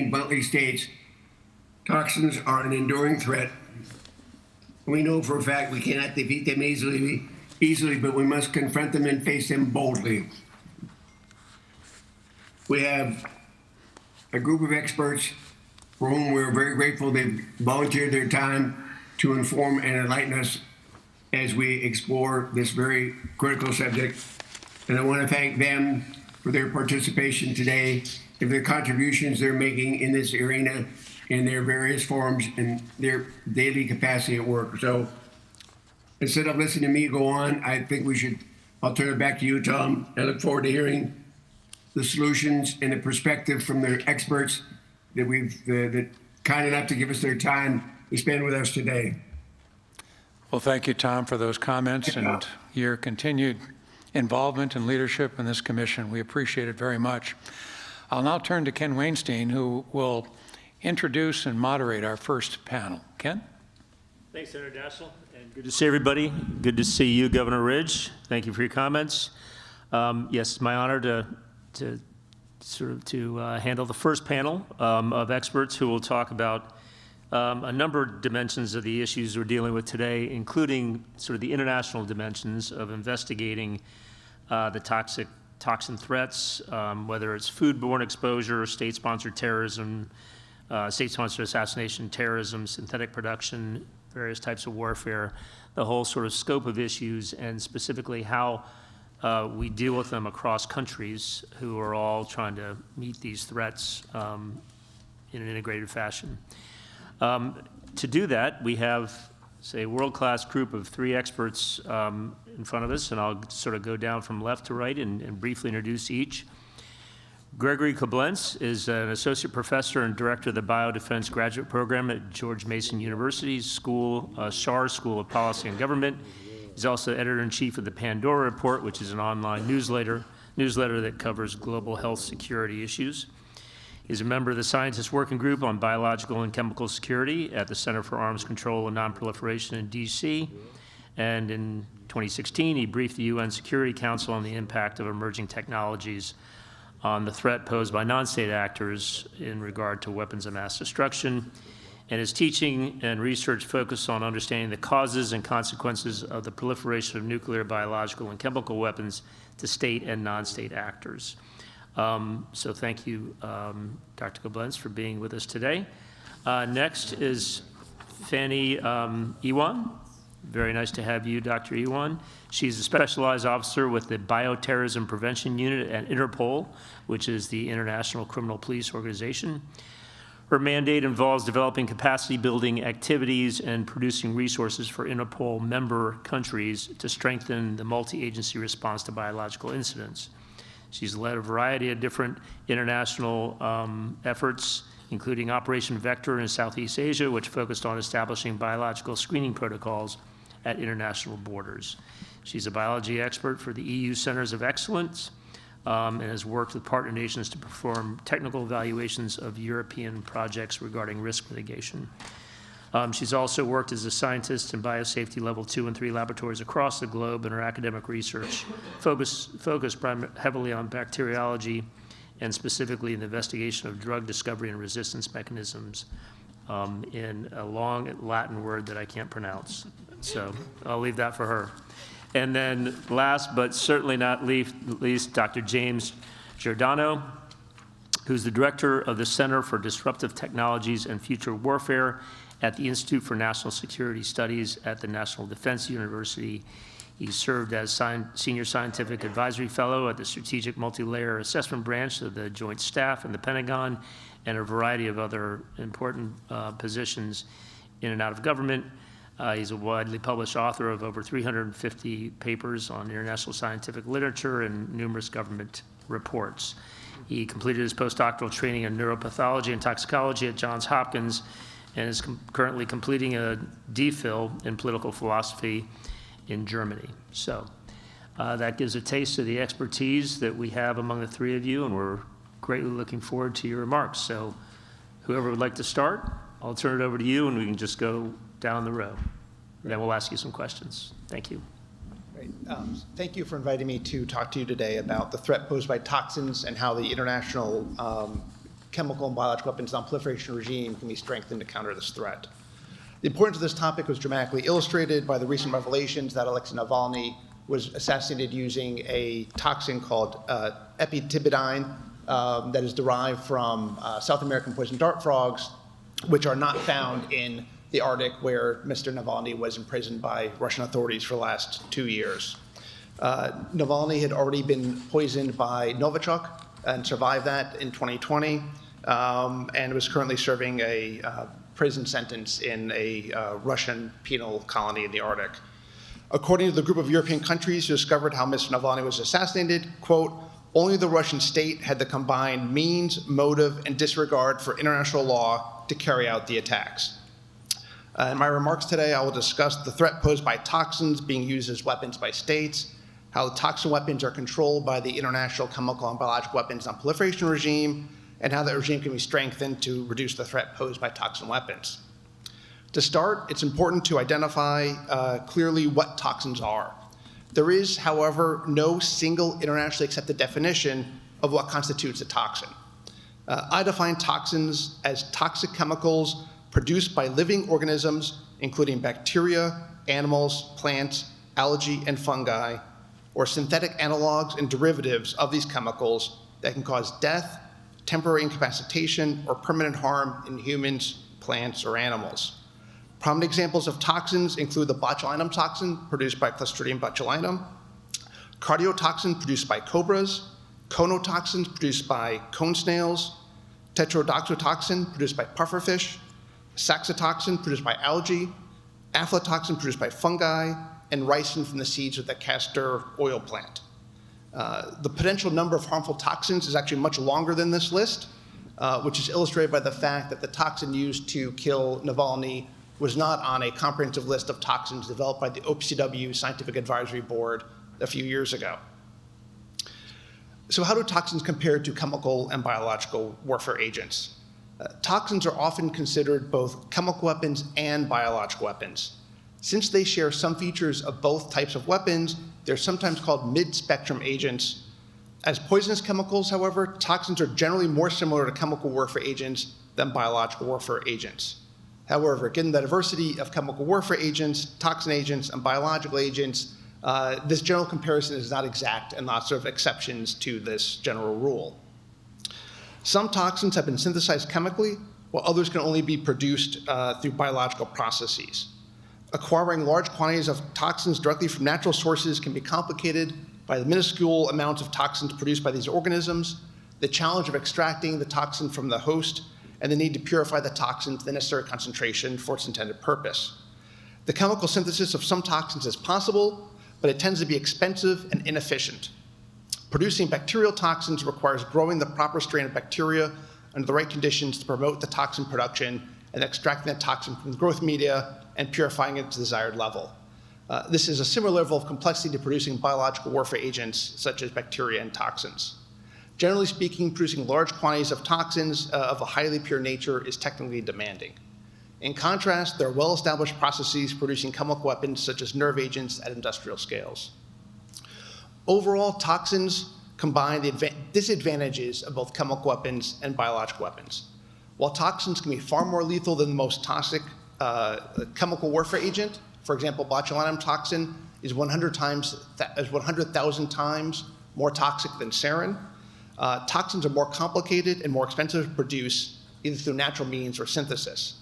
bluntly states, toxins are an enduring threat. We know for a fact we cannot defeat them easily, but we must confront them and face them boldly. We have a group of experts for whom we're very grateful. They've volunteered their time to inform and enlighten us as we explore this very critical subject. And I want to thank them for their participation today and their contributions they're making in this arena in their various forms and their daily capacity at work. So instead of listening to me go on, I think I'll turn it back to you, Tom. I look forward to hearing the solutions and the perspective from the experts that kind enough to give us their time to spend with us today. Well, thank you, Tom, for those comments and your continued involvement and leadership in this commission. We appreciate it very much. I'll now turn to Ken Weinstein, who will introduce and moderate our first panel. Ken? Thanks, Senator Daschle, and good to see everybody. Good to see you, Governor Ridge. Thank you for your comments. Yes, it's my honor to handle the first panel of experts who will talk about a number of dimensions of the issues we're dealing with today, including sort of the international dimensions of investigating the toxin threats, whether it's foodborne exposure, state-sponsored terrorism, state-sponsored assassination, terrorism, synthetic production, various types of warfare, the whole sort of scope of issues, and specifically how we deal with them across countries who are all trying to meet these threats in an integrated fashion. To do that, we have, say, a world-class group of 3 experts in front of us, and I'll sort of go down from left to right and briefly introduce each. Gregory Koblenz is an associate professor and director of the Biodefense graduate program at George Mason University's Schar School of Policy and Government. He's also editor-in-chief of the Pandora Report, which is an online newsletter that covers global health security issues. He's a member of the Scientist Working Group on Biological and Chemical Security at the Center for Arms Control and Nonproliferation in D.C. And in 2016, he briefed the UN Security Council on the impact of emerging technologies on the threat posed by non-state actors in regard to weapons of mass destruction. And his teaching and research focus on understanding the causes and consequences of the proliferation of nuclear, biological, and chemical weapons to state and non-state actors. So thank you, Dr. Koblenz, for being with us today. Next is Fanny Iwan. Very nice to have you, Dr. Iwan. She's a specialized officer with the Bioterrorism Prevention Unit at Interpol, which is the International Criminal Police Organization. Her mandate involves developing capacity building activities and producing resources for Interpol member countries to strengthen the multi-agency response to biological incidents. She's led a variety of different international efforts, including Operation Vector in Southeast Asia, which focused on establishing biological screening protocols at international borders. She's a biology expert for the EU Centers of Excellence and has worked with partner nations to perform technical evaluations of European projects regarding risk mitigation. She's also worked as a scientist in biosafety level 2 and 3 laboratories across the globe, and her academic research focused heavily on bacteriology and specifically in the investigation of drug discovery and resistance mechanisms in a long Latin word that I can't pronounce. So I'll leave that for her. And then last but certainly not least, Dr. James Giordano, who's the director of the Center for Disruptive Technologies and Future Warfare at the Institute for National Security Studies at the National Defense University. He served as Senior Scientific Advisory Fellow at the Strategic Multi-Layer Assessment Branch of the Joint Staff and the Pentagon, and a variety of other important positions in and out of government. He's a widely published author of over 350 papers on international scientific literature and numerous government reports. He completed his postdoctoral training in neuropathology and toxicology at Johns Hopkins and is currently completing a DPhil in political philosophy in Germany. So that gives a taste of the expertise that we have among the 3 of you, and we're greatly looking forward to your remarks. So whoever would like to start, I'll turn it over to you, and we can just go down the row. And then we'll ask you some questions. Thank you. Great. Thank you for inviting me to talk to you today about the threat posed by toxins and how the international chemical and biological weapons non-proliferation regime can be strengthened to counter this threat. The importance of this topic was dramatically illustrated by the recent revelations that Alexei Navalny was assassinated using a toxin called epitibidine that is derived from South American poison dart frogs, which are not found in the Arctic, where Mr. Navalny was imprisoned by Russian authorities for the last 2 years. Navalny had already been poisoned by Novichok and survived that in 2020, and was currently serving a prison sentence in a Russian penal colony in the Arctic. According to the group of European countries who discovered how Mr. Navalny was assassinated, quote, only the Russian state had the combined means, motive, and disregard for international law to carry out the attacks. In my remarks today, I will discuss the threat posed by toxins being used as weapons by states, how toxin weapons are controlled by the International Chemical and Biological Weapons Non-Proliferation Regime, and how that regime can be strengthened to reduce the threat posed by toxin weapons. To start, it's important to identify clearly what toxins are. There is, however, no single internationally accepted definition of what constitutes a toxin. I define toxins as toxic chemicals produced by living organisms, including bacteria, animals, plants, algae, and fungi, or synthetic analogs and derivatives of these chemicals that can cause death, temporary incapacitation, or permanent harm in humans, plants, or animals. Prominent examples of toxins include the botulinum toxin produced by Clostridium botulinum, cardiotoxin produced by cobras, conotoxins produced by cone snails, tetrodotoxin produced by pufferfish, saxitoxin produced by algae, aflatoxin produced by fungi, and ricin from the seeds of the castor oil plant. The potential number of harmful toxins is actually much longer than this list, which is illustrated by the fact that the toxin used to kill Navalny was not on a comprehensive list of toxins developed by the OPCW Scientific Advisory Board a few years ago. So how do toxins compare to chemical and biological warfare agents? Toxins are often considered both chemical weapons and biological weapons. Since they share some features of both types of weapons, they're sometimes called mid-spectrum agents. As poisonous chemicals, however, toxins are generally more similar to chemical warfare agents than biological warfare agents. However, given the diversity of chemical warfare agents, toxin agents, and biological agents, this general comparison is not exact, and lots of exceptions to this general rule. Some toxins have been synthesized chemically, while others can only be produced through biological processes. Acquiring large quantities of toxins directly from natural sources can be complicated by the minuscule amounts of toxins produced by these organisms, the challenge of extracting the toxin from the host, and the need to purify the toxin to the necessary concentration for its intended purpose. The chemical synthesis of some toxins is possible, but it tends to be expensive and inefficient. Producing bacterial toxins requires growing the proper strain of bacteria under the right conditions to promote the toxin production and extracting the toxin from the growth media and purifying it to the desired level. This is a similar level of complexity to producing biological warfare agents such as bacteria and toxins. Generally speaking, producing large quantities of toxins of a highly pure nature is technically demanding. In contrast, there are well-established processes for producing chemical weapons such as nerve agents at industrial scales. Overall, toxins combine the disadvantages of both chemical weapons and biological weapons. While toxins can be far more lethal than the most toxic chemical warfare agent, for example, botulinum toxin is 100,000 times more toxic than sarin. Toxins are more complicated and more expensive to produce, either through natural means or synthesis.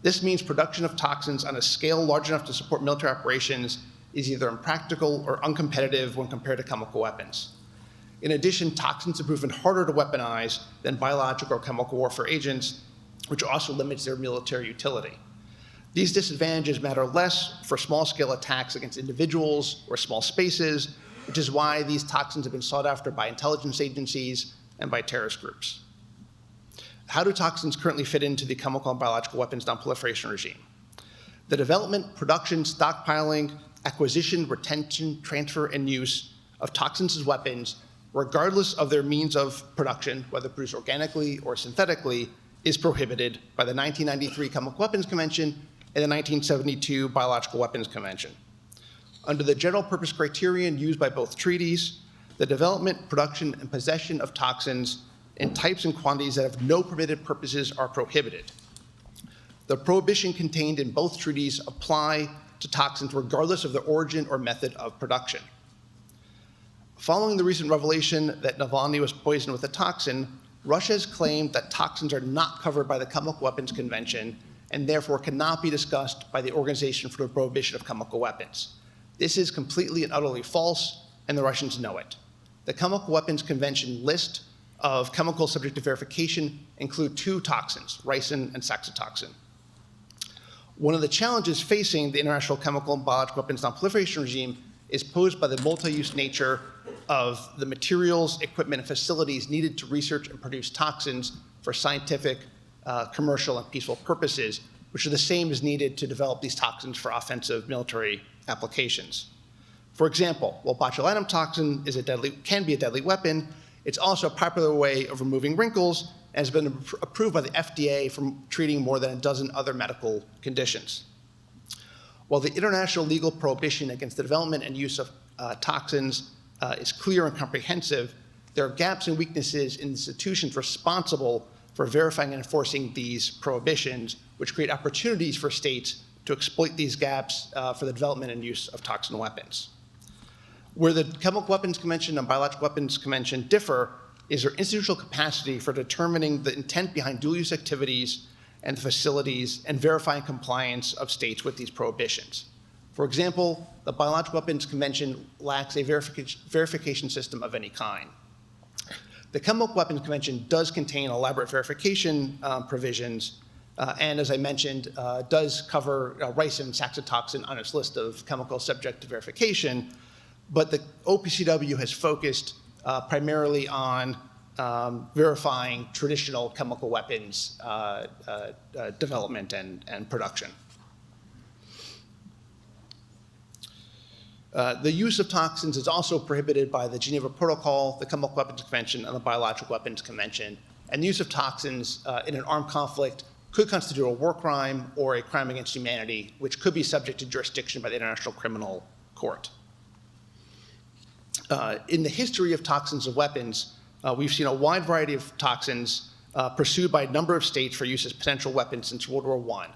This means production of toxins on a scale large enough to support military operations is either impractical or uncompetitive when compared to chemical weapons. In addition, toxins have proven harder to weaponize than biological or chemical warfare agents, which also limits their military utility. These disadvantages matter less for small-scale attacks against individuals or small spaces, which is why these toxins have been sought after by intelligence agencies and by terrorist groups. How do toxins currently fit into the chemical and biological weapons non-proliferation regime? The development, production, stockpiling, acquisition, retention, transfer, and use of toxins as weapons, regardless of their means of production, whether produced organically or synthetically, is prohibited by the 1993 Chemical Weapons Convention and the 1972 Biological Weapons Convention. Under the general purpose criterion used by both treaties, the development, production, and possession of toxins in types and quantities that have no permitted purposes are prohibited. The prohibition contained in both treaties apply to toxins regardless of their origin or method of production. Following the recent revelation that Navalny was poisoned with a toxin, Russia has claimed that toxins are not covered by the Chemical Weapons Convention and therefore cannot be discussed by the Organization for the Prohibition of Chemical Weapons. This is completely and utterly false, and the Russians know it. The Chemical Weapons Convention list of chemicals subject to verification include 2 toxins, ricin and saxitoxin. One of the challenges facing the international chemical and biological weapons non-proliferation regime is posed by the multi-use nature of the materials, equipment, and facilities needed to research and produce toxins for scientific, commercial, and peaceful purposes, which are the same as needed to develop these toxins for offensive military applications. For example, while botulinum toxin can be a deadly weapon, it's also a popular way of removing wrinkles and has been approved by the FDA for treating more than a dozen other medical conditions. While the international legal prohibition against the development and use of toxins is clear and comprehensive, there are gaps and weaknesses in institutions responsible for verifying and enforcing these prohibitions, which create opportunities for states to exploit these gaps for the development and use of toxin weapons. Where the Chemical Weapons Convention and Biological Weapons Convention differ is their institutional capacity for determining the intent behind dual-use activities and facilities and verifying compliance of states with these prohibitions. For example, the Biological Weapons Convention lacks a verification system of any kind. The Chemical Weapons Convention does contain elaborate verification provisions, and as I mentioned, does cover ricin and saxitoxin on its list of chemicals subject to verification, but the OPCW has focused primarily on verifying traditional chemical weapons development and production. The use of toxins is also prohibited by the Geneva Protocol, the Chemical Weapons Convention, and the Biological Weapons Convention. And the use of toxins in an armed conflict could constitute a war crime or a crime against humanity, which could be subject to jurisdiction by the International Criminal Court. In the history of toxins of weapons, we've seen a wide variety of toxins pursued by a number of states for use as potential weapons since World War I.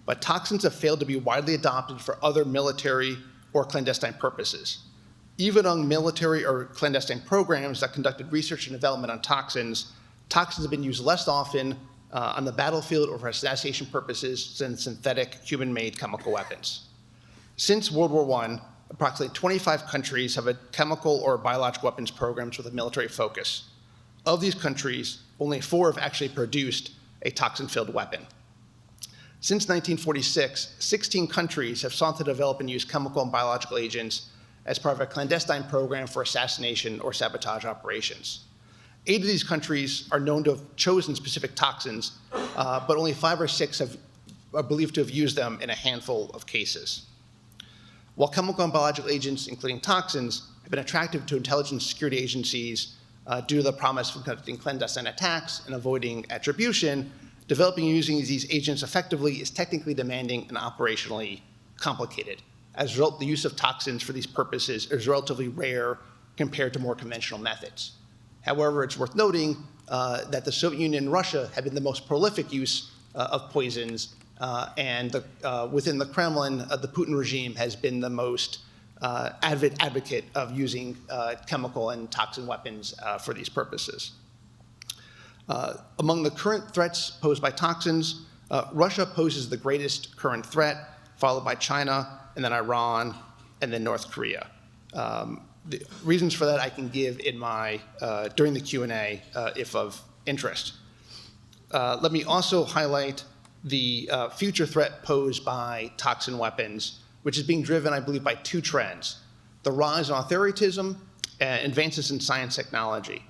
But toxins have failed to be widely adopted for other military or clandestine purposes. Even among military or clandestine programs that conducted research and development on toxins, toxins have been used less often on the battlefield or for assassination purposes than synthetic human-made chemical weapons. Since World War I, approximately 25 countries have a chemical or biological weapons programs with a military focus. Of these countries, only 4 have actually produced a toxin-filled weapon. Since 1946, 16 countries have sought to develop and use chemical and biological agents as part of a clandestine program for assassination or sabotage operations. 8 of these countries are known to have chosen specific toxins, but only 5 or 6 are believed to have used them in a handful of cases. While chemical and biological agents, including toxins, have been attractive to intelligence security agencies due to the promise of conducting clandestine attacks and avoiding attribution, developing and using these agents effectively is technically demanding and operationally complicated. As a result, the use of toxins for these purposes is relatively rare compared to more conventional methods. However, it's worth noting that the Soviet Union and Russia have been the most prolific use of poisons, and within the Kremlin, the Putin regime has been the most avid advocate of using chemical and toxin weapons for these purposes. Among the current threats posed by toxins, Russia poses the greatest current threat, followed by China, and then Iran, and then North Korea. The reasons for that I can give in my during the Q&A if of interest. Let me also highlight the future threat posed by toxin weapons, which is being driven, I believe, by 2 trends: the rise in authoritarianism and advances in science technology.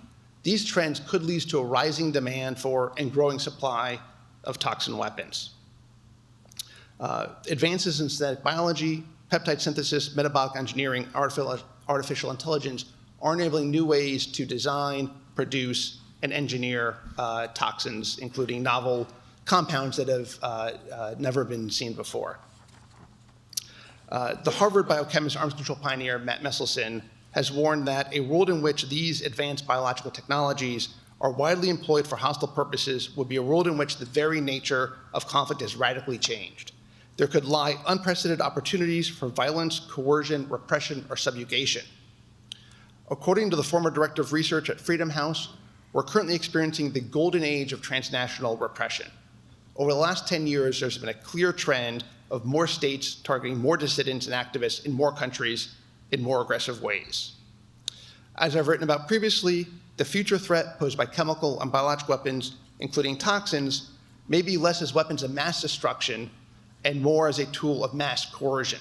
These trends could lead to a rising demand for and growing supply of toxin weapons. Advances in synthetic biology, peptide synthesis, metabolic engineering, artificial intelligence are enabling new ways to design, produce, and engineer toxins, including novel compounds that have never been seen before. The Harvard biochemist arms control pioneer Matt Messelson has warned that a world in which these advanced biological technologies are widely employed for hostile purposes would be a world in which the very nature of conflict is radically changed. There could lie unprecedented opportunities for violence, coercion, repression, or subjugation. According to the former director of research at Freedom House, we're currently experiencing the golden age of transnational repression. Over the last 10 years, there's been a clear trend of more states targeting more dissidents and activists in more countries in more aggressive ways. As I've written about previously, the future threat posed by chemical and biological weapons, including toxins, may be less as weapons of mass destruction and more as a tool of mass coercion.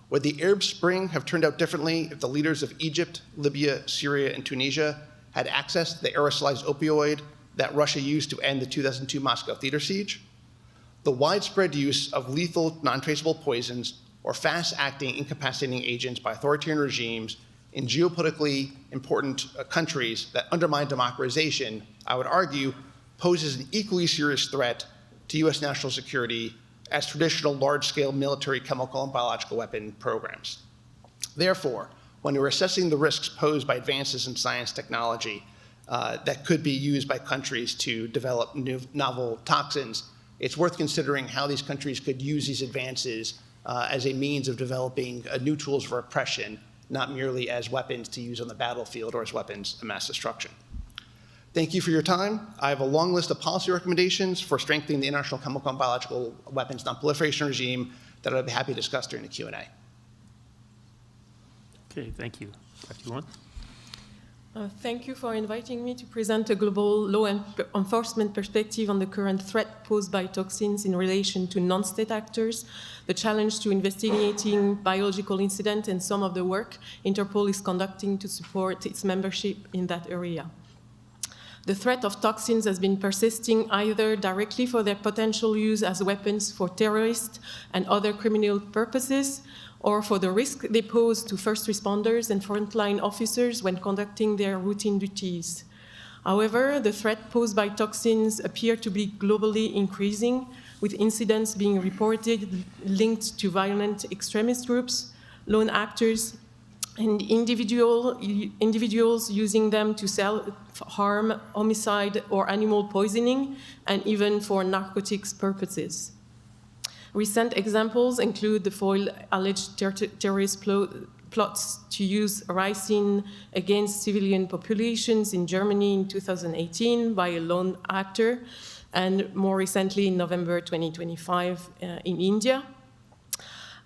Would the Arab Spring have turned out differently if the leaders of Egypt, Libya, Syria, and Tunisia had access to the aerosolized opioid that Russia used to end the 2002 Moscow theater siege? The widespread use of lethal, non-traceable poisons or fast-acting incapacitating agents by authoritarian regimes in geopolitically important countries that undermine democratization, I would argue, poses an equally serious threat to US national security as traditional large-scale military, chemical, and biological weapon programs. Therefore, when we're assessing the risks posed by advances in science technology that could be used by countries to develop new novel toxins, it's worth considering how these countries could use these advances as a means of developing new tools for oppression, not merely as weapons to use on the battlefield or as weapons of mass destruction. Thank you for your time. I have a long list of policy recommendations for strengthening the international chemical and biological weapons non-proliferation regime that I'd be happy to discuss during the Q&A. Okay, thank you. Dr. Yuan? Thank you for inviting me to present a global law enforcement perspective on the current threat posed by toxins in relation to non-state actors, the challenge to investigating biological incidents, and some of the work Interpol is conducting to support its membership in that area. The threat of toxins has been persisting either directly for their potential use as weapons for terrorist and other criminal purposes, or for the risk they pose to first responders and frontline officers when conducting their routine duties. However, the threat posed by toxins appear to be globally increasing, with incidents being reported linked to violent extremist groups, lone actors, and individuals using them to self-harm, homicide, or animal poisoning, and even for narcotics purposes. Recent examples include the foiled alleged terrorist plots to use ricin against civilian populations in Germany in 2018 by a lone actor, and more recently in November 2025 in India.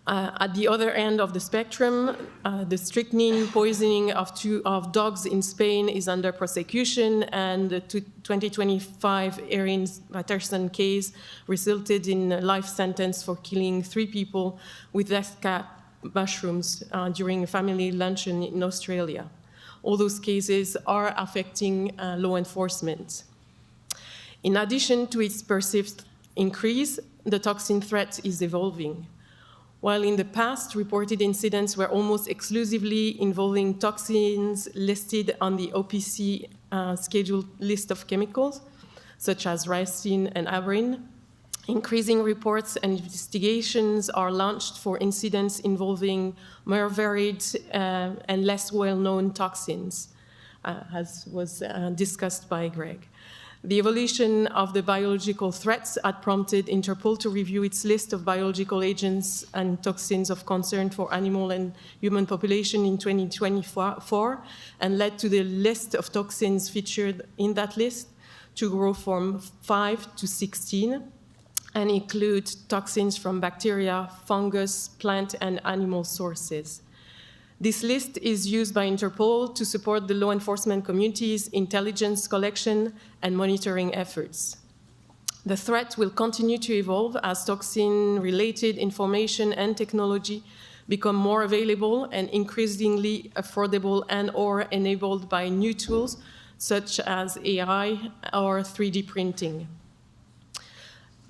At the other end of the spectrum, the strychnine poisoning of dogs in Spain is under prosecution, and the 2025 Erin Patterson case resulted in a life sentence for killing 3 people with death cap mushrooms during a family luncheon in Australia. All those cases are affecting law enforcement. In addition to its perceived increase, the toxin threat is evolving. While in the past, reported incidents were almost exclusively involving toxins listed on the OPC scheduled list of chemicals, such as ricin and heparin, increasing reports and investigations are launched for incidents involving more varied and less well-known toxins, as was discussed by Greg. The evolution of the biological threats had prompted Interpol to review its list of biological agents and toxins of concern for animal and human population in 2024, and led to the list of toxins featured in that list to grow from 5 to 16, and include toxins from bacteria, fungus, plant, and animal sources. This list is used by Interpol to support the law enforcement community's intelligence collection and monitoring efforts. The threat will continue to evolve as toxin-related information and technology become more available and increasingly affordable and/or enabled by new tools such as AI or 3D printing.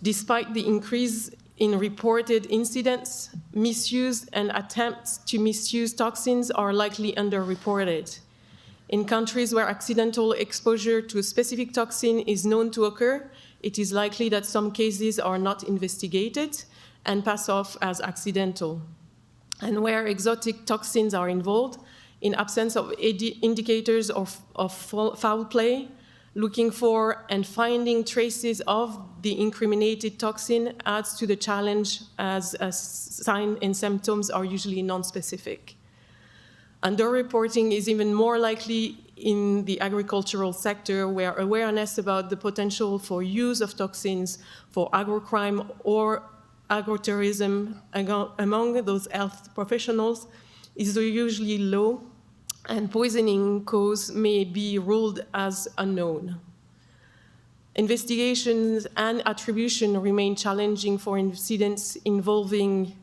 Despite the increase in reported incidents, misuse and attempts to misuse toxins are likely underreported. In countries where accidental exposure to a specific toxin is known to occur, it is likely that some cases are not investigated and pass off as accidental. And where exotic toxins are involved, in absence of indicators of foul play, Looking for and finding traces of the incriminated toxin adds to the challenge, as signs and symptoms are usually non-specific. Underreporting is even more likely in the agricultural sector, where awareness about the potential for use of toxins for agrocrime or agrotourism among those health professionals is usually low, and poisoning cause may be ruled as unknown. Investigations and attribution remain challenging for incidents involving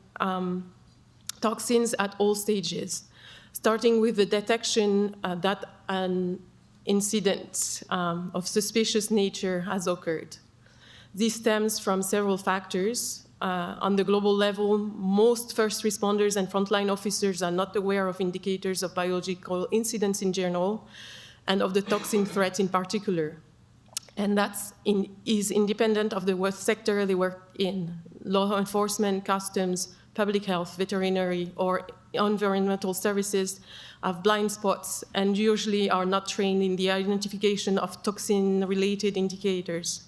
toxins at all stages, starting with the detection that an incident of suspicious nature has occurred. This stems from several factors. On the global level, most first responders and frontline officers are not aware of indicators of biological incidents in general and of the toxin threat in particular. And that is independent of the what sector they work in. Law enforcement, customs, public health, veterinary, or environmental services have blind spots and usually are not trained in the identification of toxin-related indicators.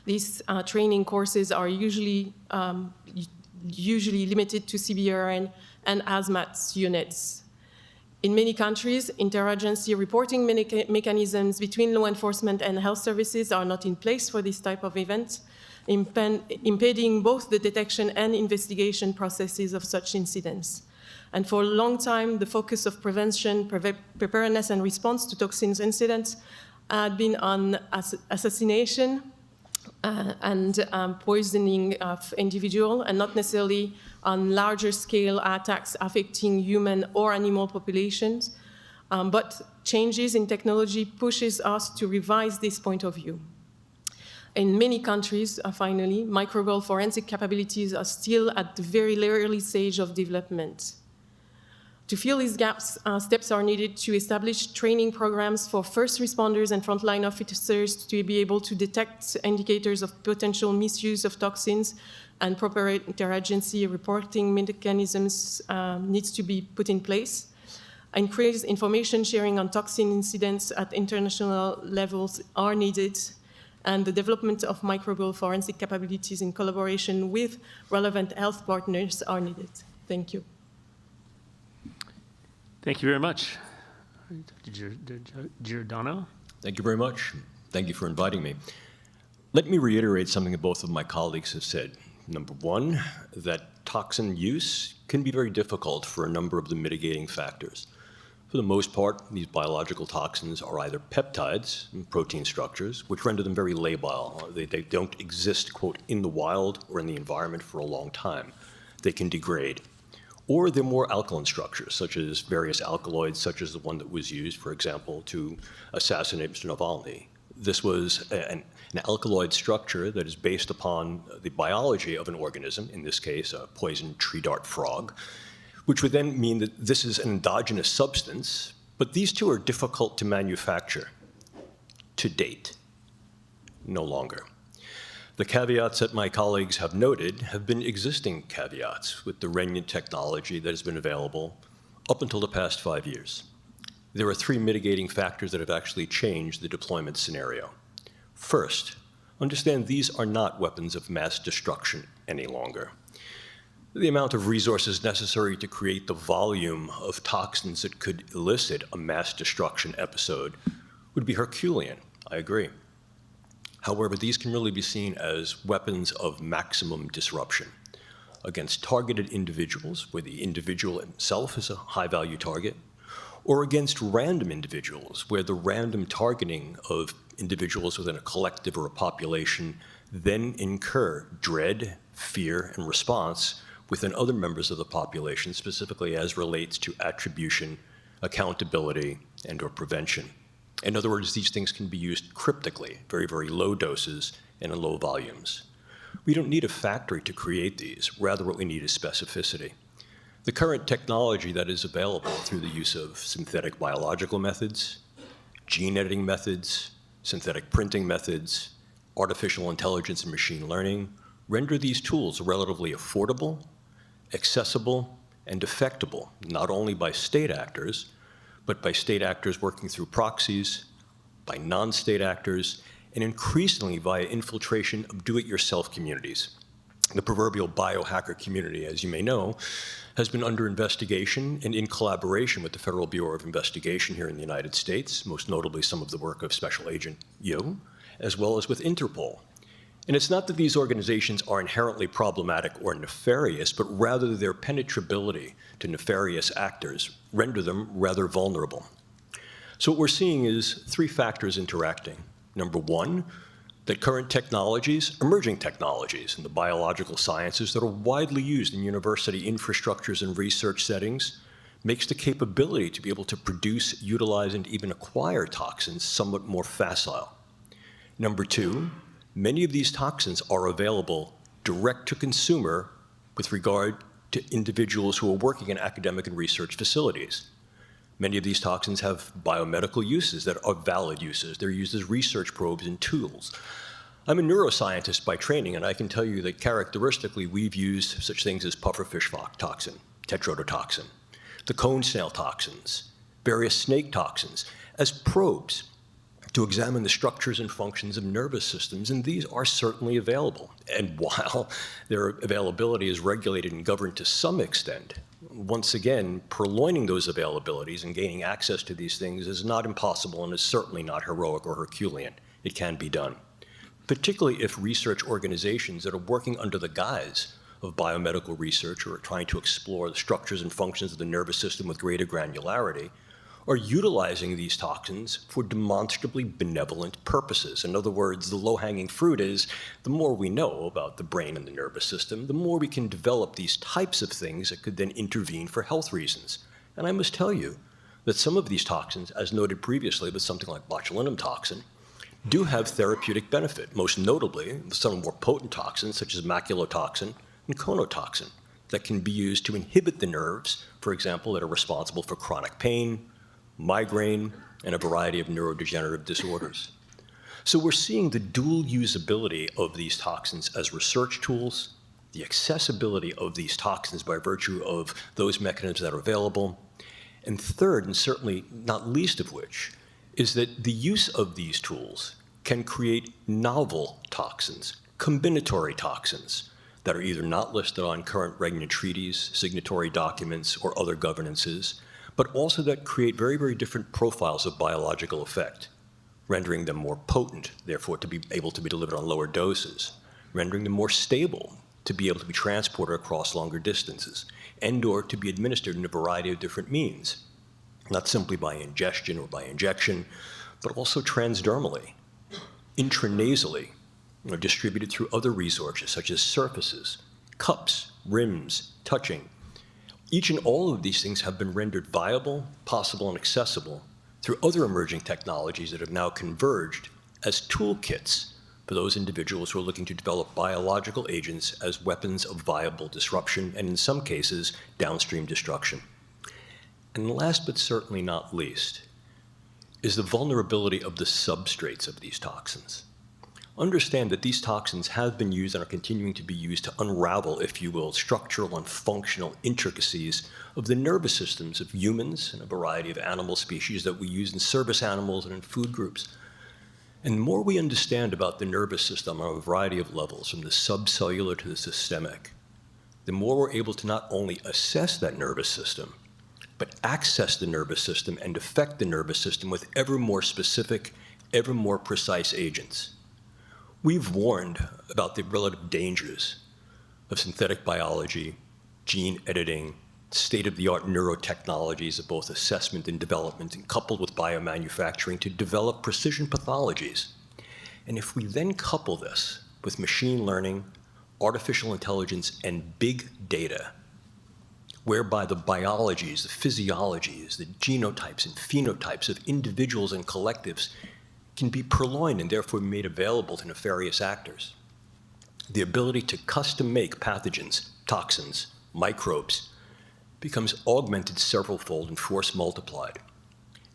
These training courses are usually limited to CBRN and hazmat units. In many countries, interagency reporting mechanisms between law enforcement and health services are not in place for this type of event, impeding both the detection and investigation processes of such incidents. And for a long time, the focus of prevention, preparedness, and response to toxins incidents had been on assassination and poisoning of individual, and not necessarily on larger scale attacks affecting human or animal populations. But changes in technology pushes us to revise this point of view. In many countries, finally, microbial forensic capabilities are still at the very early stage of development. To fill these gaps, steps are needed to establish training programs for first responders and frontline officers to be able to detect indicators of potential misuse of toxins, and proper interagency reporting mechanisms needs to be put in place. Increased information sharing on toxin incidents at international levels are needed, and the development of microbial forensic capabilities in collaboration with relevant health partners are needed. Thank you. Thank you very much. Giordano? Thank you very much. Thank you for inviting me. Let me reiterate something that both of my colleagues have said. Number one, that toxin use can be very difficult for a number of the mitigating factors. For the most part, these biological toxins are either peptides, protein structures, which render them very labile. They don't exist, quote, in the wild or in the environment for a long time. They can degrade. Or they're more alkaline structures, such as various alkaloids, such as the one that was used, for example, to assassinate Mr. Navalny. This was an alkaloid structure that is based upon the biology of an organism, in this case, a poison tree dart frog, which would then mean that this is an endogenous substance, but these two are difficult to manufacture to date, no longer. The caveats that my colleagues have noted have been existing caveats with the Rennian technology that has been available up until the past 5 years. There are 3 mitigating factors that have actually changed the deployment scenario. First, understand these are not weapons of mass destruction any longer. The amount of resources necessary to create the volume of toxins that could elicit a mass destruction episode would be Herculean, I agree. However, these can really be seen as weapons of maximum disruption against targeted individuals, where the individual himself is a high-value target, or against random individuals, where the random targeting of individuals within a collective or a population then incur dread, fear, and response within other members of the population, specifically as relates to attribution, accountability, and/or prevention. In other words, these things can be used cryptically, very, very low doses and in low volumes. We don't need a factory to create these. Rather, what we need is specificity. The current technology that is available through the use of synthetic biological methods, gene editing methods, synthetic printing methods, artificial intelligence and machine learning render these tools relatively affordable, accessible, and effectable, not only by state actors, but by state actors working through proxies, by non-state actors, and increasingly via infiltration of do-it-yourself communities. The proverbial biohacker community, as you may know, has been under investigation and in collaboration with the Federal Bureau of Investigation here in the United States, most notably some of the work of Special Agent Yo, as well as with Interpol. And it's not that these organizations are inherently problematic or nefarious, but rather their penetrability to nefarious actors render them rather vulnerable. So what we're seeing is three factors interacting. Number one, that current technologies, emerging technologies in the biological sciences that are widely used in university infrastructures and research settings, makes the capability to be able to produce, utilize, and even acquire toxins somewhat more facile. Number two, many of these toxins are available direct to consumer with regard to individuals who are working in academic and research facilities. Many of these toxins have biomedical uses that are valid uses. They're used as research probes and tools. I'm a neuroscientist by training, and I can tell you that characteristically we've used such things as pufferfish toxin, tetrodotoxin, the cone snail toxins, various snake toxins as probes to examine the structures and functions of nervous systems, and these are certainly available. And while their availability is regulated and governed to some extent, once again, purloining those availabilities and gaining access to these things is not impossible and is certainly not heroic or Herculean. It can be done, particularly if research organizations that are working under the guise of biomedical research or are trying to explore the structures and functions of the nervous system with greater granularity are utilizing these toxins for demonstrably benevolent purposes. In other words, the low-hanging fruit is the more we know about the brain and the nervous system, the more we can develop these types of things that could then intervene for health reasons. And I must tell you that some of these toxins, as noted previously with something like botulinum toxin, do have therapeutic benefit, most notably some more potent toxins such as maculotoxin and conotoxin that can be used to inhibit the nerves, for example, that are responsible for chronic pain, migraine, and a variety of neurodegenerative disorders. So we're seeing the dual usability of these toxins as research tools, the accessibility of these toxins by virtue of those mechanisms that are available, and third, and certainly not least of which, is that the use of these tools can create novel toxins, combinatory toxins, that are either not listed on current regnant treaties, signatory documents, or other governances, but also that create very, very different profiles of biological effect, rendering them more potent, therefore to be able to be delivered on lower doses, rendering them more stable, to be able to be transported across longer distances, and or to be administered in a variety of different means, not simply by ingestion or by injection, but also transdermally, intranasally, or distributed through other resources such as surfaces, cups, rims, touching. Each and all of these things have been rendered viable, possible, and accessible through other emerging technologies that have now converged as toolkits for those individuals who are looking to develop biological agents as weapons of viable disruption and, in some cases, downstream destruction. And last but certainly not least is the vulnerability of the substrates of these toxins. Understand that these toxins have been used and are continuing to be used to unravel, if you will, structural and functional intricacies of the nervous systems of humans and a variety of animal species that we use in service animals and in food groups. And the more we understand about the nervous system on a variety of levels, from the subcellular to the systemic, the more we're able to not only assess that nervous system, but access the nervous system and affect the nervous system with ever more specific, ever more precise agents. We've warned about the relative dangers of synthetic biology, gene editing, state-of-the-art neurotechnologies of both assessment and development, and coupled with biomanufacturing to develop precision pathologies. And if we then couple this with machine learning, artificial intelligence, and big data, whereby the biologies, the physiologies, the genotypes and phenotypes of individuals and collectives can be purloined and therefore made available to nefarious actors. The ability to custom make pathogens, toxins, microbes, becomes augmented several-fold and force multiplied.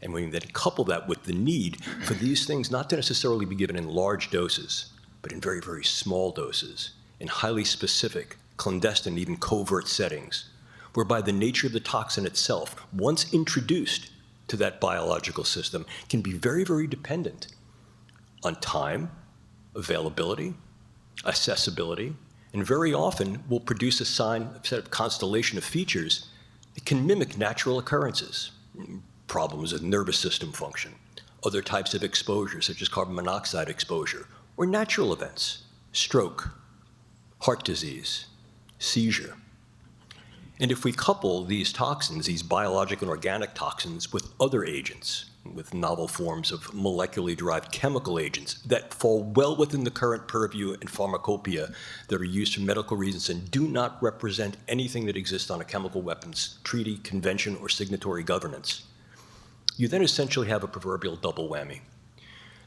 And when you then couple that with the need for these things not to necessarily be given in large doses, but in very, very small doses, in highly specific, clandestine, even covert settings, whereby the nature of the toxin itself, once introduced to that biological system can be very, very dependent on time, availability, accessibility, and very often will produce a set of constellation of features that can mimic natural occurrences, problems with nervous system function, other types of exposure, such as carbon monoxide exposure, or natural events, stroke, heart disease, seizure. And if we couple these toxins, these biological and organic toxins, with other agents, with novel forms of molecularly derived chemical agents that fall well within the current purview and pharmacopoeia that are used for medical reasons and do not represent anything that exists on a chemical weapons treaty, convention, or signatory governance, you then essentially have a proverbial double whammy.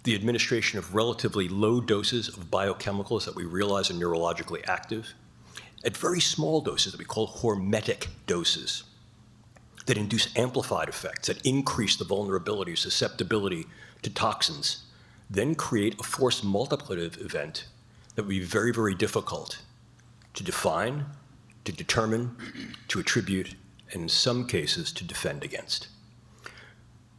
The administration of relatively low doses of biochemicals that we realize are neurologically active, at very small doses that we call hormetic doses, that induce amplified effects, that increase the vulnerability or susceptibility to toxins, then create a force multiplicative event that would be very, very difficult to define, to determine, to attribute, and in some cases to defend against.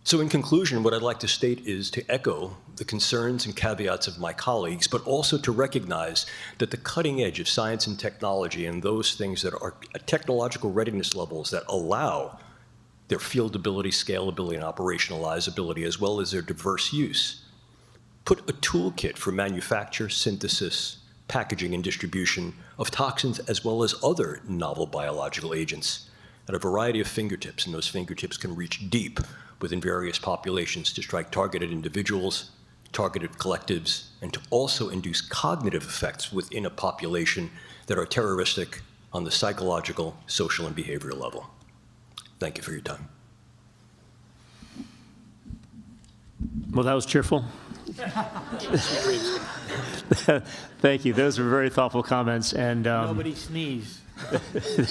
So in conclusion, what I'd like to state is to echo the concerns and caveats of my colleagues, but also to recognize that the cutting edge of science and technology and those things that are at technological readiness levels that allow their fieldability, scalability, and operationalizability, as well as their diverse use, put a toolkit for manufacture, synthesis, packaging, and distribution of toxins, as well as other novel biological agents at a variety of fingertips, and those fingertips can reach deep within various populations to strike targeted individuals, targeted collectives, and to also induce cognitive effects within a population that are terroristic on the psychological, social, and behavioral level. Thank you for your time. Well, that was cheerful. Thank you. Those were very thoughtful comments. And Nobody sneezed.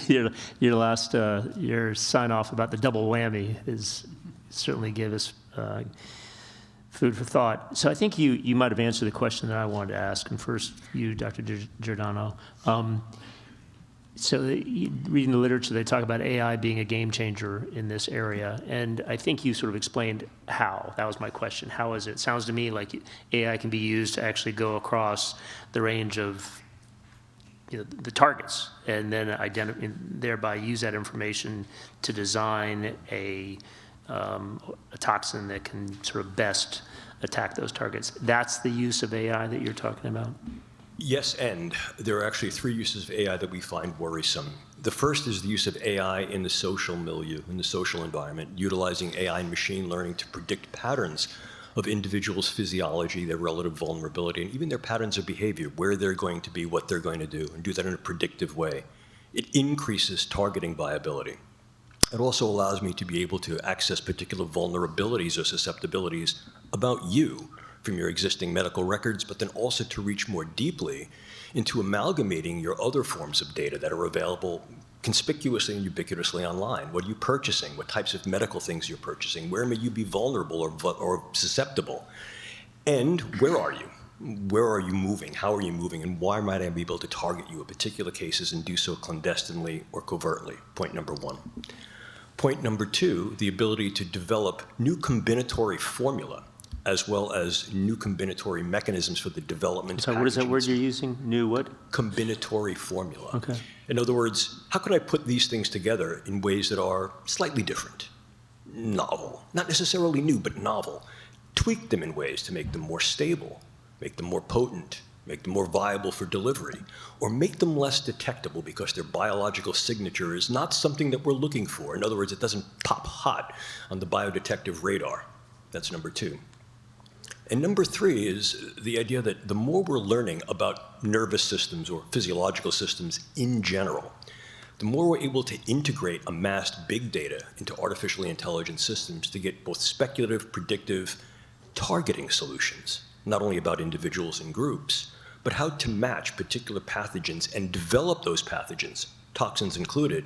your last your sign off about the double whammy is certainly give us food for thought. So I think you might have answered the question that I wanted to ask. And first, you, Dr. Giordano. So reading the literature, they talk about AI being a game changer in this area. And I think you sort of explained how. That was my question. How is it? It sounds to me like AI can be used to actually go across the range of the targets and then thereby use that information to design a toxin that can sort of best attack those targets. That's the use of AI that you're talking about? Yes, and there are actually three uses of AI that we find worrisome. The first is the use of AI in the social milieu, in the social environment, utilizing AI and machine learning to predict patterns of individuals' physiology, their relative vulnerability, and even their patterns of behavior, where they're going to be, what they're going to do, and do that in a predictive way. It increases targeting viability. It also allows me to be able to access particular vulnerabilities or susceptibilities about you from your existing medical records, but then also to reach more deeply into amalgamating your other forms of data that are available conspicuously and ubiquitously online. What are you purchasing? What types of medical things you're purchasing? Where may you be vulnerable or susceptible? And where are you? Where are you moving? How are you moving? And why might I be able to target you in particular cases and do so clandestinely or covertly? Point number one. Point number two, the ability to develop new combinatory formula as well as new combinatory mechanisms for the development. So what is that word you're using? New what? Combinatory formula. Okay. In other words, how can I put these things together in ways that are slightly different, novel, not necessarily new, but novel, tweak them in ways to make them more stable, make them more potent, make them more viable for delivery, or make them less detectable because their biological signature is not something that we're looking for. In other words, it doesn't pop hot on the biodetective radar. That's number two. And number three is the idea that the more we're learning about nervous systems or physiological systems in general, the more we're able to integrate amassed big data into artificially intelligent systems to get both speculative, predictive, targeting solutions, not only about individuals and groups, but how to match particular pathogens and develop those pathogens, toxins included,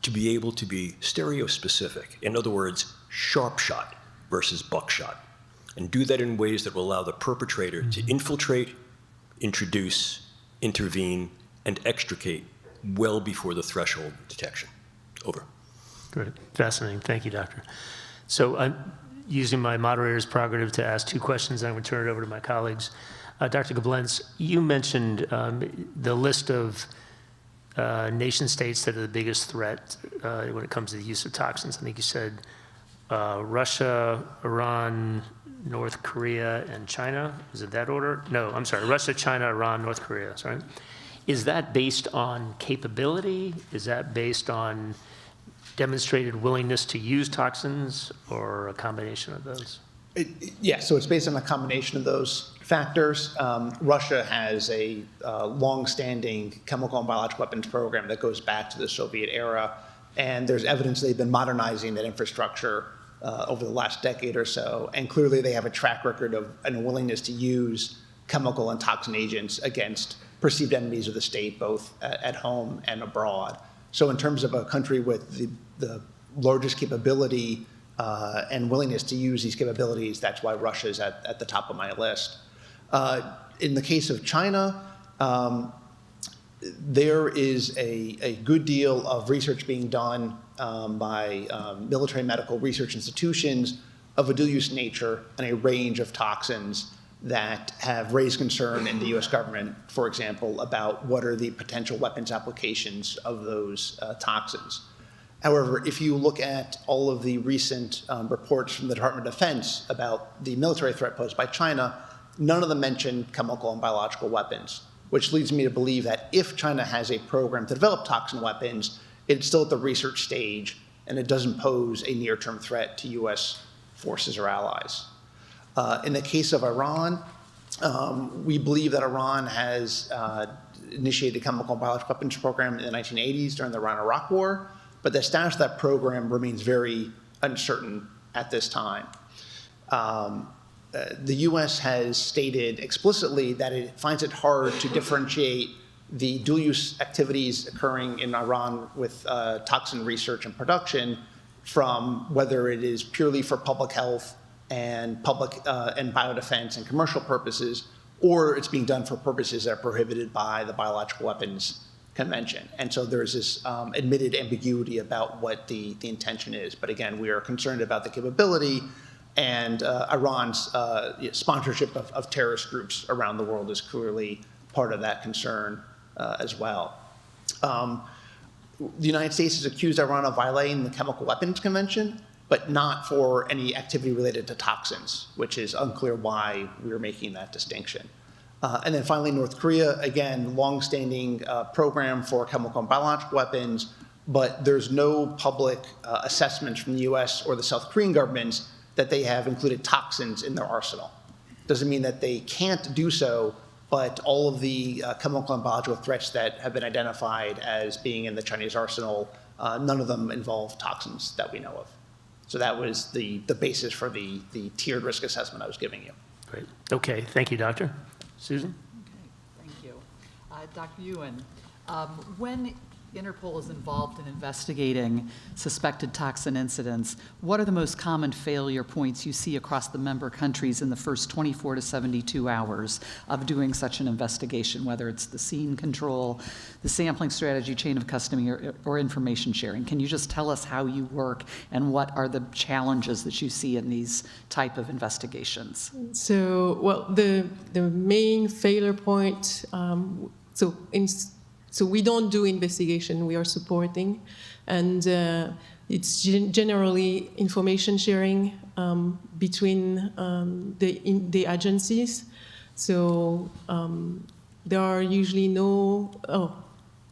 to be able to be stereospecific. In other words, sharp shot versus buckshot. And do that in ways that will allow the perpetrator to infiltrate, introduce, intervene, and extricate well before the threshold of detection. Over. Great. Fascinating. Thank you, Doctor. So I'm using my moderator's prerogative to ask 2 questions, and I'm going to turn it over to my colleagues. Dr. Goblenz, you mentioned the list of nation states that are the biggest threat when it comes to the use of toxins. I think you said Russia, Iran, North Korea, and China. Is it that order? No, I'm sorry. Russia, China, Iran, North Korea. Sorry. Is that based on capability? Is that based on demonstrated willingness to use toxins, or a combination of those? Yeah, so it's based on a combination of those factors. Russia has a long-standing chemical and biological weapons program that goes back to the Soviet era, and there's evidence they've been modernizing that infrastructure over the last decade or so, and clearly they have a track record of and a willingness to use chemical and toxin agents against perceived enemies of the state, both at home and abroad. So in terms of a country with the largest capability and willingness to use these capabilities, that's why Russia is at the top of my list. In the case of China, there is a good deal of research being done by military medical research institutions of a dual-use nature and a range of toxins that have raised concern in the U.S. government, for example, about what are the potential weapons applications of those toxins. However, if you look at all of the recent reports from the Department of Defense about the military threat posed by China, none of them mention chemical and biological weapons, which leads me to believe that if China has a program to develop toxin weapons, it's still at the research stage and it doesn't pose a near-term threat to U.S. forces or allies. In the case of Iran, we believe that Iran has initiated a chemical and biological weapons program in the 1980s during the Iran-Iraq War, but the status of that program remains very uncertain at this time. The U.S. has stated explicitly that it finds it hard to differentiate the dual-use activities occurring in Iran with toxin research and production from whether it is purely for public health and biodefense and commercial purposes, or it's being done for purposes that are prohibited by the Biological Weapons Convention. And so there's this admitted ambiguity about what the intention is. But again, we are concerned about the capability, and Iran's sponsorship of terrorist groups around the world is clearly part of that concern as well. The United States has accused Iran of violating the Chemical Weapons Convention, but not for any activity related to toxins, which is unclear why we're making that distinction. And then finally, North Korea, again, longstanding program for chemical and biological weapons, but there's no public assessment from the US or the South Korean governments that they have included toxins in their arsenal. Doesn't mean that they can't do so, but all of the chemical and biological threats that have been identified as being in the Chinese arsenal, none of them involve toxins that we know of. So that was the basis for the tiered risk assessment I was giving you. Great. Okay, thank you, Doctor. Susan? Okay, thank you. Dr. Ewan, when Interpol is involved in investigating suspected toxin incidents, what are the most common failure points you see across the member countries in the first 24 to 72 hours of doing such an investigation, whether it's the scene control, the sampling strategy, chain of custody, or information sharing? Can you just tell us how you work and what are the challenges that you see in these type of investigations? So, well, the main failure point, so we don't do investigation, we are supporting, and it's generally information sharing between the agencies. So there are usually or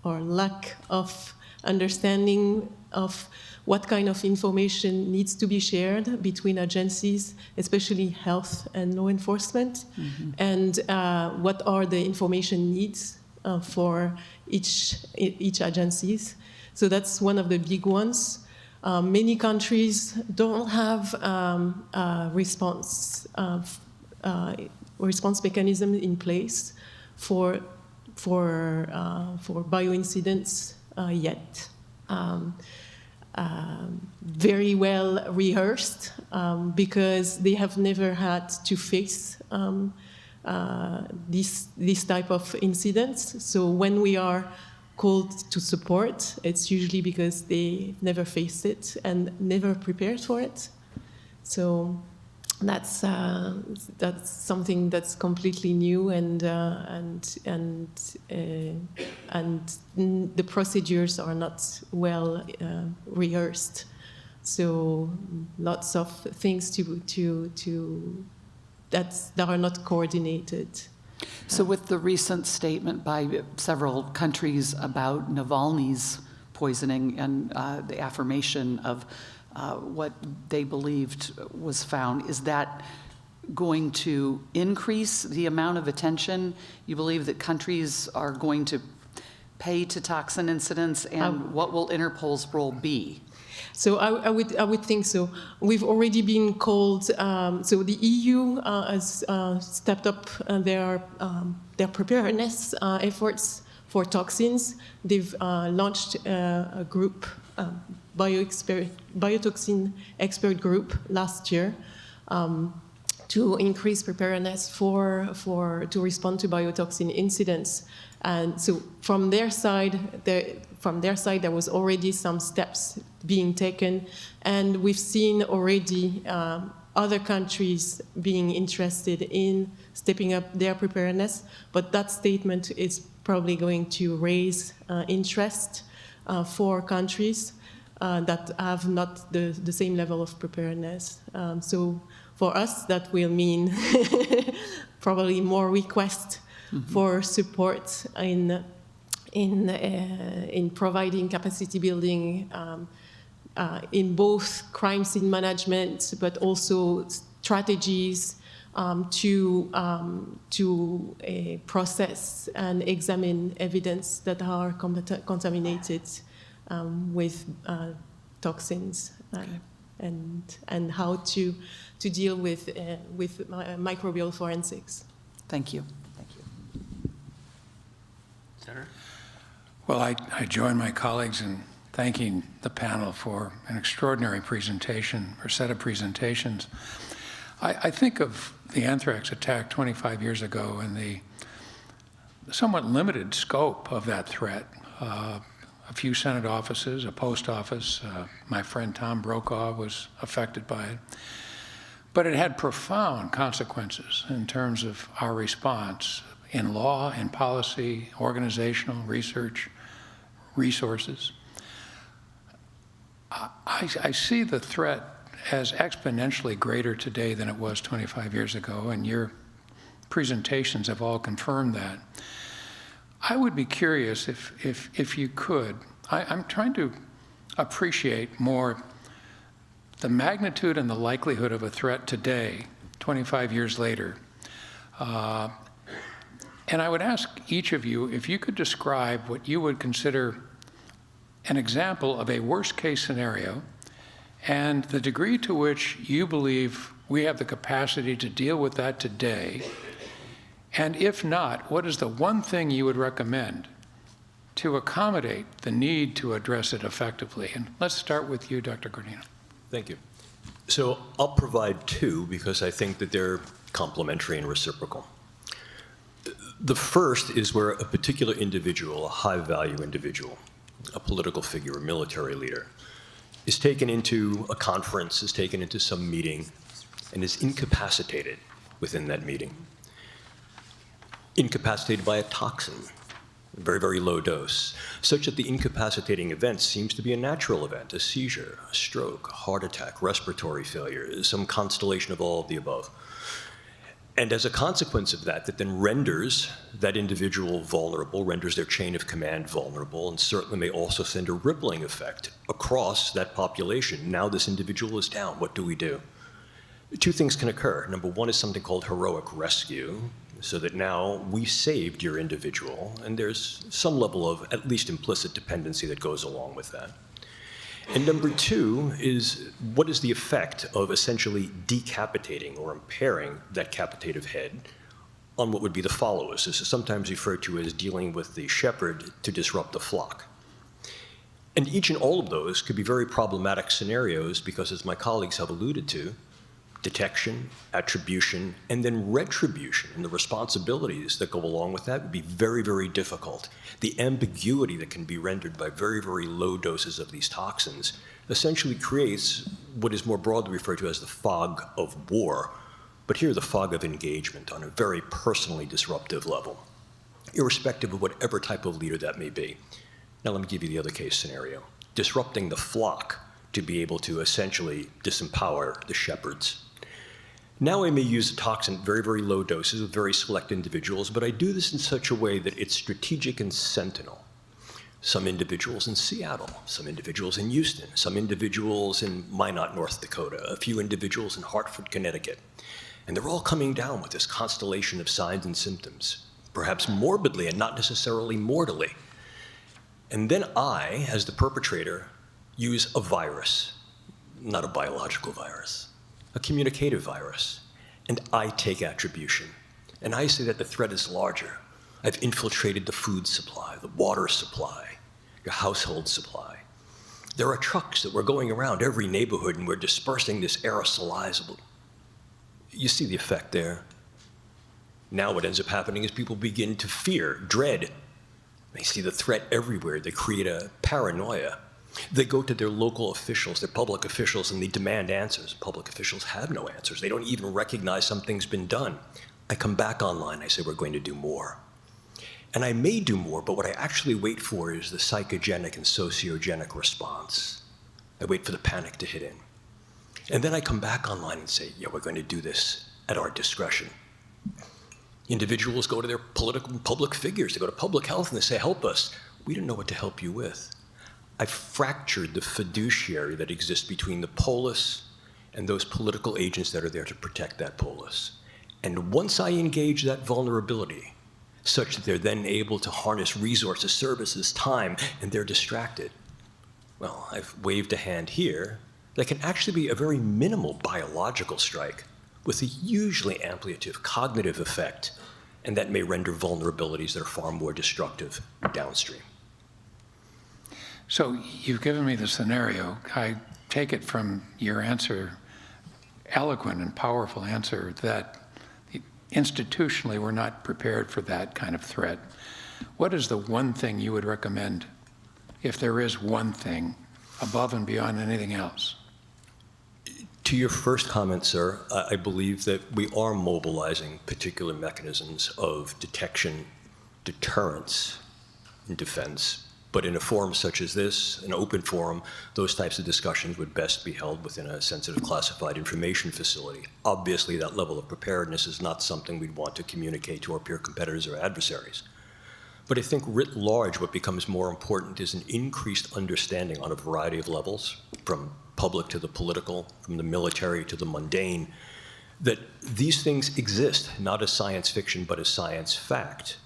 lack of understanding of what kind of information needs to be shared between agencies, especially health and law enforcement, and what are the information needs for each agencies. So that's one of the big ones. Many countries don't have response mechanism in place for bioincidents yet. Very well rehearsed because they have never had to face this type of incidents. So when we are called to support, it's usually because they never faced it and never prepared for it. So that's something that's completely new, and the procedures are not well rehearsed. So lots of things that are not coordinated. So with the recent statement by several countries about Navalny's poisoning and the affirmation of what they believed was found, is that going to increase the amount of attention you believe that countries are going to pay to toxin incidents, and what will Interpol's role be? So I would think so. We've already been called. So the EU has stepped up their preparedness efforts for toxins. They've launched a group, biotoxin expert group last year, to increase preparedness to respond to biotoxin incidents. And so from their side, there was already some steps being taken, and we've seen already other countries being interested in stepping up their preparedness. But that statement is probably going to raise interest for countries that have not the same level of preparedness. So for us, that will mean probably more requests for support in providing capacity building in both crime scene management, but also strategies to process and examine evidence that are contaminated with toxins, and how to deal with microbial forensics. Thank you. Thank you. Senator? Well, I join my colleagues in thanking the panel for an extraordinary presentation, or set of presentations. I think of the anthrax attack 25 years ago and the somewhat limited scope of that threat. A few Senate offices, a post office. My friend Tom Brokaw was affected by it. But it had profound consequences in terms of our response in law, in policy, organizational, research, resources. I see the threat as exponentially greater today than it was 25 years ago, and your presentations have all confirmed that. I would be curious if you could, I'm trying to appreciate more the magnitude and the likelihood of a threat today, 25 years later. And I would ask each of you if you could describe what you would consider an example of a worst-case scenario and the degree to which you believe we have the capacity to deal with that today. And if not, what is the one thing you would recommend to accommodate the need to address it effectively? And let's start with you, Dr. Gordino. Thank you. So I'll provide two because I think that they're complementary and reciprocal. The first is where a particular individual, a high-value individual, a political figure, a military leader, is taken into a conference, is taken into some meeting, and is incapacitated within that meeting. Incapacitated by a toxin, a very, very low dose, such that the incapacitating event seems to be a natural event, a seizure, a stroke, a heart attack, respiratory failure, some constellation of all of the above. And as a consequence of that, that then renders that individual vulnerable, renders their chain of command vulnerable, and certainly may also send a rippling effect across that population. Now this individual is down. What do we do? Two things can occur. Number one is something called heroic rescue, so that now we saved your individual, and there's some level of at least implicit dependency that goes along with that. And number two is, what is the effect of essentially decapitating or impairing that capitative head on what would be the followers? This is sometimes referred to as dealing with the shepherd to disrupt the flock. And each and all of those could be very problematic scenarios because, as my colleagues have alluded to, detection, attribution, and then retribution, and the responsibilities that go along with that would be very, very difficult. The ambiguity that can be rendered by very, very low doses of these toxins essentially creates what is more broadly referred to as the fog of war, but here the fog of engagement on a very personally disruptive level, irrespective of whatever type of leader that may be. Now let me give you the other case scenario. Disrupting the flock to be able to essentially disempower the shepherds. Now I may use a toxin at very, very low doses with very select individuals, but I do this in such a way that it's strategic and sentinel. Some individuals in Seattle, some individuals in Houston, some individuals in Minot, North Dakota, a few individuals in Hartford, Connecticut. And they're all coming down with this constellation of signs and symptoms, perhaps morbidly and not necessarily mortally. And then I, as the perpetrator, use a virus, not a biological virus, a communicative virus, and I take attribution. And I say that the threat is larger. I've infiltrated the food supply, the water supply, your household supply. There are trucks that we're going around every neighborhood and we're dispersing this aerosolizable. You see the effect there. Now what ends up happening is people begin to fear, dread. They see the threat everywhere. They create a paranoia. They go to their local officials, their public officials, and they demand answers. Public officials have no answers. They don't even recognize something's been done. I come back online, I say we're going to do more. And I may do more, but what I actually wait for is the psychogenic and sociogenic response. I wait for the panic to hit in. And then I come back online and say, yeah, we're going to do this at our discretion. Individuals go to their political public figures, they go to public health and they say, help us. We don't know what to help you with. I've fractured the fiduciary that exists between the polis and those political agents that are there to protect that polis. And once I engage that vulnerability, such that they're then able to harness resources, services, time, and they're distracted, well, I've waved a hand here that can actually be a very minimal biological strike with a hugely ampliative cognitive effect, and that may render vulnerabilities that are far more destructive downstream. So you've given me the scenario. I take it from your answer, eloquent and powerful answer, that institutionally we're not prepared for that kind of threat. What is the one thing you would recommend, if there is one thing, above and beyond anything else? To your first comment, sir, I believe that we are mobilizing particular mechanisms of detection, deterrence, and defense. But in a forum such as this, an open forum, those types of discussions would best be held within a sensitive classified information facility. Obviously, that level of preparedness is not something we'd want to communicate to our peer competitors or adversaries. But I think writ large, what becomes more important is an increased understanding on a variety of levels, from public to the political, from the military to the mundane, that these things exist, not as science fiction, but as science fact.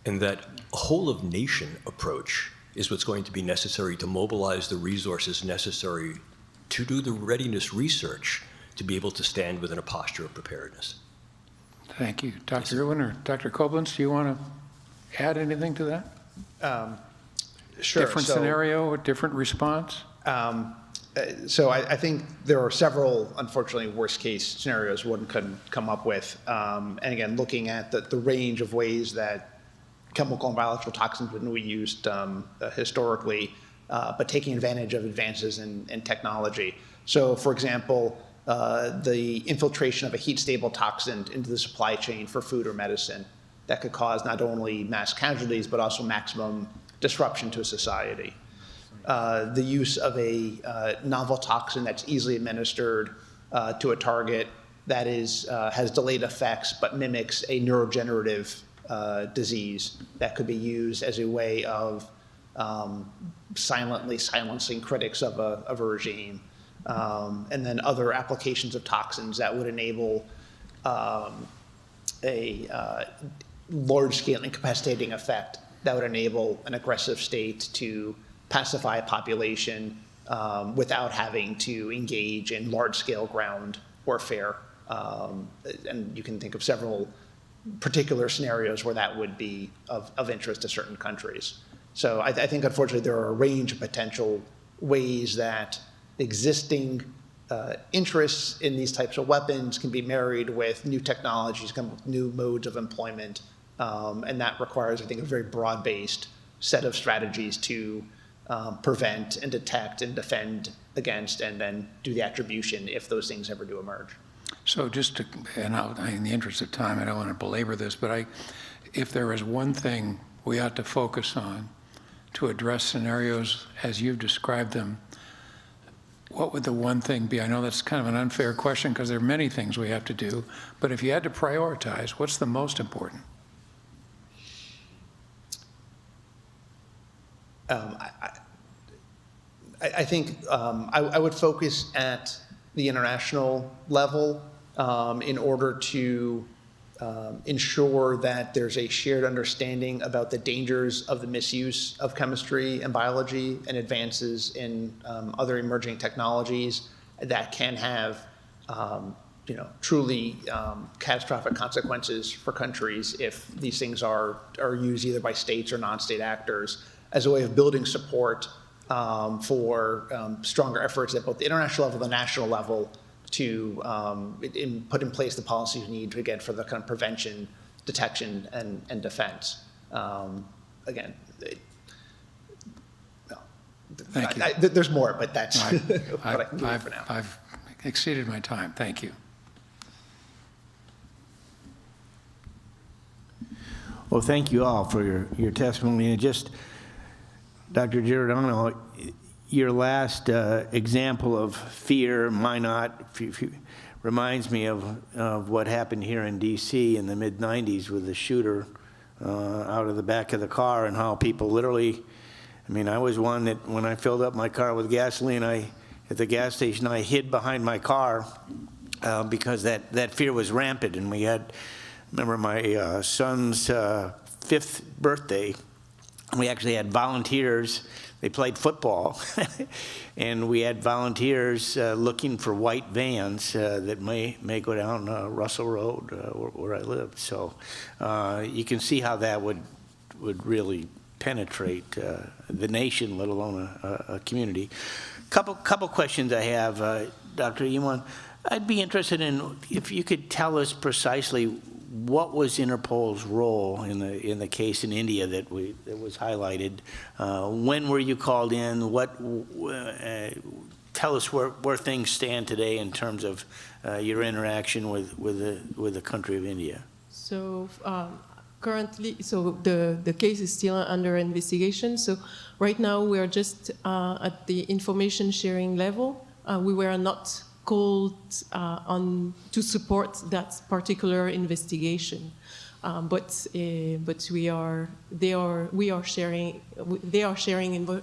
And that a whole of nation approach is what's going to be necessary to mobilize the resources necessary to do the readiness research to be able to stand within a posture of preparedness. Thank you. Dr. Irwin or Dr. Koblenz, do you want to add anything to that? Sure. Different scenario, a different response? So I think there are several, unfortunately, worst-case scenarios one could come up with. And again, looking at the range of ways that chemical and biological toxins have been used historically, but taking advantage of advances in technology. So, for example, the infiltration of a heat-stable toxin into the supply chain for food or medicine that could cause not only mass casualties, but also maximum disruption to a society. The use of a novel toxin that's easily administered to a target that has delayed effects but mimics a neurodegenerative disease that could be used as a way of silently silencing critics of a regime. And then other applications of toxins that would enable a large-scale incapacitating effect that would enable an aggressive state to pacify a population without having to engage in large-scale ground warfare. And you can think of several particular scenarios where that would be of interest to certain countries. So I think, unfortunately, there are a range of potential ways that existing interests in these types of weapons can be married with new technologies, come with new modes of employment, and that requires, I think, a very broad-based set of strategies to prevent and detect and defend against, and then do the attribution if those things ever do emerge. So just to, and in the interest of time, I don't want to belabor this, but if there is one thing we ought to focus on to address scenarios as you've described them, what would the one thing be? I know that's kind of an unfair question because there are many things we have to do, but if you had to prioritize, what's the most important? I think I would focus at the international level in order to ensure that there's a shared understanding about the dangers of the misuse of chemistry and biology and advances in other emerging technologies that can have truly catastrophic consequences for countries if these things are used either by states or non-state actors, as a way of building support for stronger efforts at both the international level and the national level to put in place the policies we need, again, for the kind of prevention, detection, and defense. Again, Thank you. there's more, but that's what I can do for now. I've exceeded my time. Thank you. Well, thank you all for your testimony. And just, Dr. Giordano, your last example of fear, reminds me of what happened here in D.C. in the mid-'90s with the shooter out of the back of the car, and how people literally, I mean, I was one that when I filled up my car with gasoline, at the gas station, I hid behind my car because that fear was rampant. And we had, remember my son's 5th birthday, we actually had volunteers. They played football, and we had volunteers looking for white vans that may go down Russell Road where I lived. So you can see how that would really penetrate the nation, let alone a community. Couple questions I have, Dr. Iman. I'd be interested in if you could tell us precisely what was Interpol's role in the case in India that was highlighted? When were you called in? Tell us where things stand today in terms of your interaction with the country of India. So currently, the case is still under investigation. So right now we are just at the information sharing level. We were not called on to support that particular investigation, but they are sharing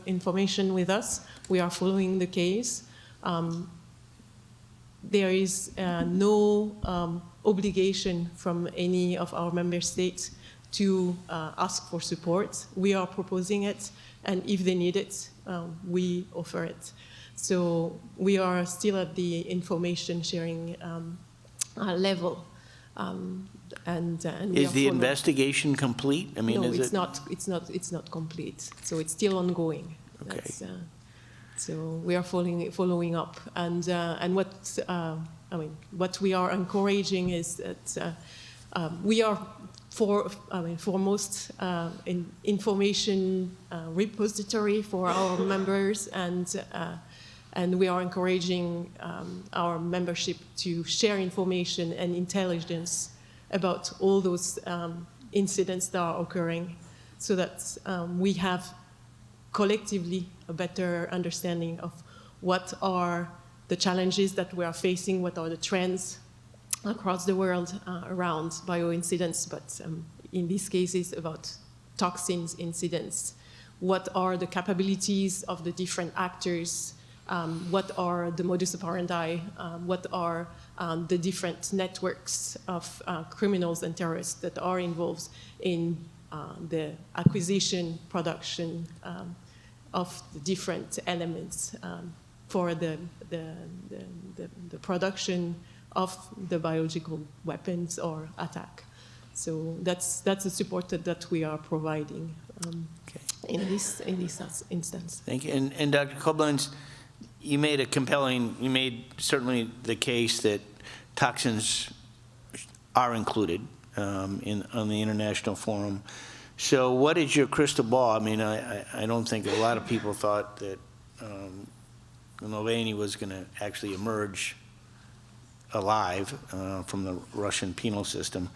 information with us. We are following the case. There is no obligation from any of our member states to ask for support. We are proposing it, and if they need it, we offer it. So we are still at the information sharing level, and is the investigation complete? I mean, no, is it's not. It's not complete. So it's still ongoing. Okay. So we are following up, and what we are encouraging is that we are foremost in information repository for our members, and we are encouraging our membership to share information and intelligence about all those incidents that are occurring, so that we have collectively a better understanding of what are the challenges that we are facing, what are the trends across the world around bioincidents, but in these cases about toxins incidents. What are the capabilities of the different actors? What are the modus operandi? What are the different networks of criminals and terrorists that are involved in the acquisition, production of the different elements for the production of the biological weapons or attack. So that's the support that we are providing in this instance. Thank you. And Dr. Koblenz, you made certainly the case that toxins are included on the international forum. So what is your crystal ball? I mean, I don't think a lot of people thought that Navalny was going to actually emerge alive from the Russian penal system.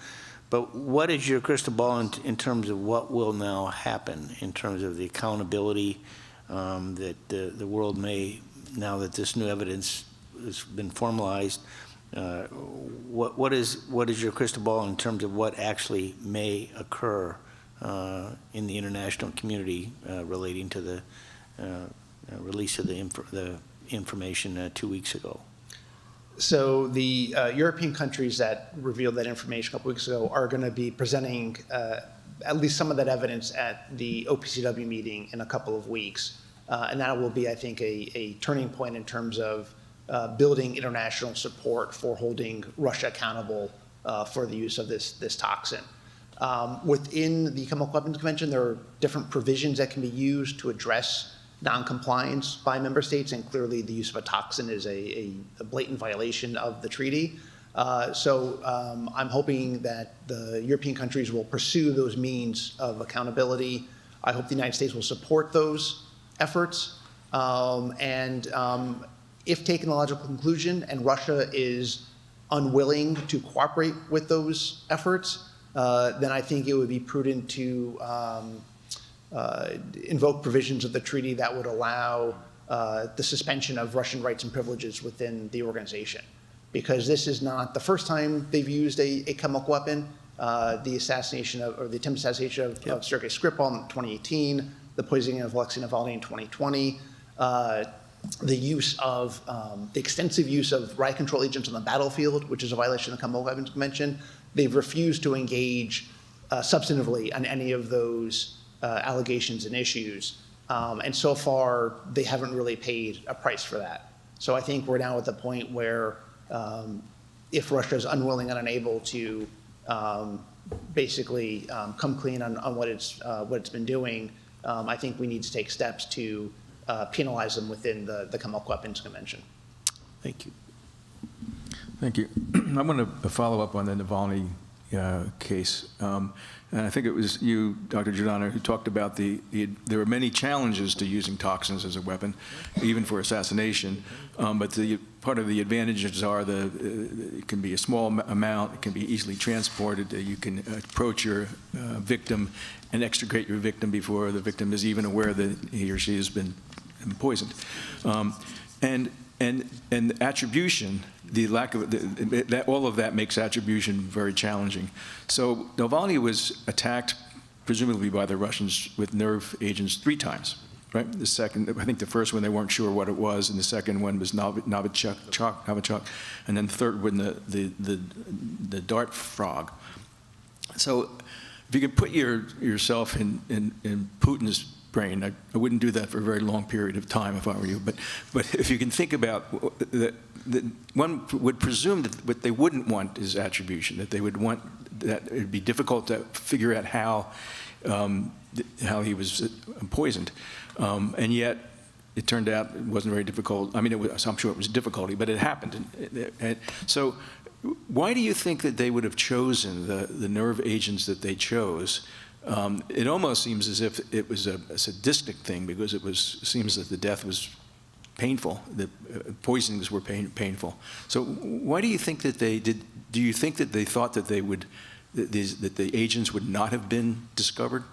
But what is your crystal ball in terms of what will now happen in terms of the accountability that the world may, now that this new evidence has been formalized, what is your crystal ball in terms of what actually may occur in the international community relating to the release of the information 2 weeks ago? So the European countries that revealed that information a couple weeks ago are going to be presenting at least some of that evidence at the OPCW meeting in a couple of weeks. And that will be, I think, a turning point in terms of building international support for holding Russia accountable for the use of this toxin. Within the Chemical Weapons Convention, there are different provisions that can be used to address non-compliance by member states, and clearly the use of a toxin is a blatant violation of the treaty. So I'm hoping that the European countries will pursue those means of accountability. I hope the United States will support those efforts. If taken to the logical conclusion and Russia is unwilling to cooperate with those efforts, then I think it would be prudent to invoke provisions of the treaty that would allow the suspension of Russian rights and privileges within the organization. Because this is not the first time they've used a chemical weapon. The assassination or the attempted assassination of Sergei Skripal in 2018, the poisoning of Alexei Navalny in 2020, the use of the extensive use of riot control agents on the battlefield, which is a violation of the Chemical Weapons Convention. They've refused to engage substantively on any of those allegations and issues. And so far, they haven't really paid a price for that. So I think we're now at the point where if Russia is unwilling and unable to basically come clean on what it's been doing, I think we need to take steps to penalize them within the Chemical Weapons Convention. Thank you. Thank you. I want to follow up on the Navalny case. And I think it was you, Dr. Giordano, who talked about there are many challenges to using toxins as a weapon, even for assassination. But part of the advantages are it can be a small amount, it can be easily transported, you can approach your victim and extricate your victim before the victim is even aware that he or she has been poisoned. And attribution, the lack of all of that makes attribution very challenging. So Navalny was attacked, presumably by the Russians, with nerve agents 3 times, right? The second, I think the first one they weren't sure what it was, and the second one was Novichok, and then the third one the dart frog. So if you could put yourself in Putin's brain. I wouldn't do that for a very long period of time if I were you, but if you can think about that, one would presume that what they wouldn't want is attribution, that they would want that it'd be difficult to figure out how he was poisoned, and yet it turned out it wasn't very difficult. I mean, I'm sure it was difficulty, but it happened. And so why do you think that they would have chosen the nerve agents that they chose? It almost seems as if it was a sadistic thing, because it seems that the death was painful, the poisonings were painful. So why do you think that they did? Do you think that they thought that that the agents would not have been discovered?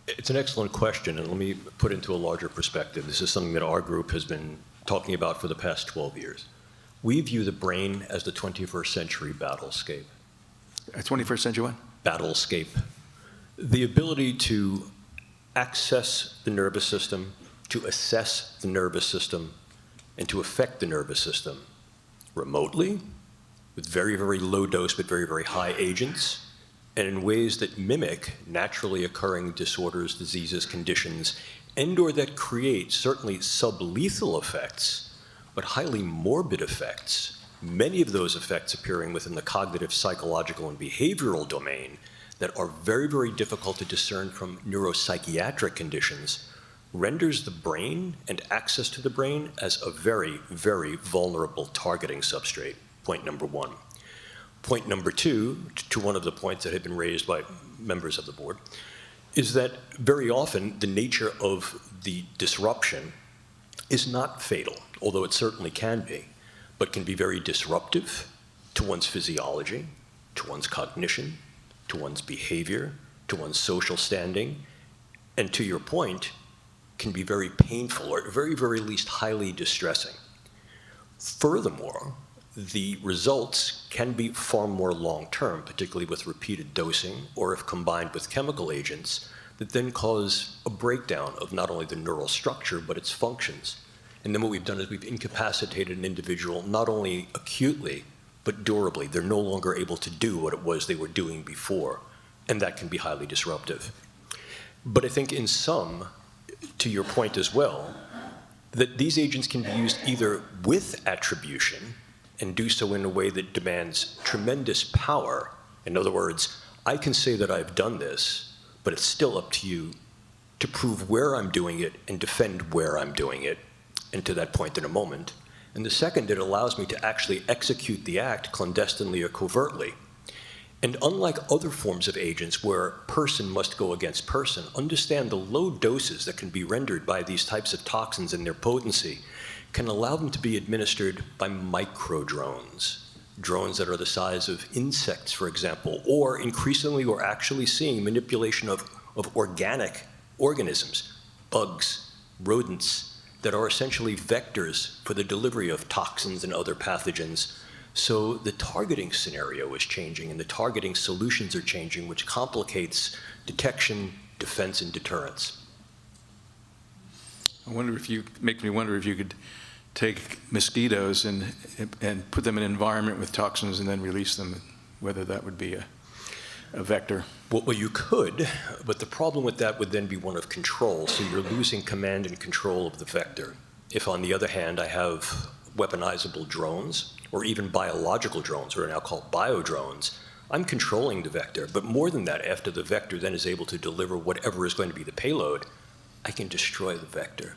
It's an excellent question, and let me put it into a larger perspective. This is something that our group has been talking about for the past 12 years. We view the brain as the 21st century battlescape. 21st century what? Battlescape. The ability to access the nervous system, to assess the nervous system, and to affect the nervous system remotely, with very, very low dose but very, very high agents, and in ways that mimic naturally occurring disorders, diseases, conditions, and/or that create certainly sublethal effects, but highly morbid effects, many of those effects appearing within the cognitive, psychological, and behavioral domain, that are very, very difficult to discern from neuropsychiatric conditions, renders the brain and access to the brain as a very, very vulnerable targeting substrate, point number one. Point number two, to one of the points that had been raised by members of the board, is that very often the nature of the disruption is not fatal, although it certainly can be, but can be very disruptive to one's physiology, to one's cognition, to one's behavior, to one's social standing, and to your point, can be very painful or at very, very least highly distressing. Furthermore, the results can be far more long-term, particularly with repeated dosing or if combined with chemical agents that then cause a breakdown of not only the neural structure, but its functions. And then what we've done is we've incapacitated an individual not only acutely, but durably. They're no longer able to do what it was they were doing before, and that can be highly disruptive. But I think in sum, to your point as well, that these agents can be used either with attribution and do so in a way that demands tremendous power. In other words, I can say that I've done this, but it's still up to you to prove where I'm doing it and defend where I'm doing it, and to that point in a moment. And the second, it allows me to actually execute the act clandestinely or covertly. And unlike other forms of agents where person must go against person, understand the low doses that can be rendered by these types of toxins and their potency can allow them to be administered by micro-drones, drones that are the size of insects, for example, or increasingly we're actually seeing manipulation of organic organisms, bugs, rodents, that are essentially vectors for the delivery of toxins and other pathogens. So the targeting scenario is changing and the targeting solutions are changing, which complicates detection, defense, and deterrence. Make me wonder if you could take mosquitoes and put them in an environment with toxins and then release them, whether that would be a vector. Well, you could, but the problem with that would then be one of control, so you're losing command and control of the vector. If, on the other hand, I have weaponizable drones, or even biological drones, or now called biodrones, I'm controlling the vector. But more than that, after the vector then is able to deliver whatever is going to be the payload, I can destroy the vector.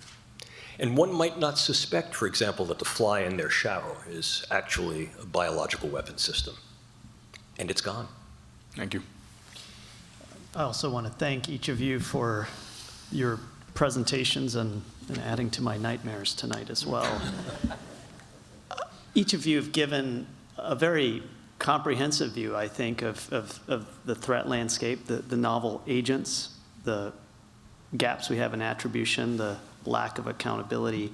And one might not suspect, for example, that the fly in their shower is actually a biological weapon system. And it's gone. Thank you. I also want to thank each of you for your presentations and adding to my nightmares tonight as well. Each of you have given a very comprehensive view, I think, of the threat landscape, the novel agents, the gaps we have in attribution, the lack of accountability.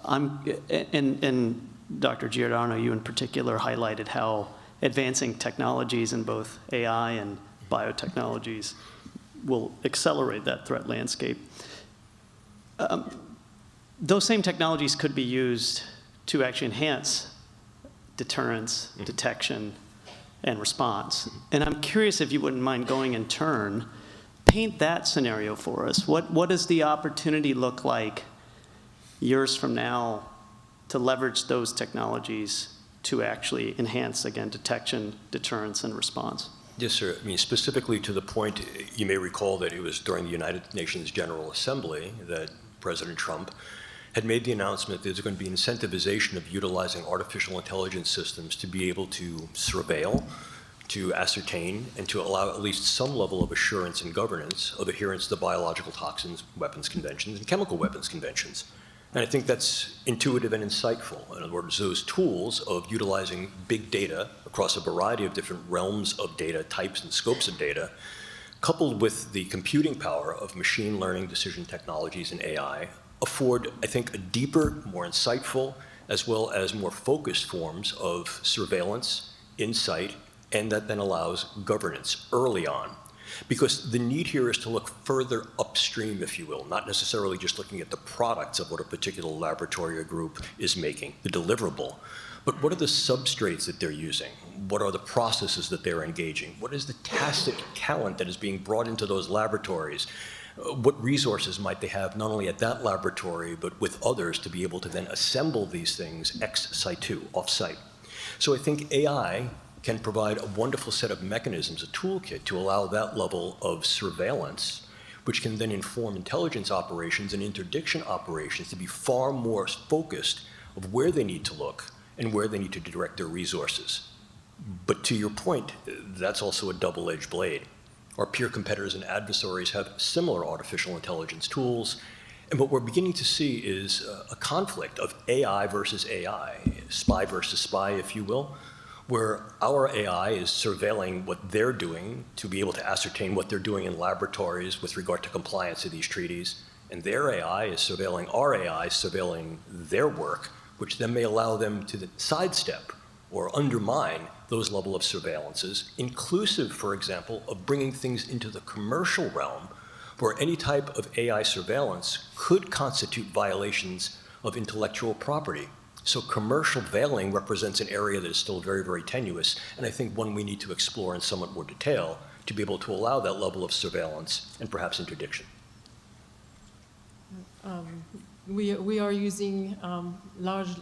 And Dr. Giordano, you in particular highlighted how advancing technologies in both AI and biotechnologies will accelerate that threat landscape. Those same technologies could be used to actually enhance deterrence, detection, and response. And I'm curious if you wouldn't mind going in turn, paint that scenario for us. What does the opportunity look like years from now to leverage those technologies to actually enhance, again, detection, deterrence, and response? Yes, sir. I mean, specifically to the point, you may recall that it was during the United Nations General Assembly that President Trump had made the announcement that there's going to be incentivization of utilizing artificial intelligence systems to be able to surveil, to ascertain, and to allow at least some level of assurance and governance of adherence to biological toxins, weapons conventions, and chemical weapons conventions. And I think that's intuitive and insightful. In other words, those tools of utilizing big data across a variety of different realms of data, types and scopes of data, coupled with the computing power of machine learning, decision technologies, and AI, afford, I think, a deeper, more insightful, as well as more focused forms of surveillance, insight, and that then allows governance early on. Because the need here is to look further upstream, if you will, not necessarily just looking at the products of what a particular laboratory or group is making, the deliverable, but what are the substrates that they're using? What are the processes that they're engaging? What is the tacit talent that is being brought into those laboratories? What resources might they have, not only at that laboratory, but with others to be able to then assemble these things ex situ, off-site? So I think AI can provide a wonderful set of mechanisms, a toolkit to allow that level of surveillance which can then inform intelligence operations and interdiction operations to be far more focused of where they need to look and where they need to direct their resources. But to your point, that's also a double-edged blade. Our peer competitors and adversaries have similar artificial intelligence tools, and what we're beginning to see is a conflict of AI versus AI, spy versus spy, if you will, where our AI is surveilling what they're doing to be able to ascertain what they're doing in laboratories with regard to compliance to these treaties, and their AI is surveilling our AI, surveilling their work, which then may allow them to sidestep or undermine those level of surveillances, inclusive, for example, of bringing things into the commercial realm where any type of AI surveillance could constitute violations of intellectual property. So commercial veiling represents an area that is still very, very tenuous, and I think one we need to explore in somewhat more detail to be able to allow that level of surveillance and perhaps interdiction. We are using large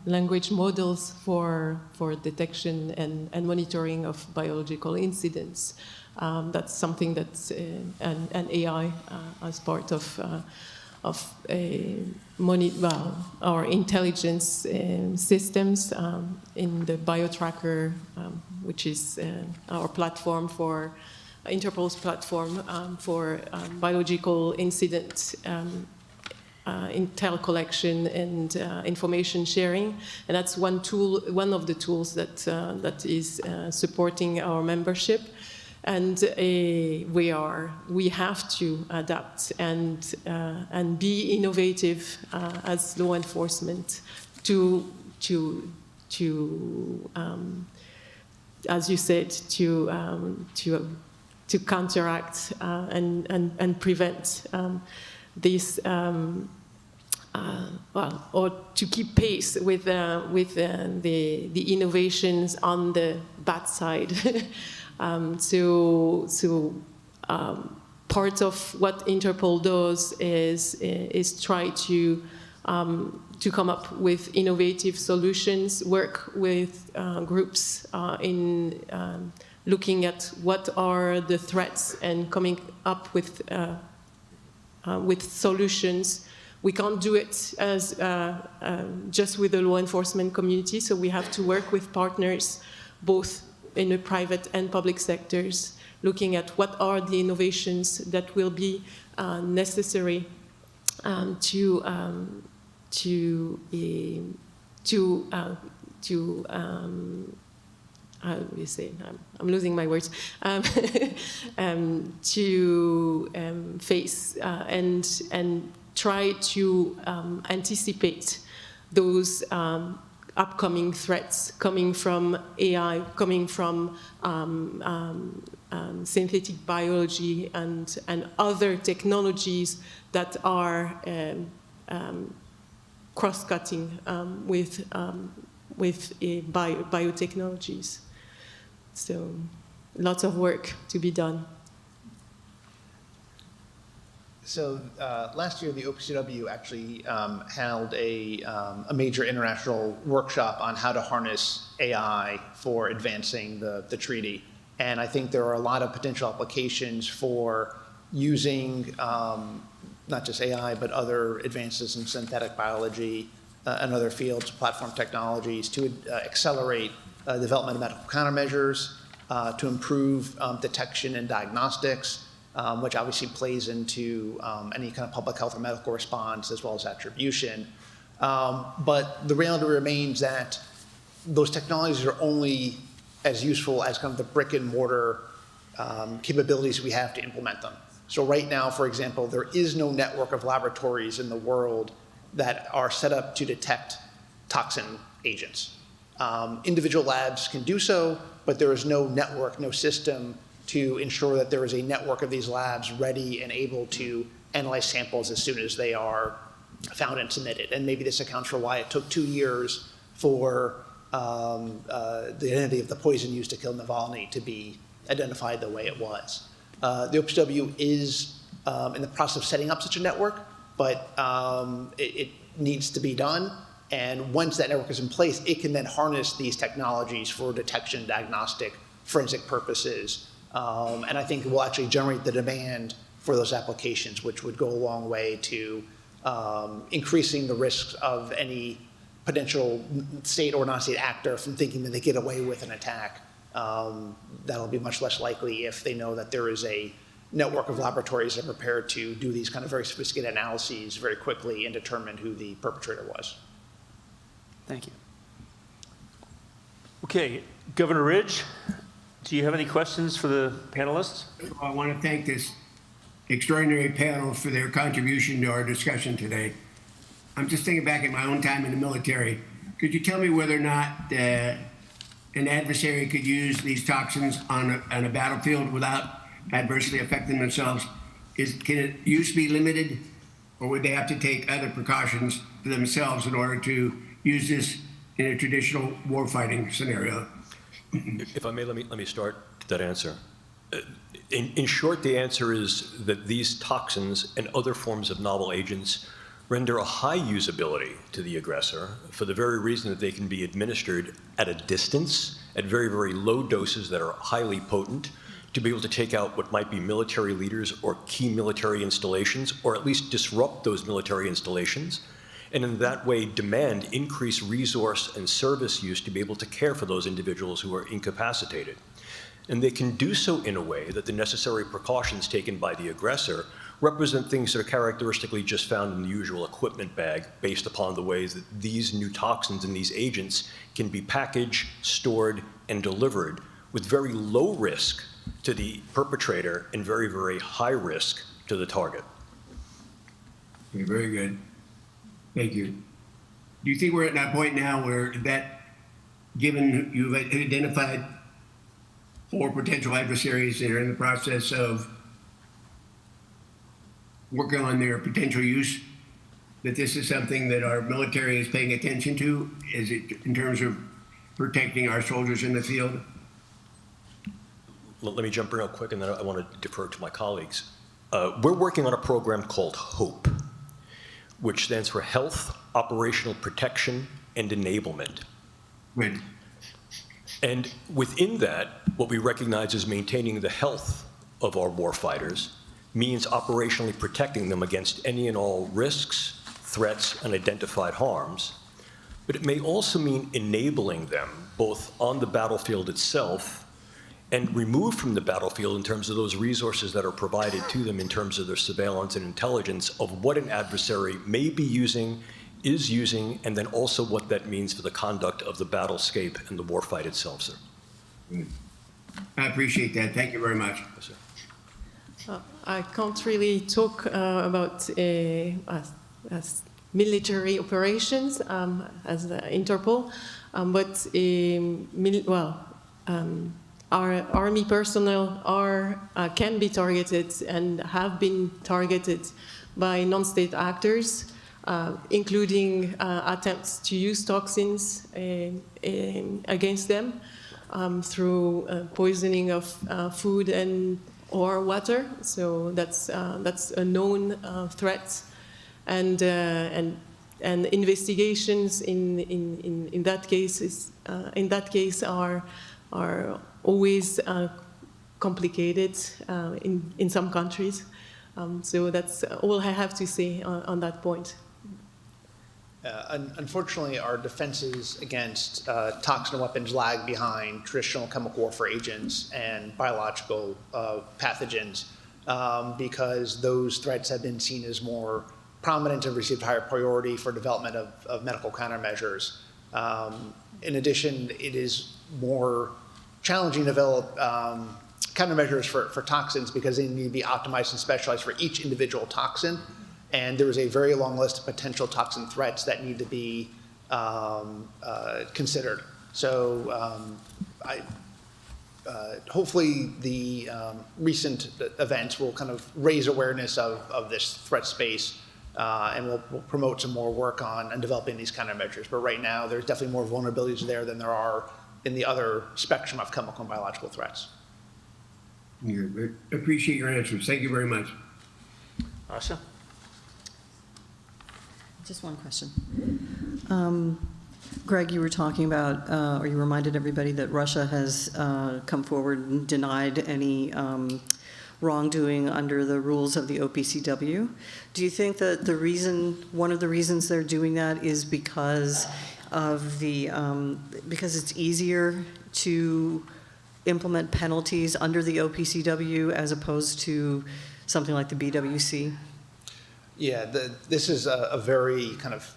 language models for detection and monitoring of biological incidents. That's something that's an AI as part of our intelligence systems in the BioTracker, which is our platform for Interpol's platform for biological incident intel collection and information sharing, and that's one tool, one of the tools that is supporting our membership. And we have to adapt and be innovative as law enforcement to as you said, to counteract and prevent this, or to keep pace with the innovations on the bad side. Part of what Interpol does is try to come up with innovative solutions, work with groups in looking at what are the threats and coming up with solutions. We can't do it as just with the law enforcement community, so we have to work with partners, both in the private and public sectors, looking at what are the innovations that will be necessary to how do you say? I'm losing my words. To face and try to anticipate those upcoming threats coming from AI, coming from synthetic biology and other technologies that are cross-cutting with biotechnologies. So lots of work to be done. So last year, the OPCW actually held a major international workshop on how to harness AI for advancing the treaty. And I think there are a lot of potential applications for using not just AI, but other advances in synthetic biology and other fields, platform technologies, to accelerate development of medical countermeasures, to improve detection and diagnostics, which obviously plays into any kind of public health or medical response, as well as attribution. But the reality remains that those technologies are only as useful as kind of the brick and mortar capabilities we have to implement them. So right now, for example, there is no network of laboratories in the world that are set up to detect toxin agents. Individual labs can do so, but there is no network, no system to ensure that there is a network of these labs ready and able to analyze samples as soon as they are found and submitted. And maybe this accounts for why it took 2 years for the identity of the poison used to kill Navalny to be identified the way it was. The OPCW is in the process of setting up such a network, but it needs to be done. And once that network is in place, it can then harness these technologies for detection, diagnostic, forensic purposes And I think it will actually generate the demand for those applications, which would go a long way to increasing the risks of any potential state or non-state actor from thinking that they get away with an attack. That'll be much less likely if they know that there is a network of laboratories that are prepared to do these kind of very sophisticated analyses very quickly and determine who the perpetrator was. Thank you. Okay, Governor Ridge, do you have any questions for the panelists? I want to thank this extraordinary panel for their contribution to our discussion today. I'm just thinking back at my own time in the military. Could you tell me whether or not an adversary could use these toxins on a battlefield without adversely affecting themselves? Can it use be limited, or would they have to take other precautions for themselves in order to use this in a traditional warfighting scenario? If I may, let me start that answer. In short, the answer is that these toxins and other forms of novel agents render a high usability to the aggressor for the very reason that they can be administered at a distance, at very, very low doses that are highly potent, to be able to take out what might be military leaders or key military installations, or at least disrupt those military installations, and in that way demand increased resource and service use to be able to care for those individuals who are incapacitated. And they can do so in a way that the necessary precautions taken by the aggressor represent things that are characteristically just found in the usual equipment bag based upon the ways that these new toxins and these agents can be packaged, stored, and delivered with very low risk to the perpetrator and very, very high risk to the target. Okay, very good. Thank you. Do you think we're at that point now where that, given you've identified 4 potential adversaries that are in the process of working on their potential use, that this is something that our military is paying attention to? Is it in terms of protecting our soldiers in the field? Let me jump in real quick, and then I want to defer to my colleagues. We're working on a program called HOPE, which stands for Health, Operational Protection, and Enablement. Right. And within that, what we recognize is maintaining the health of our warfighters means operationally protecting them against any and all risks, threats, and identified harms. But it may also mean enabling them both on the battlefield itself and removed from the battlefield in terms of those resources that are provided to them in terms of their surveillance and intelligence of what an adversary may be using, is using, and then also what that means for the conduct of the battlescape and the warfight itself, sir. I appreciate that. Thank you very much. Yes, sir. I can't really talk about as military operations as Interpol, but our army personnel can be targeted and have been targeted by non-state actors, including attempts to use toxins against them through poisoning of food or water. So that's a known threat, and investigations in that case are always complicated in some countries. So that's all I have to say on that point. Unfortunately, our defenses against toxin weapons lag behind traditional chemical warfare agents and biological pathogens because those threats have been seen as more prominent and received higher priority for development of medical countermeasures. In addition, it is more challenging to develop countermeasures for toxins because they need to be optimized and specialized for each individual toxin. And there is a very long list of potential toxin threats that need to be considered. So hopefully the recent events will kind of raise awareness of this threat space and we'll promote some more work on developing these countermeasures. But right now, there's definitely more vulnerabilities there than there are in the other spectrum of chemical and biological threats. Good. Appreciate your answers. Thank you very much. Asha? Just one question. Greg, you were talking about, or you reminded everybody that Russia has come forward and denied any wrongdoing under the rules of the OPCW. Do you think that one of the reasons they're doing that is because of because it's easier to implement penalties under the OPCW as opposed to something like the BWC? Yeah, this is a very kind of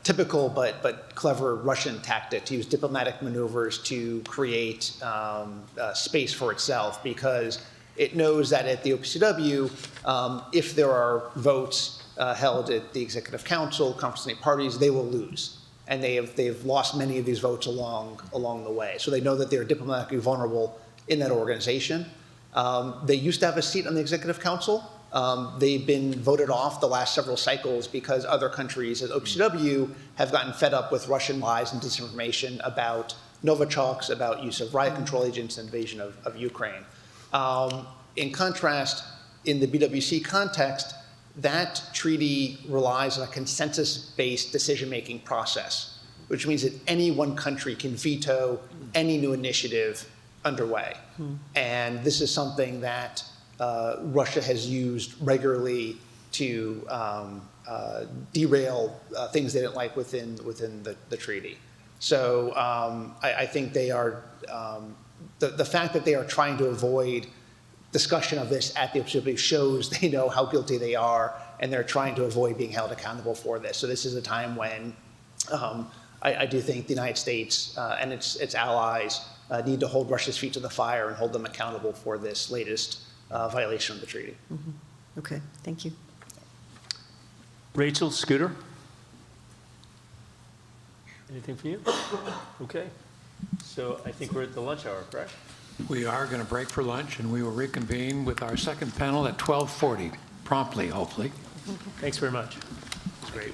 typical but clever Russian tactic to use diplomatic maneuvers to create space for itself, because it knows that at the OPCW, if there are votes held at the Executive Council, Conference of State Parties, they will lose. And they've lost many of these votes along the way. So they know that they're diplomatically vulnerable in that organization. They used to have a seat on the Executive Council. They've been voted off the last several cycles because other countries at OPCW have gotten fed up with Russian lies and disinformation about Novichok's, about use of riot control agents and invasion of Ukraine. In contrast, in the BWC context, that treaty relies on a consensus-based decision-making process, which means that any one country can veto any new initiative underway. And this is something that Russia has used regularly to derail things they didn't like within the treaty. So I think they are, the fact that they are trying to avoid discussion of this at the OPCW shows they know how guilty they are, and they're trying to avoid being held accountable for this. So this is a time when I do think the United States and its allies need to hold Russia's feet to the fire and hold them accountable for this latest violation of the treaty. Mm-hmm. Okay, thank you. Rachel, Scooter? Anything for you? Okay. So I think we're at the lunch hour, correct? We are going to break for lunch, and we will reconvene with our second panel at 12:40, promptly, hopefully. Thanks very much. It's great.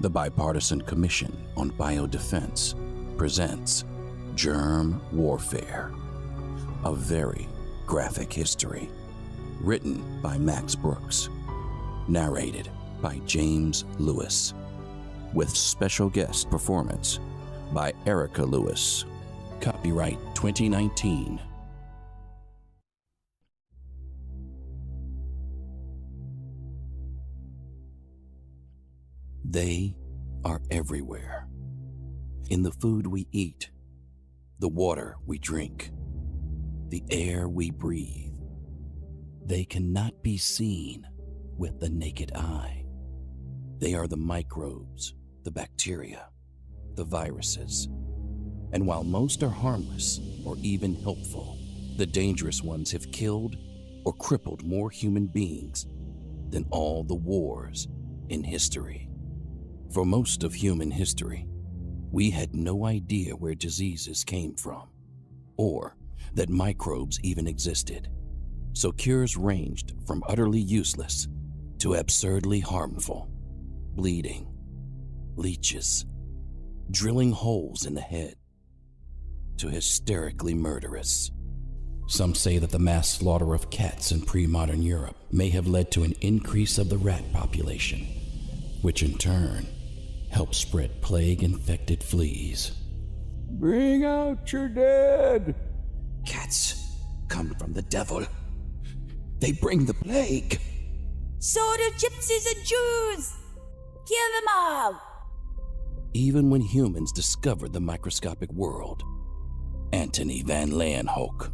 The Bipartisan Commission on Biodefense presents Germ Warfare, a very graphic history, written by Max Brooks, narrated by James Lewis, with special guest performance by Erica Lewis. Copyright 2019. They are everywhere. In the food we eat, the water we drink, the air we breathe. They cannot be seen with the naked eye. They are the microbes, the bacteria, the viruses. And while most are harmless or even helpful, the dangerous ones have killed or crippled more human beings than all the wars in history. For most of human history, we had no idea where diseases came from, or that microbes even existed. So cures ranged from utterly useless to absurdly harmful. Bleeding, leeches, drilling holes in the head, to hysterically murderous. Some say that the mass slaughter of cats in pre-modern Europe may have led to an increase of the rat population, which in turn helped spread plague-infected fleas. Bring out your dead! Cats come from the devil. They bring the plague. So do gypsies and Jews! Kill them all! Even when humans discovered the microscopic world, Antony van Leeuwenhoek.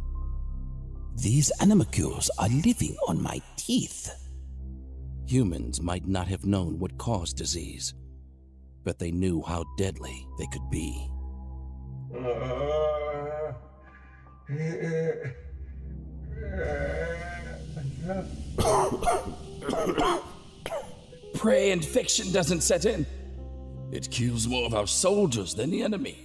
These animalcules are living on my teeth. Humans might not have known what caused disease, but they knew how deadly they could be. Pray infection doesn't set in. It kills more of our soldiers than the enemy.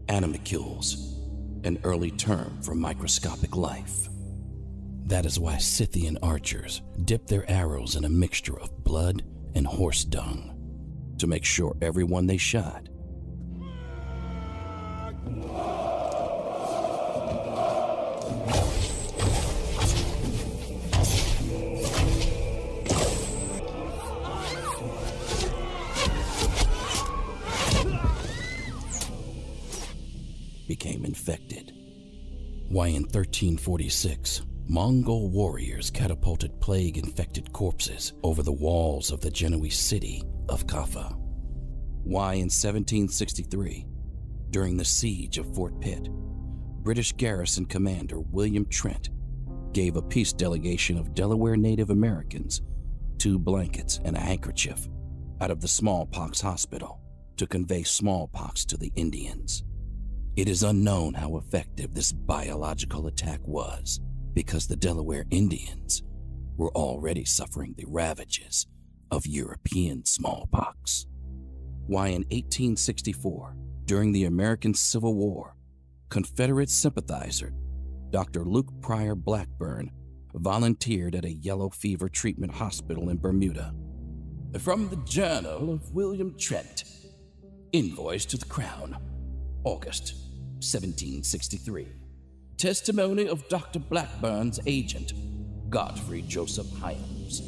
Animalcules, an early term for microscopic life. That is why Scythian archers dip their arrows in a mixture of blood and horse dung to make sure everyone they shot became infected. Why in 1346, Mongol warriors catapulted plague-infected corpses over the walls of the Genoese city of Kaffa. Why in 1763, during the siege of Fort Pitt, British garrison commander William Trent gave a peace delegation of Delaware Native Americans 2 blankets and a handkerchief out of the smallpox hospital to convey smallpox to the Indians. It is unknown how effective this biological attack was, because the Delaware Indians were already suffering the ravages of European smallpox. Why in 1864, during the American Civil War, Confederate sympathizer Dr. Luke Pryor Blackburn volunteered at a yellow fever treatment hospital in Bermuda. From the Journal of William Trent, invoice to the Crown, August 1763. Testimony of Dr. Blackburn's agent, Godfrey Joseph Hyams.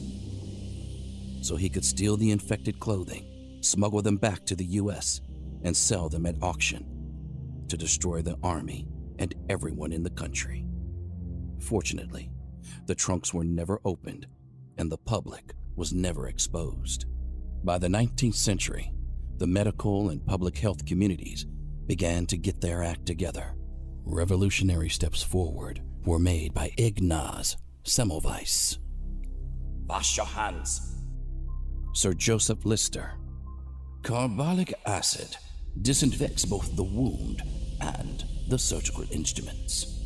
So he could steal the infected clothing, smuggle them back to the U.S., and sell them at auction to destroy the army and everyone in the country. Fortunately, the trunks were never opened and the public was never exposed. By the 19th century, the medical and public health communities began to get their act together. Revolutionary steps forward were made by Ignaz Semmelweis. Wash your hands. Sir Joseph Lister. Carbolic acid disinfects both the wound and the surgical instruments.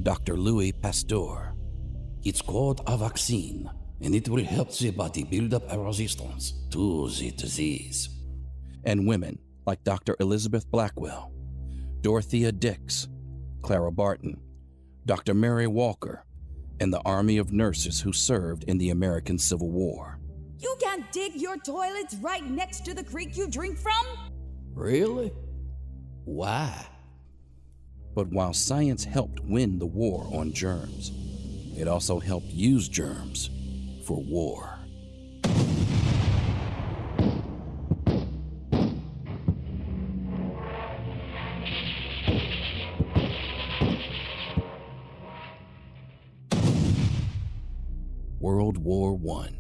Dr. Louis Pasteur. It's called a vaccine, and it will help the body build up a resistance to the disease. And women like Dr. Elizabeth Blackwell, Dorothea Dix, Clara Barton, Dr. Mary Walker, and the army of nurses who served in the American Civil War. You can't dig your toilets right next to the creek you drink from? Really? Why? But while science helped win the war on germs, it also helped use germs for war. World War I,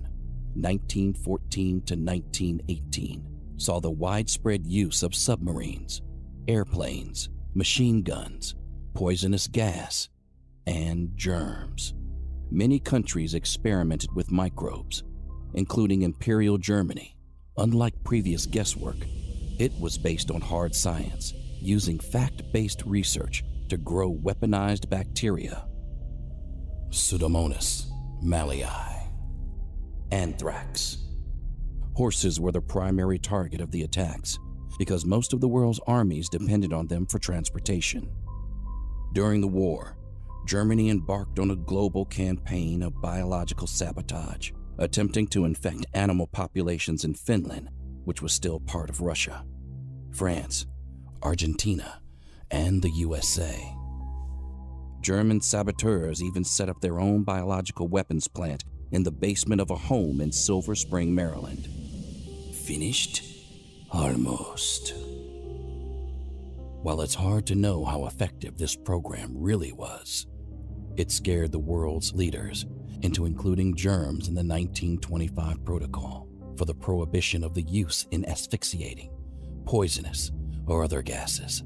1914 to 1918, saw the widespread use of submarines, airplanes, machine guns, poisonous gas, and germs. Many countries experimented with microbes, including Imperial Germany. Unlike previous guesswork, it was based on hard science, using fact-based research to grow weaponized bacteria. Pseudomonas mallei. Anthrax. Horses were the primary target of the attacks because most of the world's armies depended on them for transportation. During the war, Germany embarked on a global campaign of biological sabotage, attempting to infect animal populations in Finland, which was still part of Russia, France, Argentina, and the USA. German saboteurs even set up their own biological weapons plant in the basement of a home in Silver Spring, Maryland. Finished? Almost. While it's hard to know how effective this program really was, it scared the world's leaders into including germs in the 1925 Protocol for the prohibition of the use in asphyxiating, poisonous, or other gases,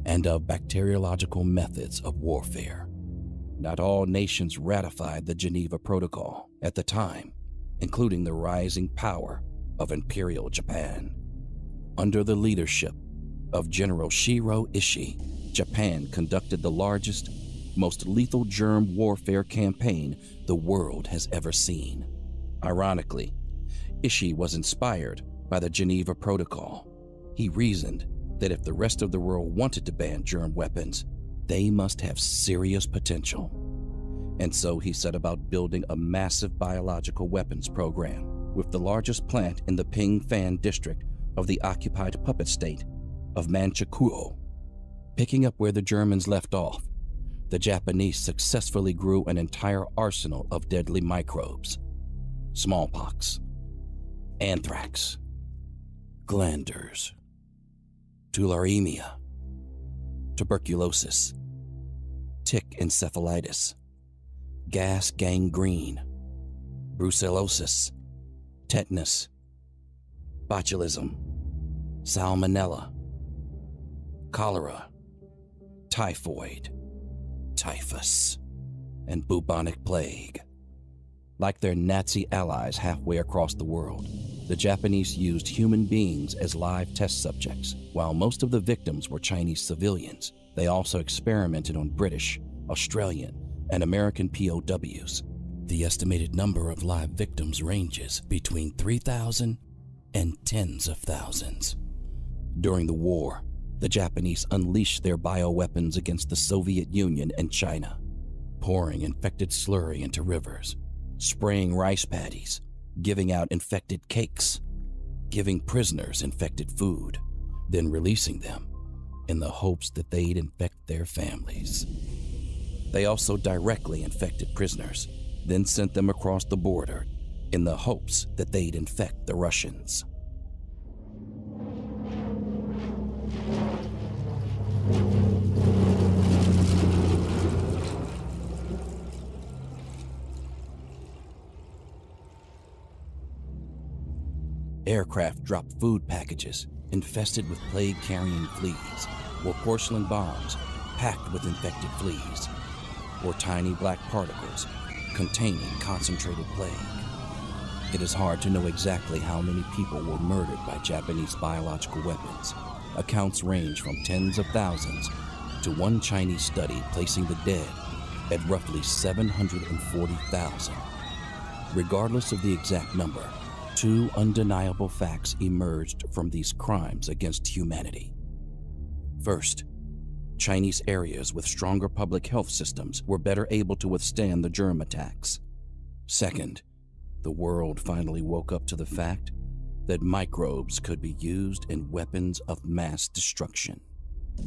and of bacteriological methods of warfare. Not all nations ratified the Geneva Protocol at the time, including the rising power of Imperial Japan. Under the leadership of General Shiro Ishii, Japan conducted the largest, most lethal germ warfare campaign the world has ever seen. Ironically, Ishii was inspired by the Geneva Protocol. He reasoned that if the rest of the world wanted to ban germ weapons, they must have serious potential. And so he set about building a massive biological weapons program with the largest plant in the Pingfan district of the occupied puppet state of Manchukuo. Picking up where the Germans left off, the Japanese successfully grew an entire arsenal of deadly microbes: smallpox, anthrax, glanders, tularemia, tuberculosis, tick encephalitis, gas gangrene, brucellosis, tetanus, botulism, salmonella, cholera, typhoid, typhus, and bubonic plague. Like their Nazi allies halfway across the world, the Japanese used human beings as live test subjects. While most of the victims were Chinese civilians, they also experimented on British, Australian, and American POWs. The estimated number of live victims ranges between 3,000 and tens of thousands. During the war, the Japanese unleashed their bioweapons against the Soviet Union and China, pouring infected slurry into rivers, spraying rice paddies, giving out infected cakes, giving prisoners infected food, then releasing them in the hopes that they'd infect their families. They also directly infected prisoners, then sent them across the border in the hopes that they'd infect the Russians. Aircraft dropped food packages infested with plague-carrying fleas, or porcelain bombs packed with infected fleas, or tiny black particles containing concentrated plague. It is hard to know exactly how many people were murdered by Japanese biological weapons. Accounts range from tens of thousands to one Chinese study placing the dead at roughly 740,000. Regardless of the exact number, two undeniable facts emerged from these crimes against humanity. First, Chinese areas with stronger public health systems were better able to withstand the germ attacks. Second, the world finally woke up to the fact that microbes could be used in weapons of mass destruction.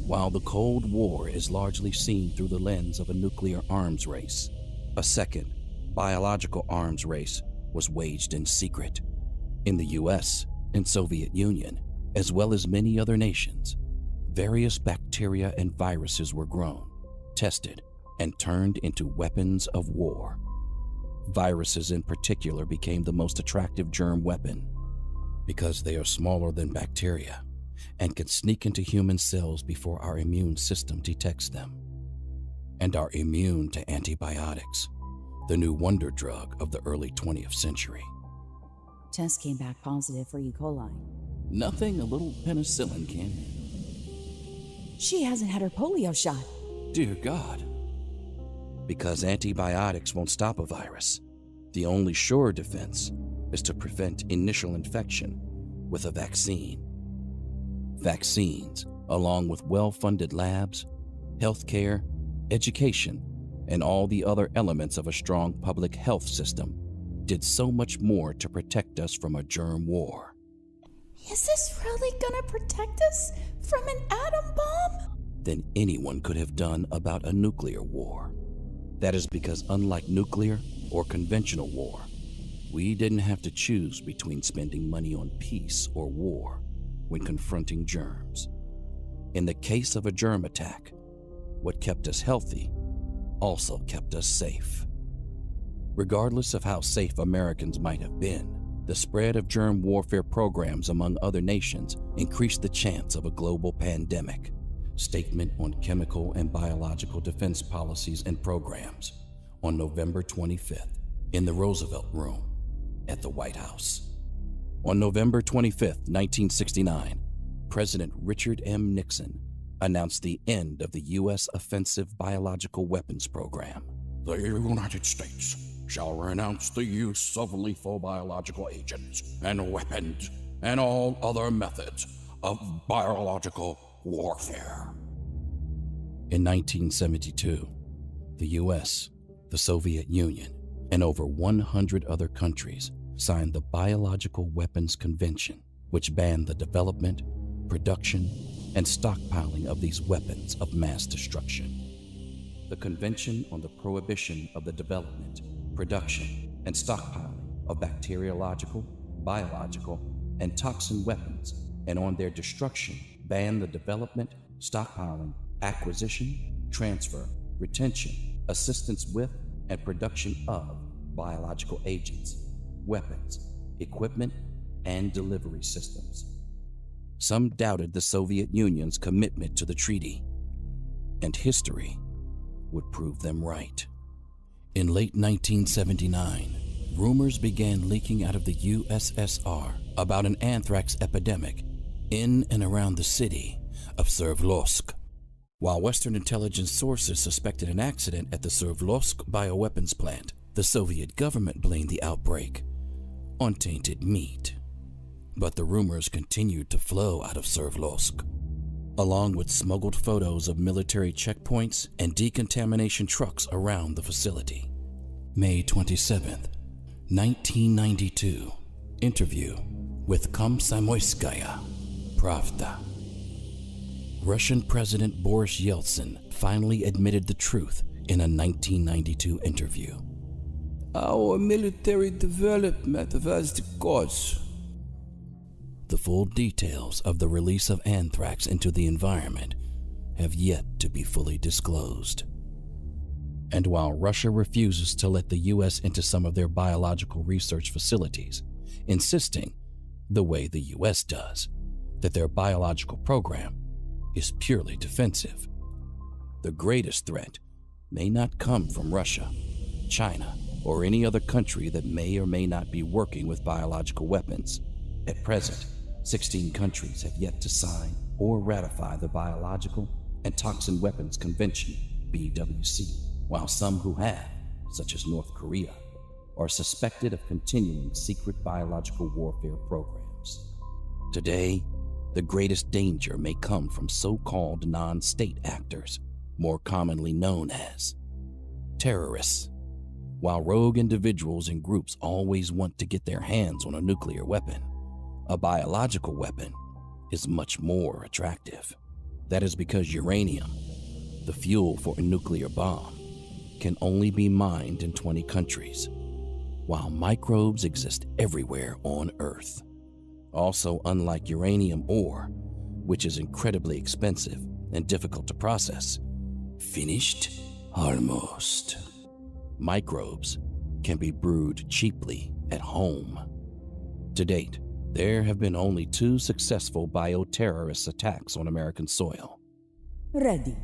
While the Cold War is largely seen through the lens of a nuclear arms race, a second biological arms race was waged in secret. In the US and Soviet Union, as well as many other nations, various bacteria and viruses were grown, tested, and turned into weapons of war. Viruses in particular became the most attractive germ weapon because they are smaller than bacteria and can sneak into human cells before our immune system detects them, and are immune to antibiotics, the new wonder drug of the early 20th century. Test came back positive for E. coli. Nothing a little penicillin can. She hasn't had her polio shot. Dear God. Because antibiotics won't stop a virus, the only sure defense is to prevent initial infection with a vaccine. Vaccines, along with well-funded labs, healthcare, education, and all the other elements of a strong public health system, did so much more to protect us from a germ war. Is this really gonna protect us from an atom bomb? Than anyone could have done about a nuclear war. That is because unlike nuclear or conventional war, we didn't have to choose between spending money on peace or war when confronting germs. In the case of a germ attack, what kept us healthy also kept us safe. Regardless of how safe Americans might have been, the spread of germ warfare programs among other nations increased the chance of a global pandemic. Statement on Chemical and Biological Defense Policies and Programs on November 25th in the Roosevelt Room at the White House. On November 25th, 1969, President Richard M. Nixon announced the end of the U.S. offensive biological weapons program. The United States shall renounce the use of lethal biological agents and weapons and all other methods of biological warfare. In 1972, the U.S., the Soviet Union, and over 100 other countries signed the Biological Weapons Convention, which banned the development, production, and stockpiling of these weapons of mass destruction. The Convention on the Prohibition of the Development, Production, and Stockpiling of Bacteriological, Biological, and Toxin weapons, and on their destruction, banned the development, stockpiling, acquisition, transfer, retention, assistance with, and production of biological agents, weapons, equipment, and delivery systems. Some doubted the Soviet Union's commitment to the treaty, and history would prove them right. In late 1979, rumors began leaking out of the USSR about an anthrax epidemic in and around the city of Sverdlovsk. While Western intelligence sources suspected an accident at the Sverdlovsk bioweapons plant, the Soviet government blamed the outbreak on tainted meat. But the rumors continued to flow out of Sverdlovsk, along with smuggled photos of military checkpoints and decontamination trucks around the facility. May 27th, 1992, interview with Komsomolskaya Pravda. Russian President Boris Yeltsin finally admitted the truth in a 1992 interview. Our military development was the cause. The full details of the release of anthrax into the environment have yet to be fully disclosed. And while Russia refuses to let the U.S. into some of their biological research facilities, insisting, the way the U.S. does, that their biological program is purely defensive, the greatest threat may not come from Russia, China, or any other country that may or may not be working with biological weapons. At present, 16 countries have yet to sign or ratify the Biological and Toxin Weapons Convention, BWC, while some who have, such as North Korea, are suspected of continuing secret biological warfare programs. Today, the greatest danger may come from so-called non-state actors, more commonly known as terrorists, While rogue individuals and groups always want to get their hands on a nuclear weapon, a biological weapon is much more attractive. That is because uranium, the fuel for a nuclear bomb, can only be mined in 20 countries, while microbes exist everywhere on Earth. Also, unlike uranium ore, which is incredibly expensive and difficult to process, finished almost. Microbes can be brewed cheaply at home. To date, there have been only 2 successful bioterrorist attacks on American soil. Ready.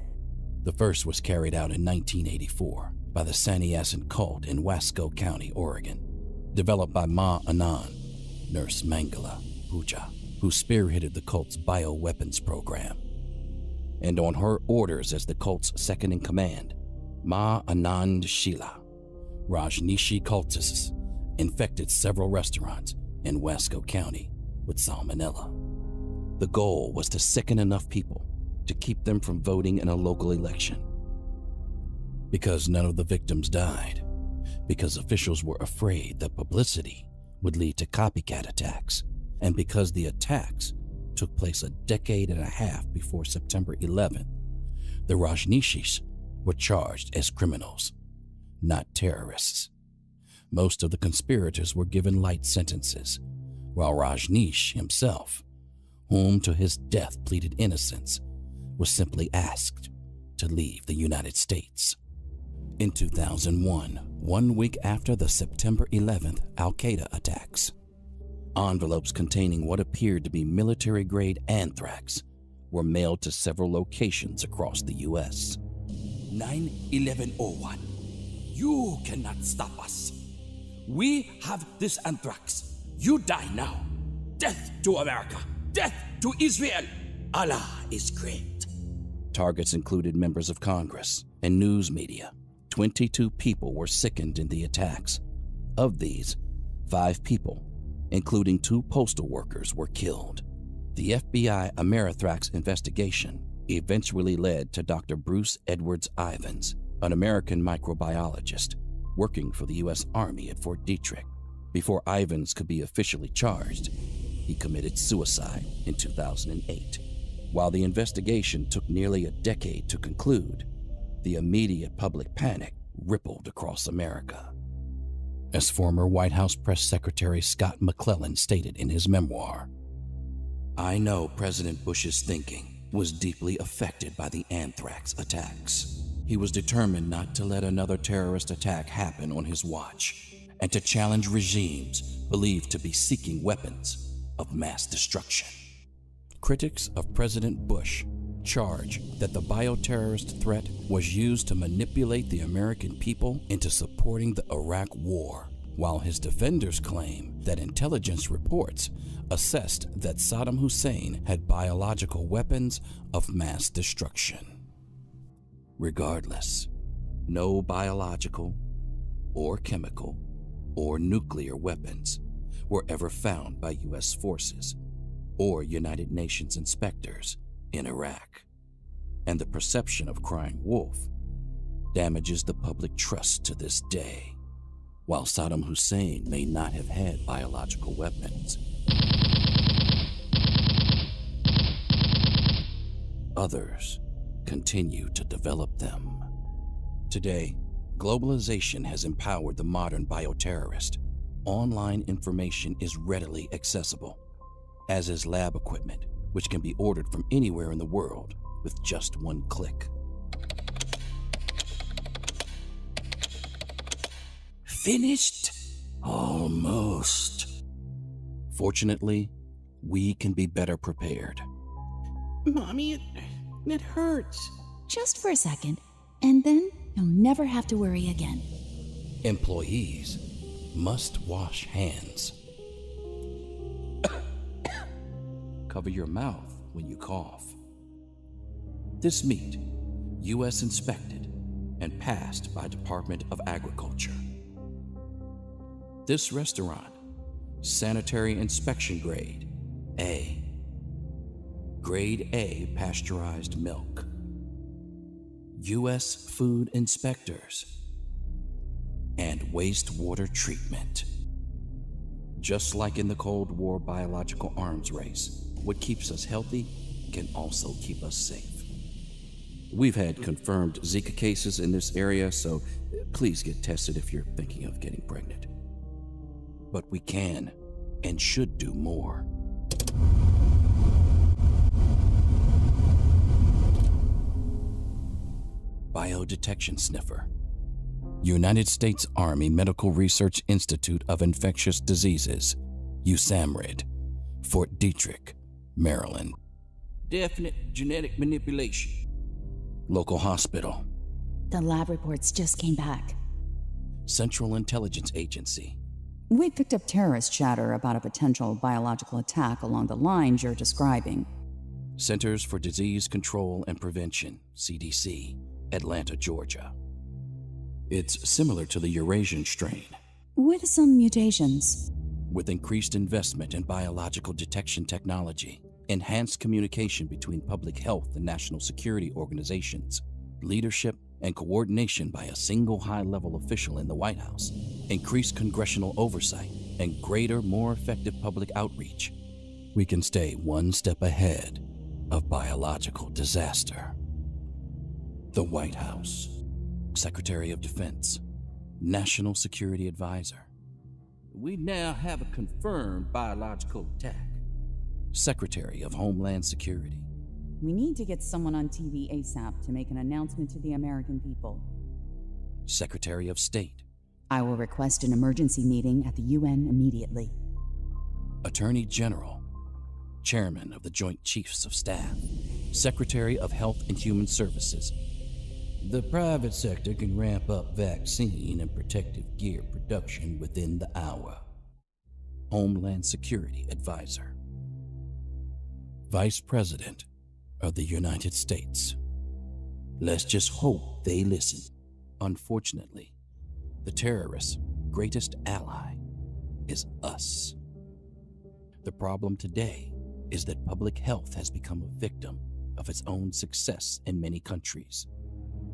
The first was carried out in 1984 by the Sannyasins cult in Wasco County, Oregon, developed by Ma Anand, Nurse Mangala Puja, who spearheaded the cult's bioweapons program. And on her orders as the cult's second-in-command, Ma Anand Sheila, Rajneeshi cultists infected several restaurants in Wasco County with salmonella. The goal was to sicken enough people to keep them from voting in a local election. Because none of the victims died, because officials were afraid that publicity would lead to copycat attacks, and because the attacks took place a decade and a half before September 11th, the Rajneeshis were charged as criminals, not terrorists. Most of the conspirators were given light sentences, while Rajneesh himself, whom to his death pleaded innocence, was simply asked to leave the United States. In 2001, 1 week after the September 11th Al-Qaeda attacks, envelopes containing what appeared to be military-grade anthrax were mailed to several locations across the U.S. 9/11/01. You cannot stop us. We have this anthrax. You die now. Death to America. Death to Israel. Allah is great. Targets included members of Congress and news media. 22 people were sickened in the attacks. Of these, 5 people, including 2 postal workers, were killed. The FBI Amerithrax investigation eventually led to Dr. Bruce Edwards Ivins, an American microbiologist working for the U.S. Army at Fort Detrick. Before Ivins could be officially charged, he committed suicide in 2008. While the investigation took nearly a decade to conclude, the immediate public panic rippled across America. As former White House Press Secretary Scott McClellan stated in his memoir, "I know President Bush's thinking was deeply affected by the anthrax attacks. He was determined not to let another terrorist attack happen on his watch and to challenge regimes believed to be seeking weapons of mass destruction." Critics of President Bush charge that the bioterrorist threat was used to manipulate the American people into supporting the Iraq War, while his defenders claim that intelligence reports assessed that Saddam Hussein had biological weapons of mass destruction. Regardless, no biological or chemical or nuclear weapons were ever found by U.S. forces or United Nations inspectors in Iraq, and the perception of crying wolf damages the public trust to this day. While Saddam Hussein may not have had biological weapons, others continue to develop them. Today, globalization has empowered the modern bioterrorist. Online information is readily accessible, as is lab equipment, which can be ordered from anywhere in the world with just one click. Finished? Almost. Fortunately, we can be better prepared. Mommy, it hurts. Just for a second, and then you'll never have to worry again. Employees must wash hands. Cover your mouth when you cough. This meat, U.S. inspected and passed by Department of Agriculture. This restaurant, sanitary inspection grade A. Grade A pasteurized milk. U.S. food inspectors. and wastewater treatment. Just like in the Cold War biological arms race, what keeps us healthy can also keep us safe. We've had confirmed Zika cases in this area, so please get tested if you're thinking of getting pregnant. But we can and should do more. Biodetection Sniffer. United States Army Medical Research Institute of Infectious Diseases, USAMRID, Fort Detrick, Maryland. Definite genetic manipulation. Local hospital. The lab reports just came back. Central Intelligence Agency. We picked up terrorist chatter about a potential biological attack along the lines you're describing. Centers for Disease Control and Prevention, CDC, Atlanta, Georgia. It's similar to the Eurasian strain, With some mutations. with increased investment in biological detection technology, enhanced communication between public health and national security organizations, leadership and coordination by a single high-level official in the White House, increased congressional oversight, and greater, more effective public outreach, we can stay one step ahead of biological disaster. The White House, Secretary of Defense, National Security Advisor. We now have a confirmed biological attack. Secretary of Homeland Security. We need to get someone on TV ASAP to make an announcement to the American people. Secretary of State. I will request an emergency meeting at the UN immediately. Attorney General. Chairman of the Joint Chiefs of Staff. Secretary of Health and Human Services. The private sector can ramp up vaccine and protective gear production within the hour. Homeland Security Advisor. Vice President of the United States. Let's just hope they listen. Unfortunately, the terrorists' greatest ally is us. The problem today is that public health has become a victim of its own success in many countries.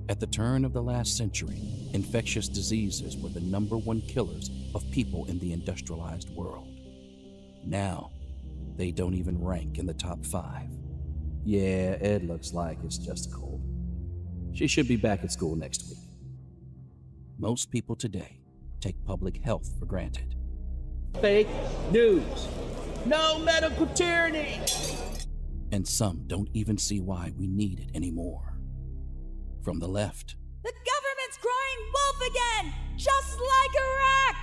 At the turn of the last century, infectious diseases were the #1 killers of people in the industrialized world. Now, they don't even rank in the top 5. Yeah, Ed looks like it's just a cold. She should be back at school next week. Most people today take public health for granted. Fake news. No medical tyranny. And some don't even see why we need it anymore. From the left. The government's crying wolf again, just like Iraq!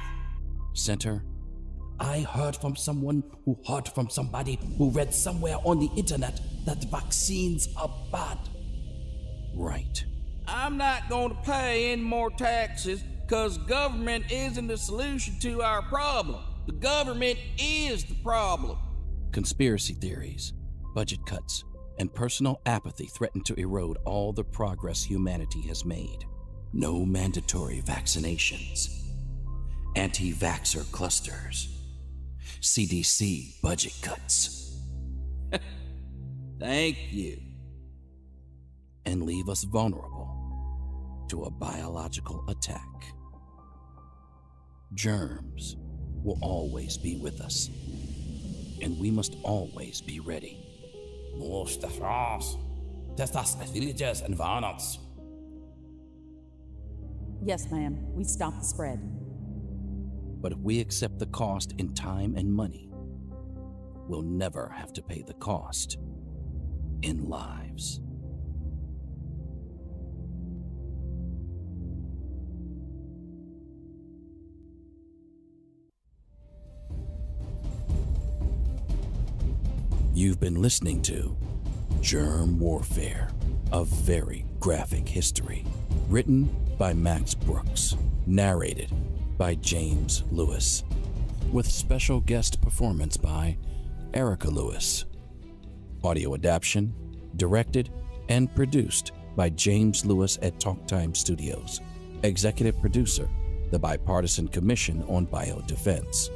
Center. I heard from someone who heard from somebody who read somewhere on the internet that vaccines are bad. Right. I'm not going to pay any more taxes because government isn't the solution to our problem. The government is the problem. Conspiracy theories, budget cuts, and personal apathy threaten to erode all the progress humanity has made. No mandatory vaccinations. Anti-vaxxer clusters. CDC budget cuts. Thank you. And leave us vulnerable to a biological attack. Germs will always be with us, and we must always be ready. Most of us, test us as villagers and varnuts. Yes, ma'am. We stopped the spread. But if we accept the cost in time and money, we'll never have to pay the cost in lives. You've been listening to Germ Warfare, a very graphic history. Written by Max Brooks. Narrated by James Lewis. With special guest performance by Erica Lewis. Audio adaptation, directed, and produced by James Lewis at Talktime Studios. Executive producer, the Bipartisan Commission on Biodefense.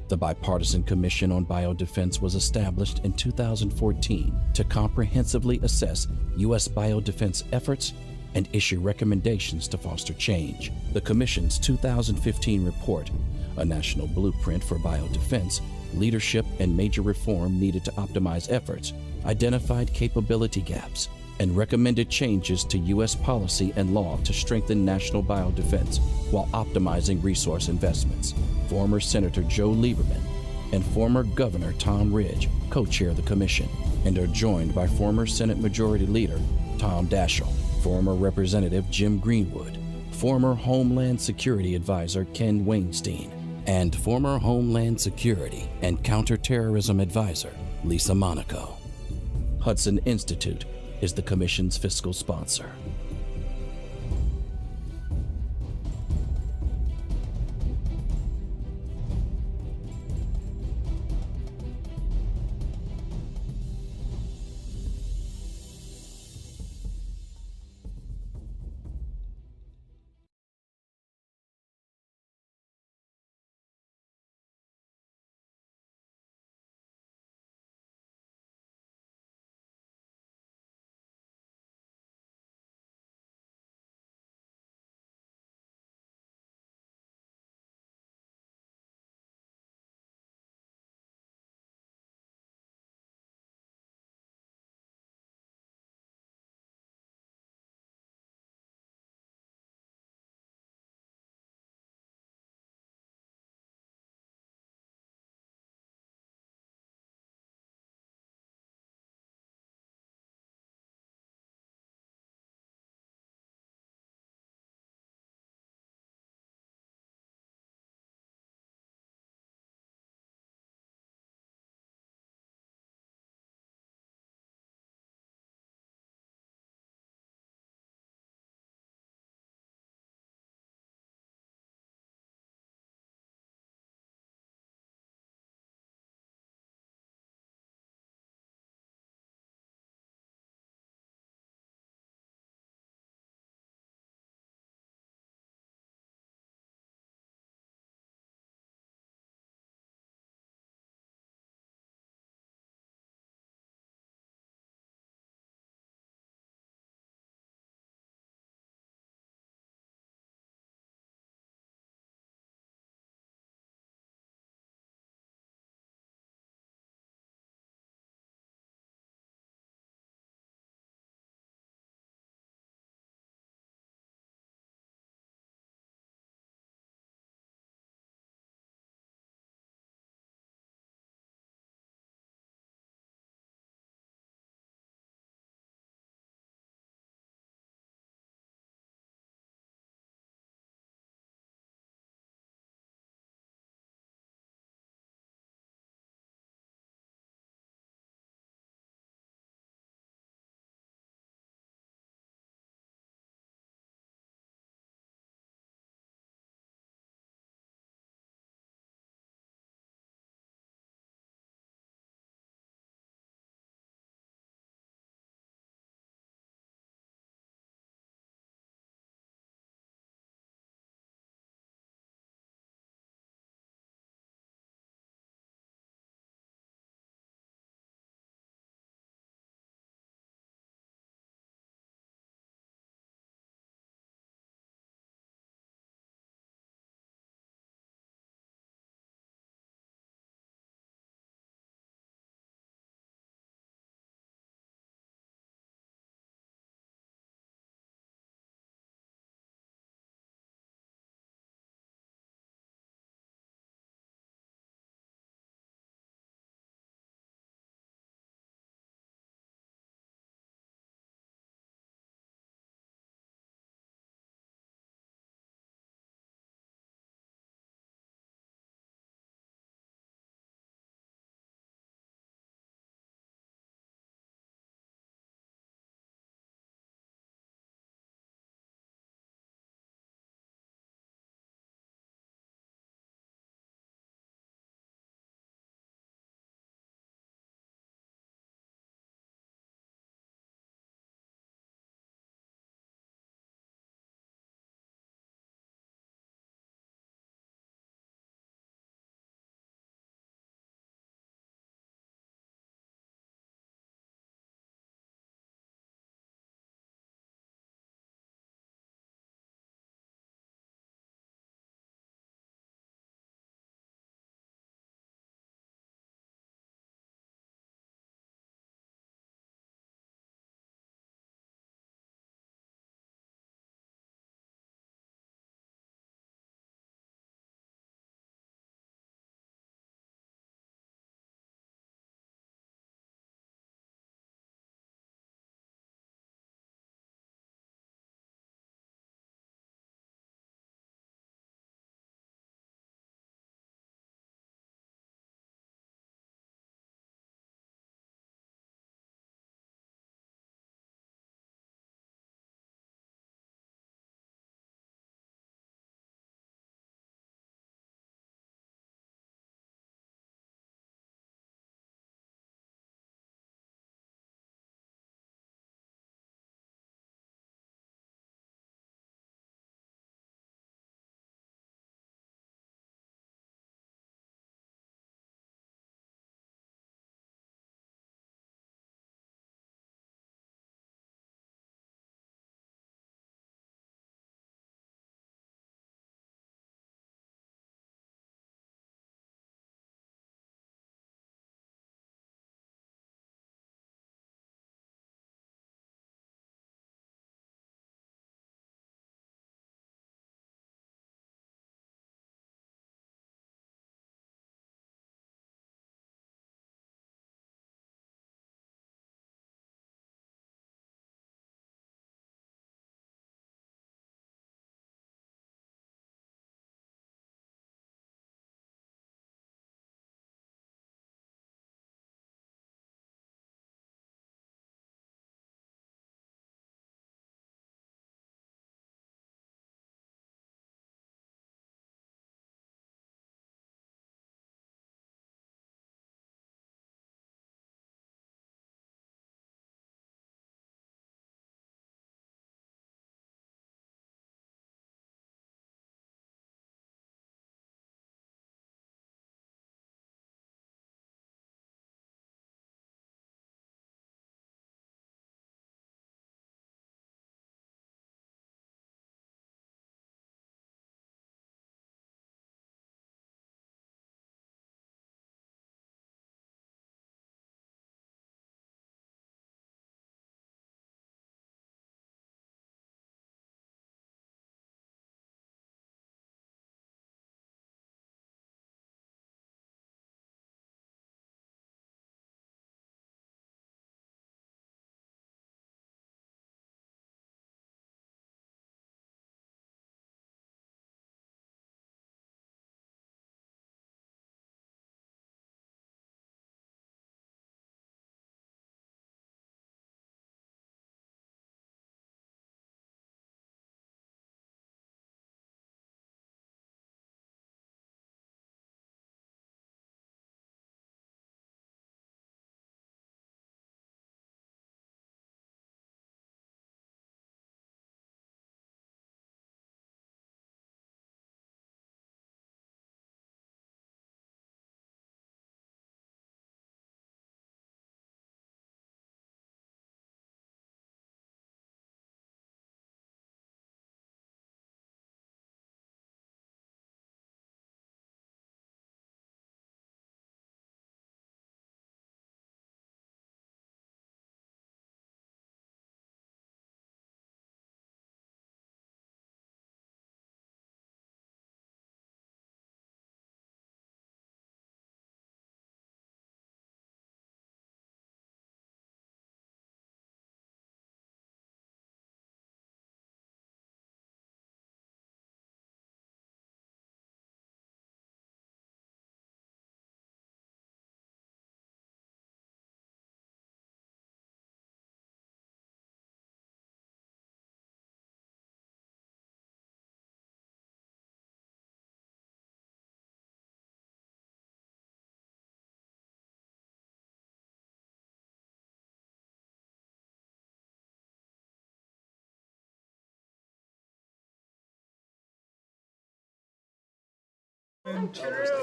The Bipartisan Commission on Biodefense was established in 2014 to comprehensively assess U.S. biodefense efforts and issue recommendations to foster change. The Commission's 2015 report, A National Blueprint for Biodefense, Leadership and Major Reform Needed to Optimize Efforts, identified capability gaps and recommended changes to U.S. policy and law to strengthen national biodefense while optimizing resource investments. Former Senator Joe Lieberman and former Governor Tom Ridge co-chair the commission and are joined by former Senate Majority Leader Tom Daschle, former Representative Jim Greenwood, former Homeland Security Advisor Ken Weinstein, and former Homeland Security and Counterterrorism Advisor Lisa Monaco. Hudson Institute is the Commission's fiscal sponsor.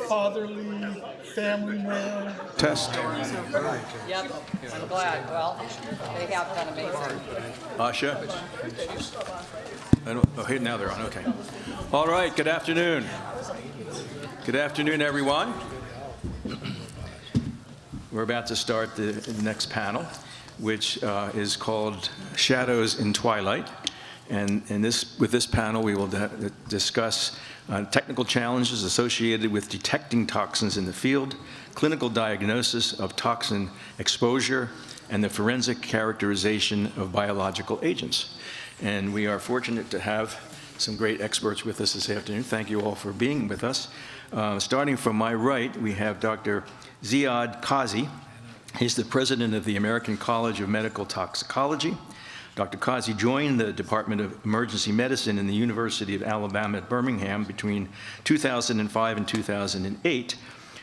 fatherly, family man. Test. Yep, I'm glad. Well, they have done amazing. Asha? Oh, here, now they're on, okay. All right, good afternoon. Good afternoon, everyone. We're about to start the next panel, which is called Shadows in Twilight. And with this panel, we will discuss technical challenges associated with detecting toxins in the field, clinical diagnosis of toxin exposure, and the forensic characterization of biological agents. And we are fortunate to have some great experts with us this afternoon. Thank you all for being with us. Starting from my right, we have Dr. Ziad Kazi. He's the president of the American College of Medical Toxicology. Dr. Kazi joined the Department of Emergency Medicine in the University of Alabama at Birmingham between 2005 and 2008,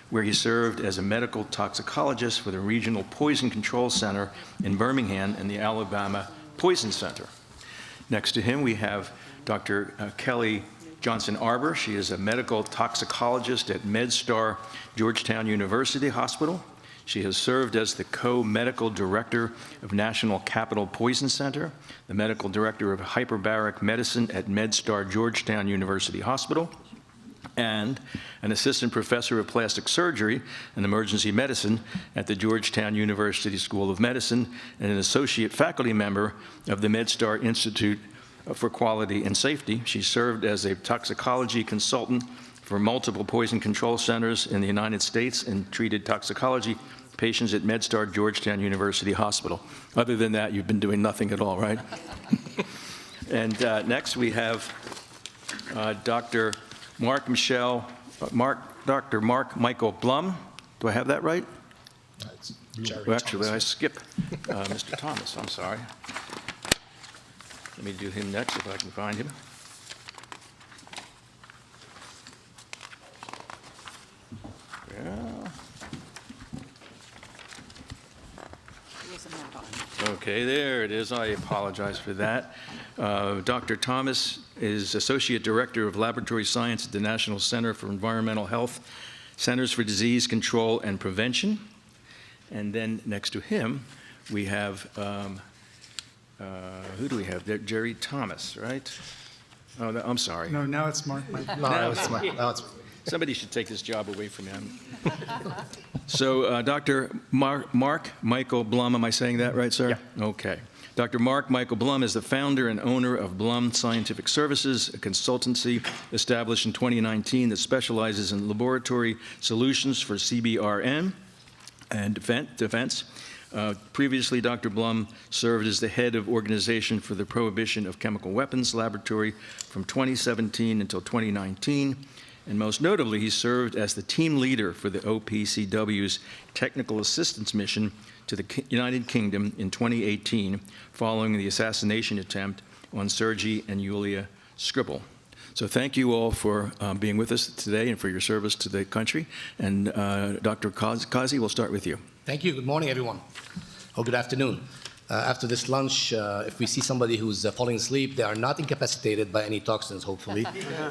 where he served as a medical toxicologist for the Regional Poison Control Center in Birmingham and the Alabama Poison Center. Next to him, we have Dr. Kelly Johnson Arbor. She is a medical toxicologist at MedStar Georgetown University Hospital. She has served as the co-medical director of National Capital Poison Center, the medical director of hyperbaric medicine at MedStar Georgetown University Hospital, and an assistant professor of plastic surgery and emergency medicine at the Georgetown University School of Medicine, and an associate faculty member of the MedStar Institute for Quality and Safety. She served as a toxicology consultant for multiple poison control centers in the United States and treated toxicology patients at MedStar Georgetown University Hospital. Other than that, you've been doing nothing at all, right? And next we have Dr. Dr. Mark Michael Blum. Do I have that right? Well, actually, I skipped Mr. Thomas. I'm sorry. Let me do him next if I can find him. Yeah. Okay, there it is. I apologize for that. Dr. Thomas is Associate Director of Laboratory Science at the National Center for Environmental Health, Centers for Disease Control and Prevention. And then next to him, we have, who do we have there? Jerry Thomas, right? Oh, no, I'm sorry. No, now it's Mark. Now it's somebody should take this job away from him. So Dr. Mark Michael Blum, am I saying that right, sir? Yeah. Okay. Dr. Mark Michael Blum is the founder and owner of Blum Scientific Services, a consultancy established in 2019 that specializes in laboratory solutions for CBRN and defense. Previously, Dr. Blum served as the head of Organization for the Prohibition of Chemical Weapons Laboratory from 2017 until 2019. And most notably, he served as the team leader for the OPCW's Technical Assistance Mission to the United Kingdom in 2018, following the assassination attempt on Sergei and Yulia Skripal. So thank you all for being with us today and for your service to the country. And Dr. Kazi, we'll start with you. Thank you. Good morning, everyone. Or good afternoon. After this lunch, if we see somebody who's falling asleep, they are not incapacitated by any toxins, hopefully.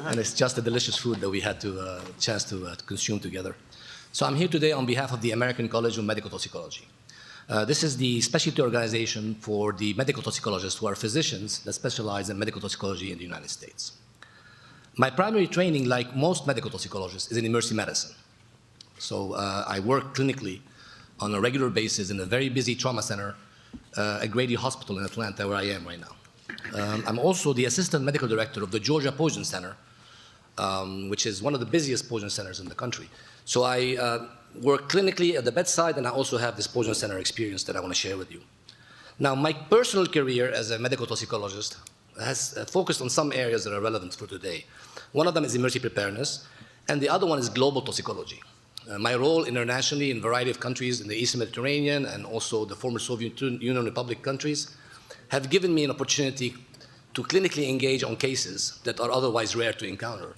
And it's just a delicious food that we had to chance to consume together. So I'm here today on behalf of the American College of Medical Toxicology. This is the specialty organization for the medical toxicologists who are physicians that specialize in medical toxicology in the United States. My primary training, like most medical toxicologists, is in emergency medicine. So I work clinically on a regular basis in a very busy trauma center at Grady Hospital in Atlanta, where I am right now. I'm also the assistant medical director of the Georgia Poison Center, which is one of the busiest poison centers in the country. So I work clinically at the bedside, and I also have this poison center experience that I want to share with you. Now, my personal career as a medical toxicologist has focused on some areas that are relevant for today. One of them is emergency preparedness, and the other one is global toxicology. My role internationally in a variety of countries in the Eastern Mediterranean and also the former Soviet Union Republic countries have given me an opportunity to clinically engage on cases that are otherwise rare to encounter,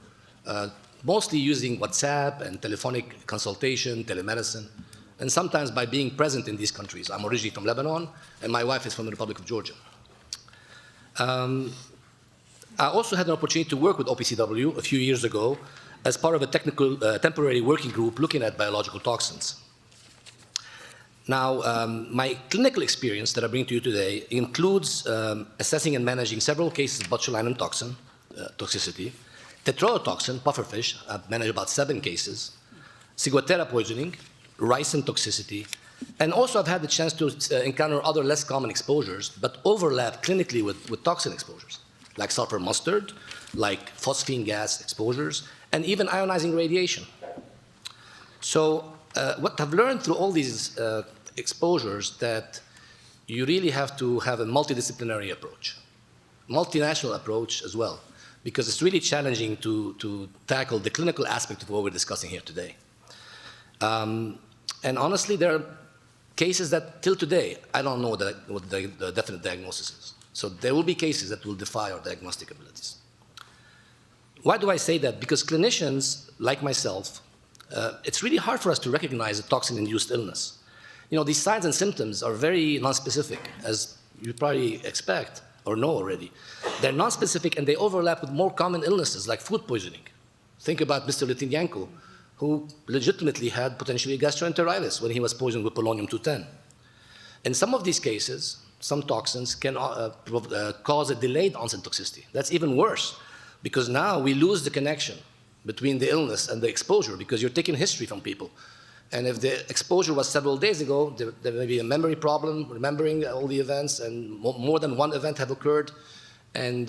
mostly using WhatsApp and telephonic consultation, telemedicine, and sometimes by being present in these countries. I'm originally from Lebanon, and my wife is from the Republic of Georgia. I also had an opportunity to work with OPCW a few years ago as part of a temporary working group looking at biological toxins. Now, my clinical experience that I bring to you today includes assessing and managing several cases of botulinum toxin, toxicity, tetrodotoxin, pufferfish, I've managed about 7 cases, ciguatera poisoning, ricin toxicity, and also I've had the chance to encounter other less common exposures, but overlap clinically with toxin exposures, like sulfur mustard, like phosphine gas exposures, and even ionizing radiation. So what I've learned through all these exposures that you really have to have a multidisciplinary approach, multinational approach as well, because it's really challenging to tackle the clinical aspect of what we're discussing here today. And honestly, there are cases that till today, I don't know what the definite diagnosis is. So there will be cases that will defy our diagnostic abilities. Why do I say that? Because clinicians, like myself, it's really hard for us to recognize a toxin-induced illness. You know, these signs and symptoms are very nonspecific, as you probably expect or know already. They're nonspecific and they overlap with more common illnesses like food poisoning. Think about Mr. Litvinenko, who legitimately had potentially gastroenteritis when he was poisoned with polonium-210. In some of these cases, some toxins can cause a delayed onset toxicity. That's even worse, because now we lose the connection between the illness and the exposure, because you're taking history from people. And if the exposure was several days ago, there may be a memory problem, remembering all the events, and more than one event have occurred, and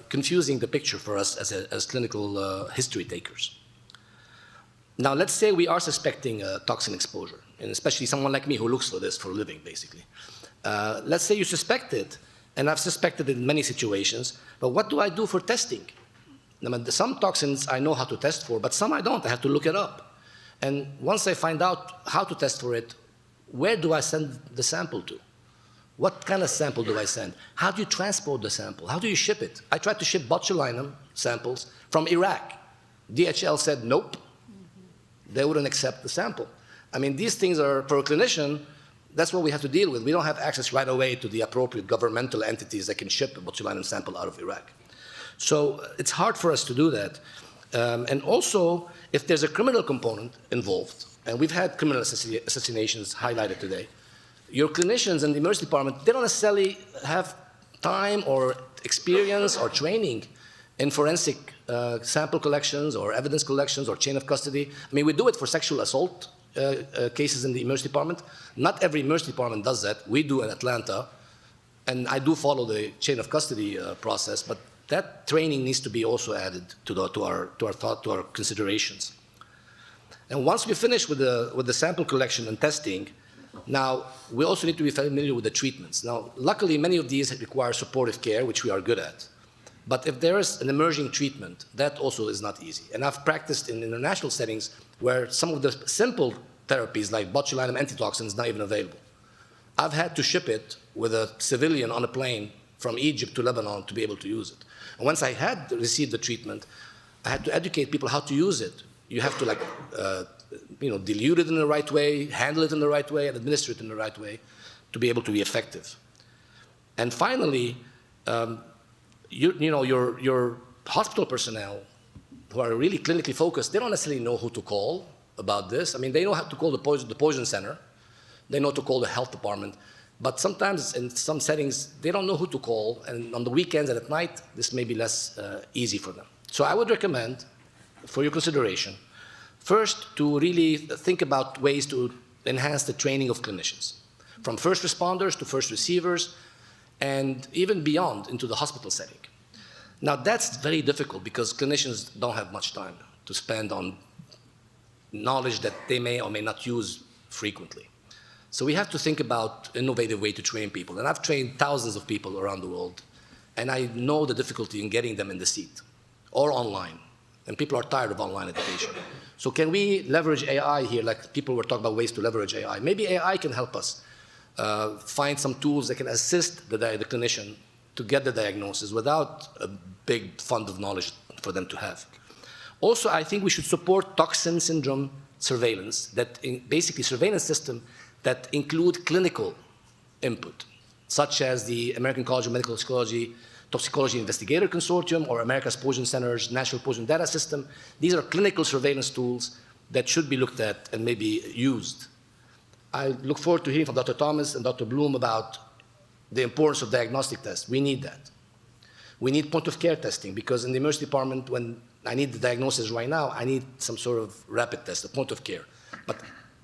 confusing the picture for us as clinical history takers. Now, let's say we are suspecting a toxin exposure, and especially someone like me who looks for this for a living, basically. Let's say you suspect it, and I've suspected it in many situations, but what do I do for testing? I mean, some toxins I know how to test for, but some I don't. I have to look it up. And once I find out how to test for it, where do I send the sample to? What kind of sample do I send? How do you transport the sample? How do you ship it? I tried to ship botulinum samples from Iraq. DHL said nope. They wouldn't accept the sample. I mean, these things are, for a clinician, that's what we have to deal with. We don't have access right away to the appropriate governmental entities that can ship a botulinum sample out of Iraq. So it's hard for us to do that. And also, if there's a criminal component involved, and we've had criminal assassinations highlighted today, your clinicians in the emergency department, they don't necessarily have time or experience or training in forensic sample collections or evidence collections or chain of custody. I mean, we do it for sexual assault cases in the emergency department. Not every emergency department does that. We do in Atlanta, and I do follow the chain of custody process, but that training needs to be also added to our considerations. And once we finish with the sample collection and testing, now we also need to be familiar with the treatments. Now, luckily, many of these require supportive care, which we are good at. But if there is an emerging treatment, that also is not easy. And I've practiced in international settings where some of the simple therapies like botulinum antitoxin is not even available. I've had to ship it with a civilian on a plane from Egypt to Lebanon to be able to use it. And once I had received the treatment, I had to educate people how to use it. You have to dilute it in the right way, handle it in the right way, and administer it in the right way to be able to be effective. And finally, your hospital personnel who are really clinically focused, they don't necessarily know who to call about this. I mean, they know how to call the poison center. They know to call the health department. But sometimes in some settings, they don't know who to call. And on the weekends and at night, this may be less easy for them. So I would recommend, for your consideration, first to really think about ways to enhance the training of clinicians, from first responders to first receivers, and even beyond into the hospital setting. Now, that's very difficult because clinicians don't have much time to spend on knowledge that they may or may not use frequently. So we have to think about innovative way to train people. And I've trained thousands of people around the world, and I know the difficulty in getting them in the seat or online. And people are tired of online education. So can we leverage AI here, like people were talking about ways to leverage AI? Maybe AI can help us find some tools that can assist the clinician to get the diagnosis without a big fund of knowledge for them to have. Also, I think we should support toxin syndrome surveillance, basically surveillance system that include clinical input, such as the American College of Medical Psychology Toxicology Investigator Consortium or America's Poison Center's National Poison Data System. These are clinical surveillance tools that should be looked at and maybe used. I look forward to hearing from Dr. Thomas and Dr. Bloom about the importance of diagnostic tests. We need that. We need point-of-care testing, because in the emergency department, when I need the diagnosis right now, I need some sort of rapid test, a point-of-care. But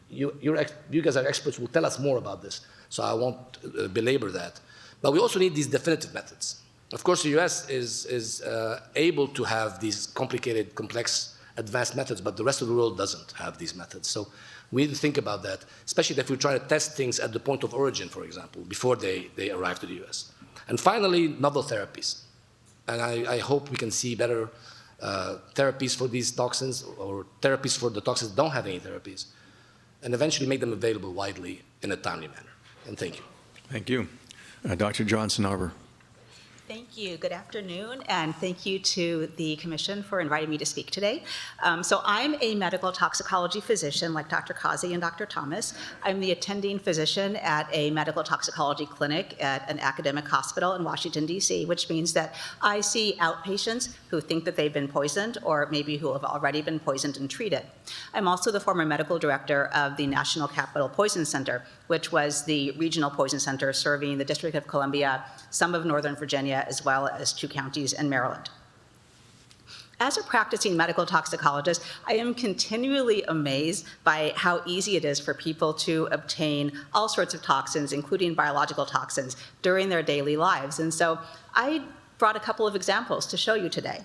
you guys are experts who will tell us more about this, so I won't belabor that. But we also need these definitive methods. Of course, the US is able to have these complicated, complex, advanced methods, but the rest of the world doesn't have these methods. So we need to think about that, especially if we're trying to test things at the point of origin, for example, before they arrive to the US. And finally, novel therapies. And I hope we can see better therapies for these toxins, or therapies for the toxins that don't have any therapies, and eventually make them available widely in a timely manner. And thank you. Thank you. Dr. Johnson Arbor. Thank you. Good afternoon, and thank you to the Commission for inviting me to speak today. So I'm a medical toxicology physician like Dr. Kazi and Dr. Thomas. I'm the attending physician at a medical toxicology clinic at an academic hospital in Washington, D.C., which means that I see outpatients who think that they've been poisoned or maybe who have already been poisoned and treated. I'm also the former medical director of the National Capital Poison Center, which was the regional poison center serving the District of Columbia, some of Northern Virginia, as well as 2 counties in Maryland. As a practicing medical toxicologist, I am continually amazed by how easy it is for people to obtain all sorts of toxins, including biological toxins, during their daily lives. And so I brought a couple of examples to show you today.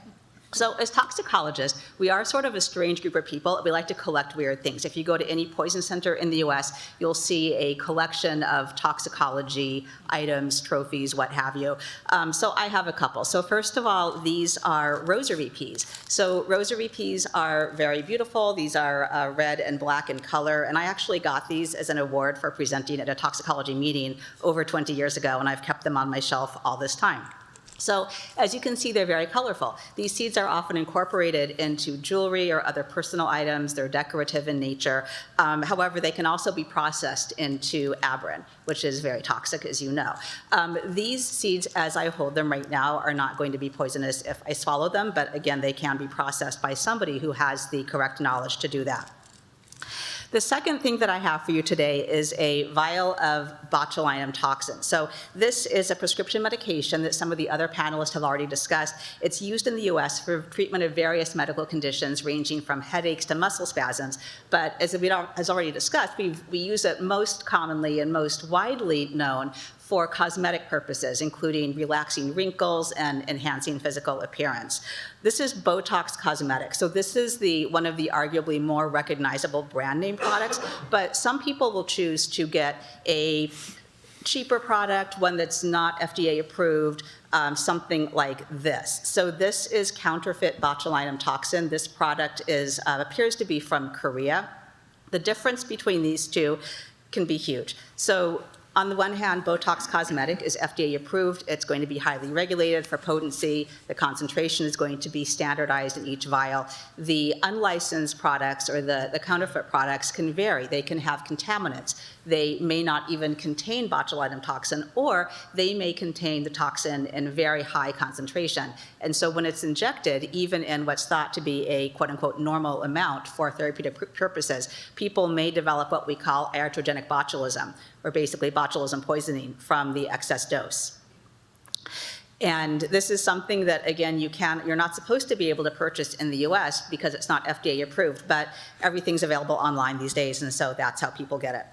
So as toxicologists, we are sort of a strange group of people. We like to collect weird things. If you go to any poison center in the US, you'll see a collection of toxicology items, trophies, what have you. So I have a couple. So first of all, these are rosary peas. So rosary peas are very beautiful. These are red and black in color. And I actually got these as an award for presenting at a toxicology meeting over 20 years ago, and I've kept them on my shelf all this time. So as you can see, they're very colorful. These seeds are often incorporated into jewelry or other personal items. They're decorative in nature. However, they can also be processed into aberrin, which is very toxic, as you know. These seeds, as I hold them right now, are not going to be poisonous if I swallow them, but again, they can be processed by somebody who has the correct knowledge to do that. The second thing that I have for you today is a vial of botulinum toxin. So this is a prescription medication that some of the other panelists have already discussed. It's used in the US for treatment of various medical conditions ranging from headaches to muscle spasms. But as we has already discussed, we use it most commonly and most widely known for cosmetic purposes, including relaxing wrinkles and enhancing physical appearance. This is Botox Cosmetic. So this is one of the arguably more recognizable brand name products, but some people will choose to get a cheaper product, one that's not FDA approved, something like this. So this is counterfeit botulinum toxin. This product appears to be from Korea. The difference between these two can be huge. So on the one hand, Botox Cosmetic is FDA approved. It's going to be highly regulated for potency. The concentration is going to be standardized in each vial. The unlicensed products or the counterfeit products can vary. They can have contaminants. They may not even contain botulinum toxin, or they may contain the toxin in very high concentration. And so when it's injected, even in what's thought to be a quote-unquote normal amount for therapeutic purposes, people may develop what we call iatrogenic botulism, or basically botulism poisoning from the excess dose. And this is something that, again, you're not supposed to be able to purchase in the US because it's not FDA approved, but everything's available online these days, and so that's how people get it.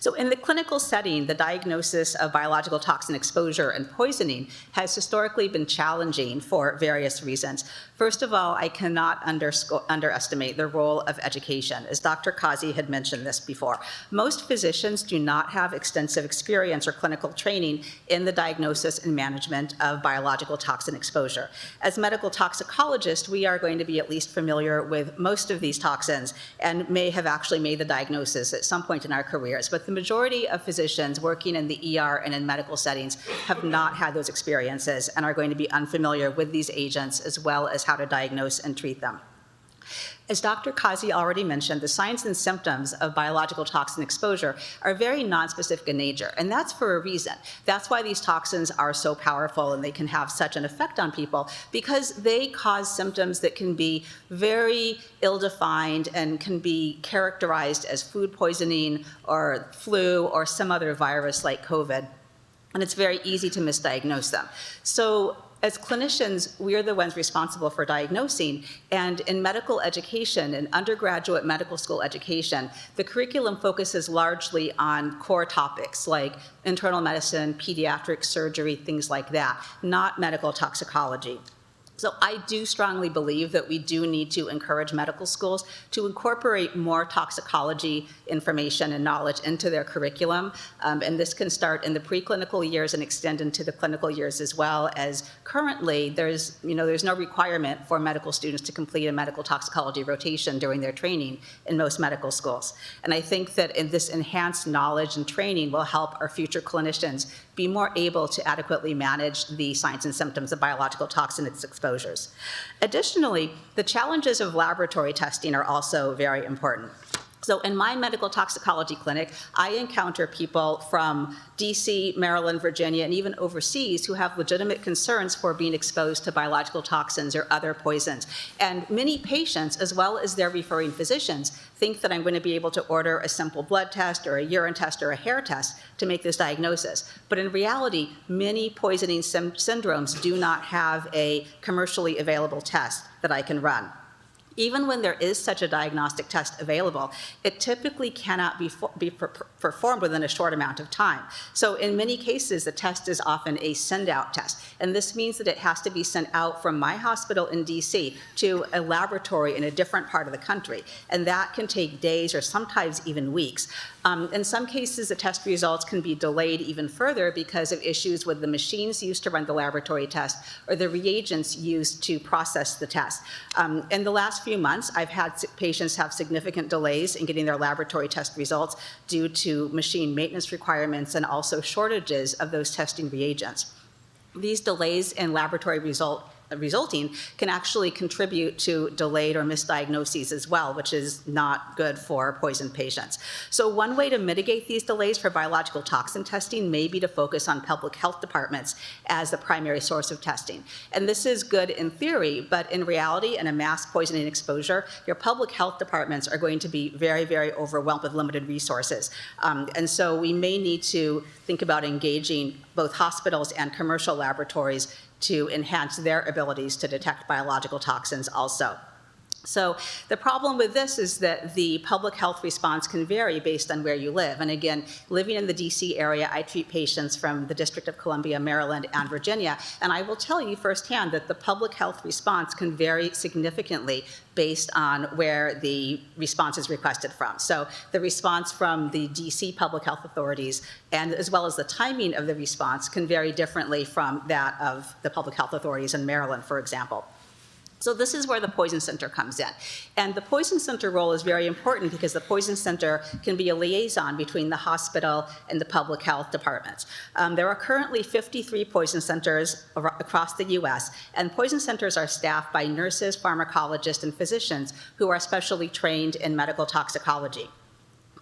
So in the clinical setting, the diagnosis of biological toxin exposure and poisoning has historically been challenging for various reasons. First of all, I cannot underestimate the role of education. As Dr. Kazi had mentioned this before, most physicians do not have extensive experience or clinical training in the diagnosis and management of biological toxin exposure. As medical toxicologists, we are going to be at least familiar with most of these toxins and may have actually made the diagnosis at some point in our careers, but the majority of physicians working in the ER and in medical settings have not had those experiences and are going to be unfamiliar with these agents as well as how to diagnose and treat them. As Dr. Kazi already mentioned, the signs and symptoms of biological toxin exposure are very nonspecific in nature, and that's for a reason. That's why these toxins are so powerful and they can have such an effect on people, because they cause symptoms that can be very ill-defined and can be characterized as food poisoning or flu or some other virus like COVID, and it's very easy to misdiagnose them. So as clinicians, we're the ones responsible for diagnosing, and in medical education, in undergraduate medical school education, the curriculum focuses largely on core topics like internal medicine, pediatric surgery, things like that, not medical toxicology. So I do strongly believe that we do need to encourage medical schools to incorporate more toxicology information and knowledge into their curriculum. And this can start in the preclinical years and extend into the clinical years as well, as currently there's no requirement for medical students to complete a medical toxicology rotation during their training in most medical schools. And I think that in this enhanced knowledge and training will help our future clinicians be more able to adequately manage the signs and symptoms of biological toxin exposures. Additionally, the challenges of laboratory testing are also very important. So in my medical toxicology clinic, I encounter people from DC, Maryland, Virginia, and even overseas who have legitimate concerns for being exposed to biological toxins or other poisons. And many patients, as well as their referring physicians, think that I'm going to be able to order a simple blood test or a urine test or a hair test to make this diagnosis. But in reality, many poisoning syndromes do not have a commercially available test that I can run. Even when there is such a diagnostic test available, it typically cannot be performed within a short amount of time. So in many cases, the test is often a send-out test. And this means that it has to be sent out from my hospital in DC to a laboratory in a different part of the country. And that can take days or sometimes even weeks. In some cases, the test results can be delayed even further because of issues with the machines used to run the laboratory test or the reagents used to process the test. In the last few months, I've had patients have significant delays in getting their laboratory test results due to machine maintenance requirements and also shortages of those testing reagents. These delays in laboratory resulting can actually contribute to delayed or misdiagnoses as well, which is not good for poisoned patients. So one way to mitigate these delays for biological toxin testing may be to focus on public health departments as the primary source of testing. And this is good in theory, but in reality, in a mass poisoning exposure, your public health departments are going to be very, very overwhelmed with limited resources. And so we may need to think about engaging both hospitals and commercial laboratories to enhance their abilities to detect biological toxins also. So the problem with this is that the public health response can vary based on where you live. And again, living in the DC area, I treat patients from the District of Columbia, Maryland, and Virginia. And I will tell you firsthand that the public health response can vary significantly based on where the response is requested from. So the response from the DC public health authorities, and as well as the timing of the response, can vary differently from that of the public health authorities in Maryland, for example. So this is where the Poison Center comes in. And the Poison Center role is very important because the Poison Center can be a liaison between the hospital and the public health departments. There are currently 53 poison centers across the US, and poison centers are staffed by nurses, pharmacologists, and physicians who are specially trained in medical toxicology.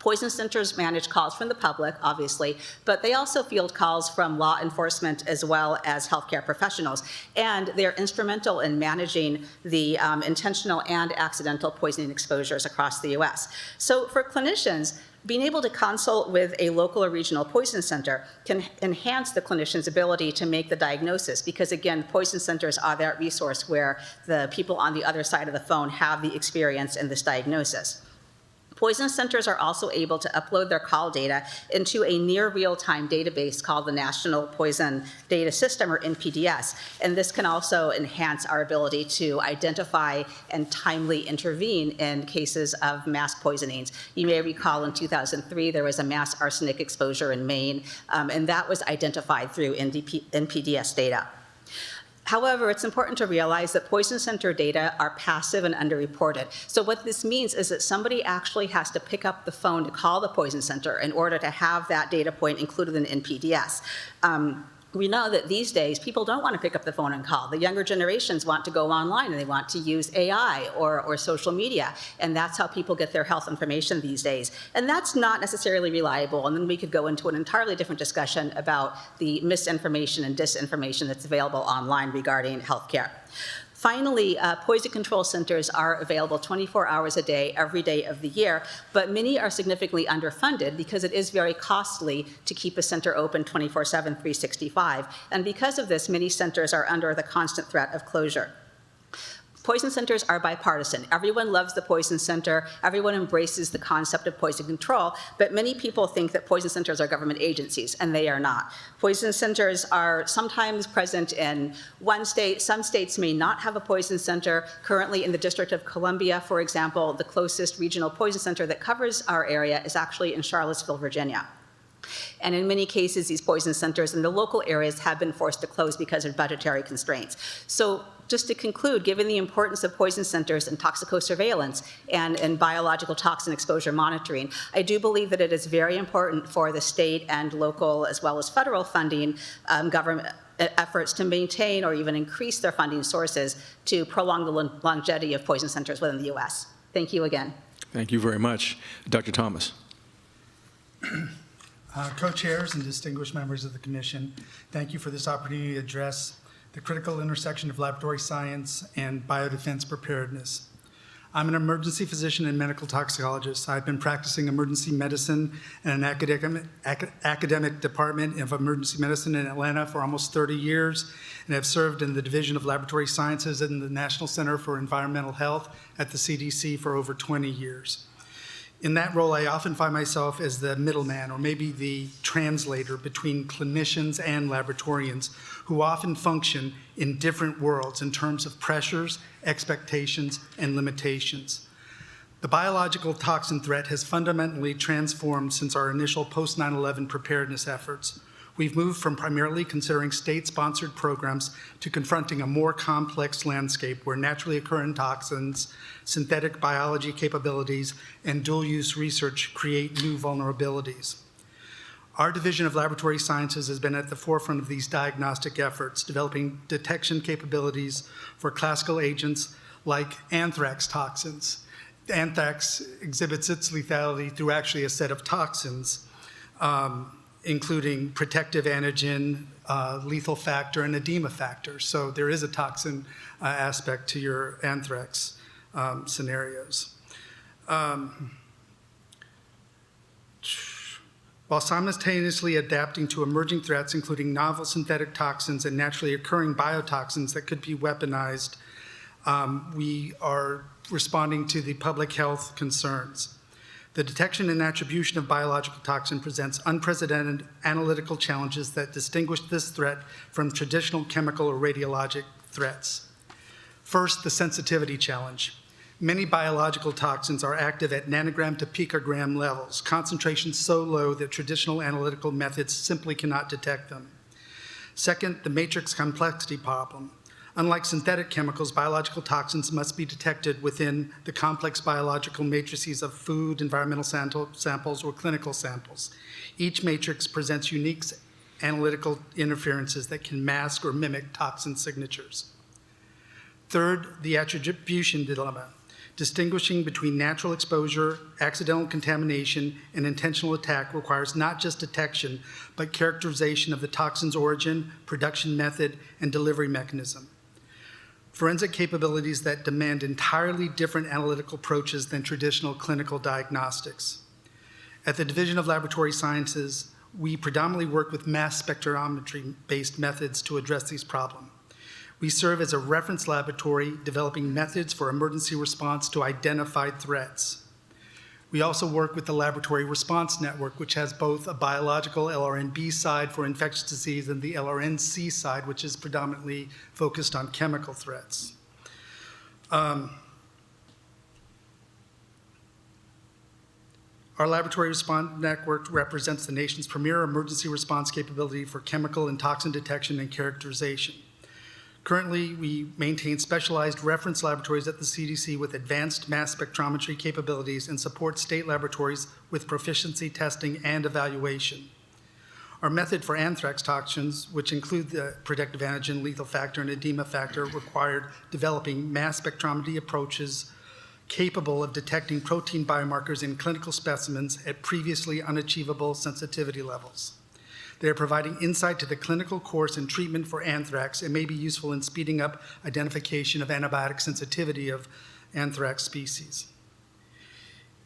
Poison centers manage calls from the public, obviously, but they also field calls from law enforcement as well as healthcare professionals. And they're instrumental in managing the intentional and accidental poisoning exposures across the US. So for clinicians, being able to consult with a local or regional poison center can enhance the clinician's ability to make the diagnosis because, again, poison centers are that resource where the people on the other side of the phone have the experience in this diagnosis. Poison centers are also able to upload their call data into a near real-time database called the National Poison Data System, or NPDS, and this can also enhance our ability to identify and timely intervene in cases of mass poisonings. You may recall in 2003 there was a mass arsenic exposure in Maine, and that was identified through NPDS data. However, it's important to realize that poison center data are passive and underreported. So what this means is that somebody actually has to pick up the phone to call the poison center in order to have that data point included in NPDS. we know that these days people don't want to pick up the phone and call. The younger generations want to go online and they want to use AI or social media. And that's how people get their health information these days. And that's not necessarily reliable. And then we could go into an entirely different discussion about the misinformation and disinformation that's available online regarding healthcare. Finally, poison control centers are available 24 hours a day, every day of the year, but many are significantly underfunded because it is very costly to keep a center open 24/7, 365. And because of this, many centers are under the constant threat of closure. Poison centers are bipartisan. Everyone loves the poison center. Everyone embraces the concept of poison control, but many people think that poison centers are government agencies, and they are not. Poison centers are sometimes present in one state. Some states may not have a poison center. Currently in the District of Columbia, for example, the closest regional poison center that covers our area is actually in Charlottesville, Virginia. And in many cases, these poison centers in the local areas have been forced to close because of budgetary constraints. So just to conclude, given the importance of poison centers and toxicosurveillance and biological toxin exposure monitoring, I do believe that it is very important for the state and local as well as federal funding government efforts to maintain or even increase their funding sources to prolong the longevity of poison centers within the U.S. Thank you again. Thank you very much. Dr. Thomas. Co-chairs and distinguished members of the commission, thank you for this opportunity to address the critical intersection of laboratory science and biodefense preparedness. I'm an emergency physician and medical toxicologist. I've been practicing emergency medicine in an academic department of emergency medicine in Atlanta for almost 30 years, and have served in the Division of Laboratory Sciences in the National Center for Environmental Health at the CDC for over 20 years. In that role, I often find myself as the middleman, or maybe the translator between clinicians and laboratorians, who often function in different worlds in terms of pressures, expectations, and limitations. The biological toxin threat has fundamentally transformed since our initial post-9/11 preparedness efforts. We've moved from primarily considering state-sponsored programs to confronting a more complex landscape where naturally occurring toxins, synthetic biology capabilities, and dual-use research create new vulnerabilities. Our Division of Laboratory Sciences has been at the forefront of these diagnostic efforts, developing detection capabilities for classical agents like anthrax toxins. Anthrax exhibits its lethality through actually a set of toxins, including protective antigen, lethal factor, and edema factor. So there is a toxin aspect to your anthrax scenarios. While simultaneously adapting to emerging threats, including novel synthetic toxins and naturally occurring biotoxins that could be weaponized, we are responding to the public health concerns. The detection and attribution of biological toxin presents unprecedented analytical challenges that distinguish this threat from traditional chemical or radiologic threats. First, the sensitivity challenge. Many biological toxins are active at nanogram to picogram levels, concentrations so low that traditional analytical methods simply cannot detect them. Second, the matrix complexity problem. Unlike synthetic chemicals, biological toxins must be detected within the complex biological matrices of food, environmental samples, or clinical samples. Each matrix presents unique analytical interferences that can mask or mimic toxin signatures. Third, the attribution dilemma. Distinguishing between natural exposure, accidental contamination, and intentional attack requires not just detection, but characterization of the toxin's origin, production method, and delivery mechanism. Forensic capabilities that demand entirely different analytical approaches than traditional clinical diagnostics. At the Division of Laboratory Sciences, we predominantly work with mass spectrometry-based methods to address these problems. We serve as a reference laboratory developing methods for emergency response to identified threats. We also work with the Laboratory Response Network, which has both a biological LRNB side for infectious disease and the LRNC side, which is predominantly focused on chemical threats. Our Laboratory Response Network represents the nation's premier emergency response capability for chemical and toxin detection and characterization. Currently, we maintain specialized reference laboratories at the CDC with advanced mass spectrometry capabilities and support state laboratories with proficiency testing and evaluation. Our method for anthrax toxins, which include the protective antigen, lethal factor, and edema factor, required developing mass spectrometry approaches capable of detecting protein biomarkers in clinical specimens at previously unachievable sensitivity levels. They are providing insight to the clinical course and treatment for anthrax and may be useful in speeding up identification of antibiotic sensitivity of anthrax species.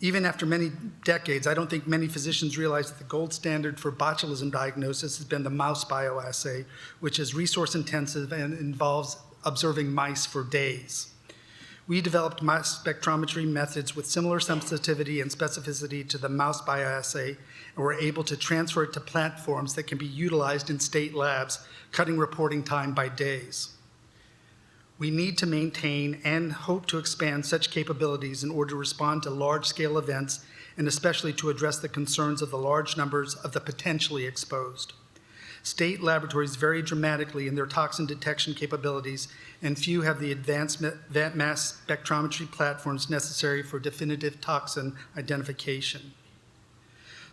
Even after many decades, I don't think many physicians realize that the gold standard for botulism diagnosis has been the mouse bioassay, which is resource intensive and involves observing mice for days. We developed mass spectrometry methods with similar sensitivity and specificity to the mouse bioassay, and were able to transfer it to platforms that can be utilized in state labs, cutting reporting time by days. We need to maintain and hope to expand such capabilities in order to respond to large-scale events, and especially to address the concerns of the large numbers of the potentially exposed. State laboratories vary dramatically in their toxin detection capabilities, and few have the advanced mass spectrometry platforms necessary for definitive toxin identification.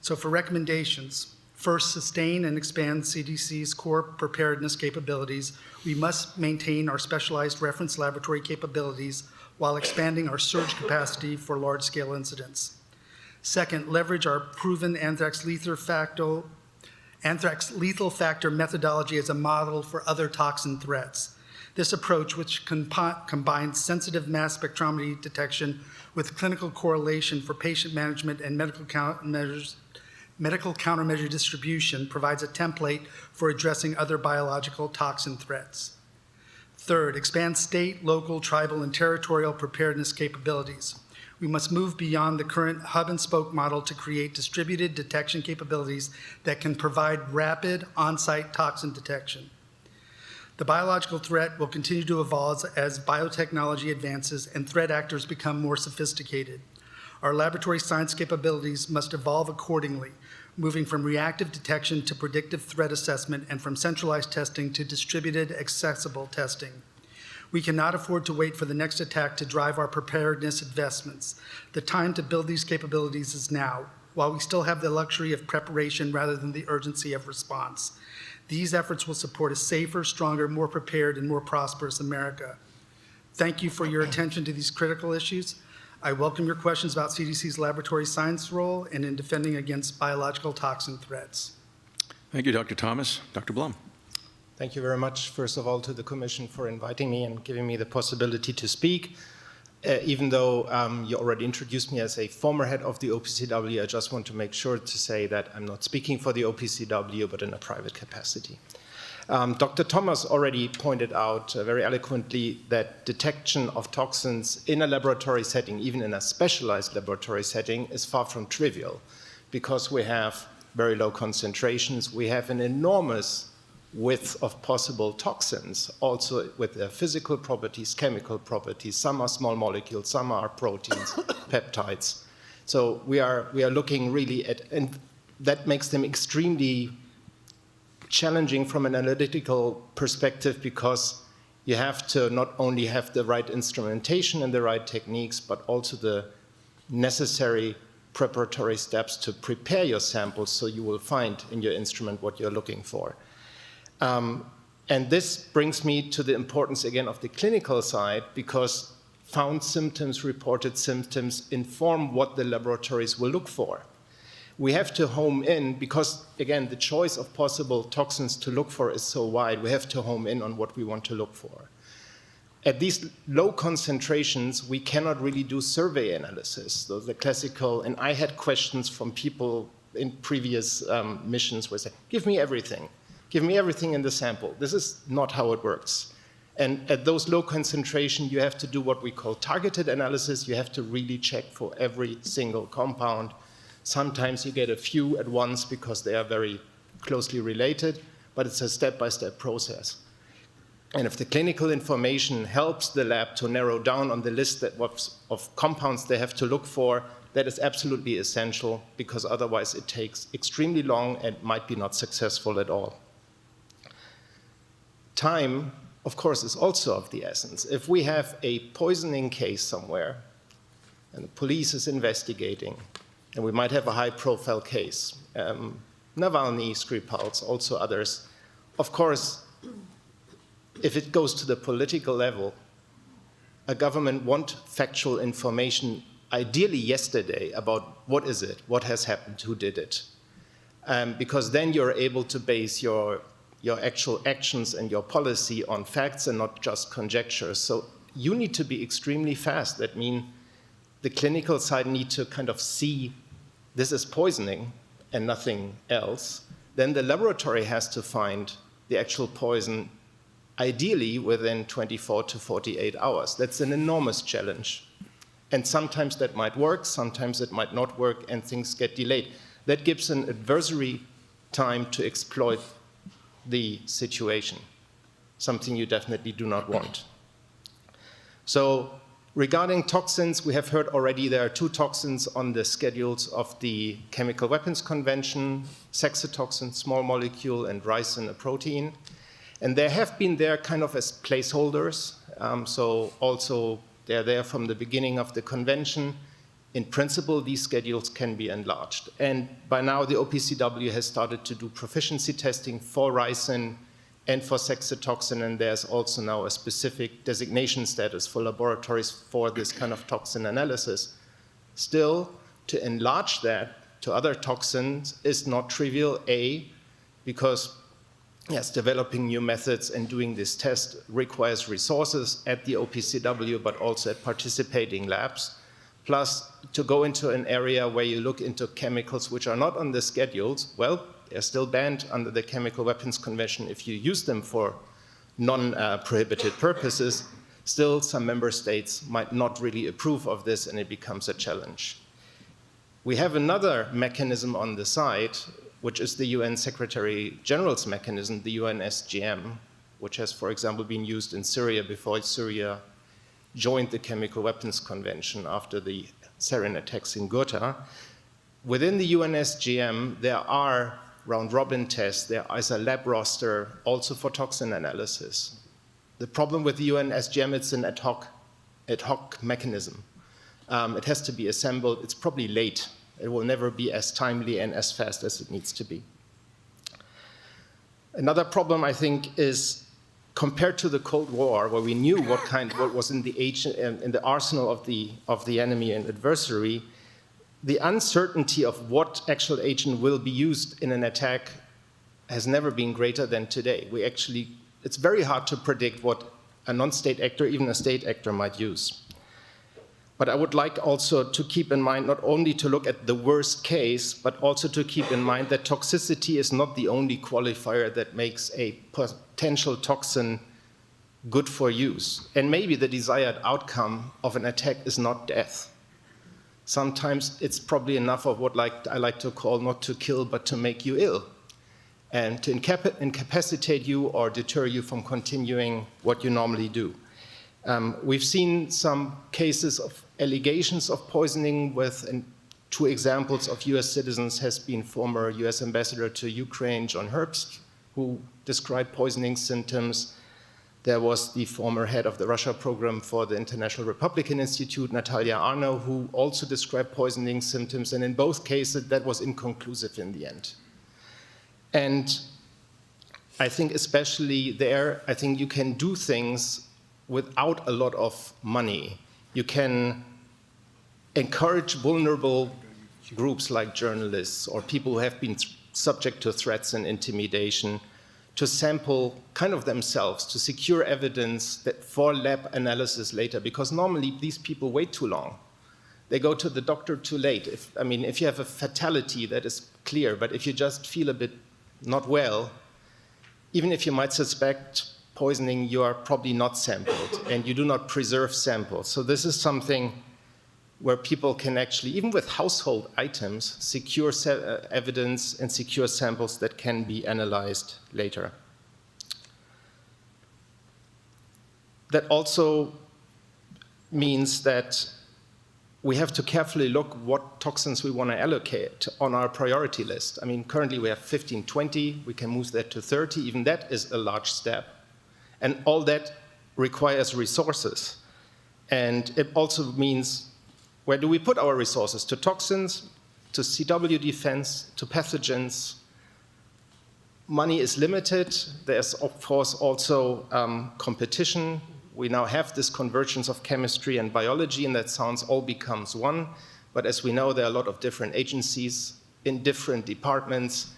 So for recommendations, first, sustain and expand CDC's core preparedness capabilities. We must maintain our specialized reference laboratory capabilities while expanding our surge capacity for large-scale incidents. Second, leverage our proven anthrax lethal factor methodology as a model for other toxin threats. This approach, which combines sensitive mass spectrometry detection with clinical correlation for patient management and medical countermeasure distribution, provides a template for addressing other biological toxin threats. Third, expand state, local, tribal, and territorial preparedness capabilities. We must move beyond the current hub and spoke model to create distributed detection capabilities that can provide rapid on-site toxin detection. The biological threat will continue to evolve as biotechnology advances and threat actors become more sophisticated. Our laboratory science capabilities must evolve accordingly, moving from reactive detection to predictive threat assessment and from centralized testing to distributed accessible testing. We cannot afford to wait for the next attack to drive our preparedness investments. The time to build these capabilities is now, while we still have the luxury of preparation rather than the urgency of response. These efforts will support a safer, stronger, more prepared, and more prosperous America. Thank you for your attention to these critical issues. I welcome your questions about CDC's laboratory science role and in defending against biological toxin threats. Thank you, Dr. Thomas. Dr. Blum. Thank you very much, first of all, to the Commission for inviting me and giving me the possibility to speak. Even though you already introduced me as a former head of the OPCW, I just want to make sure to say that I'm not speaking for the OPCW, but in a private capacity. Dr. Thomas already pointed out very eloquently that detection of toxins in a laboratory setting, even in a specialized laboratory setting, is far from trivial, because we have very low concentrations. We have an enormous width of possible toxins, also with their physical properties, chemical properties. Some are small molecules, some are proteins, peptides. So we are looking really at, and that makes them extremely challenging from an analytical perspective, because you have to not only have the right instrumentation and the right techniques, but also the necessary preparatory steps to prepare your samples so you will find in your instrument what you're looking for. And this brings me to the importance again of the clinical side, because found symptoms, reported symptoms inform what the laboratories will look for. We have to home in, because again, the choice of possible toxins to look for is so wide, we have to home in on what we want to look for. At these low concentrations, we cannot really do survey analysis. Those are the classical, and I had questions from people in previous missions where they say, give me everything. Give me everything in the sample. This is not how it works. And at those low concentration, you have to do what we call targeted analysis. You have to really check for every single compound. Sometimes you get a few at once because they are very closely related, but it's a step-by-step process. And if the clinical information helps the lab to narrow down on the list of compounds they have to look for, that is absolutely essential, because otherwise it takes extremely long and might be not successful at all. Time, of course, is also of the essence. If we have a poisoning case somewhere, and the police is investigating, and we might have a high-profile case, Navalny, Skripal's, also others. Of course, if it goes to the political level, a government wants factual information, ideally yesterday, about what is it, what has happened, who did it. Because then you're able to base your actual actions and your policy on facts and not just conjectures. So you need to be extremely fast. That means the clinical side need to kind of see this is poisoning and nothing else. Then the laboratory has to find the actual poison, ideally within 24 to 48 hours. That's an enormous challenge. And sometimes that might work, sometimes it might not work, and things get delayed. That gives an adversary time to exploit the situation, something you definitely do not want. So regarding toxins, we have heard already there are 2 toxins on the schedules of the Chemical Weapons Convention, saxitoxin, small molecule, and ricin, a protein. And they have been there kind of as placeholders. So also they're there from the beginning of the convention. In principle, these schedules can be enlarged. And by now, the OPCW has started to do proficiency testing for ricin and for saxitoxin, and there's also now a specific designation status for laboratories for this kind of toxin analysis. Still, to enlarge that to other toxins is not trivial, because yes, developing new methods and doing this test requires resources at the OPCW, but also at participating labs. Plus, to go into an area where you look into chemicals which are not on the schedules, well, they're still banned under the Chemical Weapons Convention if you use them for non-prohibited purposes. Still, some member states might not really approve of this, and it becomes a challenge. We have another mechanism on the side, which is the UN Secretary General's mechanism, the UNSGM, which has, for example, been used in Syria before Syria joined the Chemical Weapons Convention after the sarin attacks in Ghouta. Within the UNSGM, there are round-robin tests. There is a lab roster also for toxin analysis. The problem with the UNSGM, it's an ad hoc mechanism. It has to be assembled. It's probably late. It will never be as timely and as fast as it needs to be. Another problem, I think, is compared to the Cold War, where we knew what was in the arsenal of the enemy and adversary, the uncertainty of what actual agent will be used in an attack has never been greater than today. It's very hard to predict what a non-state actor, even a state actor, might use. But I would like also to keep in mind not only to look at the worst case, but also to keep in mind that toxicity is not the only qualifier that makes a potential toxin good for use. And maybe the desired outcome of an attack is not death. Sometimes it's probably enough of what I like to call not to kill, but to make you ill, and to incapacitate you or deter you from continuing what you normally do. We've seen some cases of allegations of poisoning and 2 examples of US citizens has been former US ambassador to Ukraine, John Herbst, who described poisoning symptoms. There was the former head of the Russia program for the International Republican Institute, Natalia Arno, who also described poisoning symptoms, and in both cases that was inconclusive in the end. And I think especially there, I think you can do things without a lot of money. You can encourage vulnerable groups like journalists or people who have been subject to threats and intimidation to sample kind of themselves, to secure evidence that for lab analysis later, because normally these people wait too long. They go to the doctor too late. If you have a fatality, that is clear, but if you just feel a bit not well, even if you might suspect poisoning, you are probably not sampled, and you do not preserve samples. So this is something where people can actually, even with household items, secure evidence and secure samples that can be analyzed later. That also means that we have to carefully look what toxins we want to allocate on our priority list. Currently we have 15, 20, we can move that to 30, even that is a large step. And all that requires resources. And it also means, where do we put our resources? To toxins, to CW defense, to pathogens, money is limited. There's, of course, also competition. We now have this convergence of chemistry and biology, and that sounds all becomes one. But as we know, there are a lot of different agencies in different departments.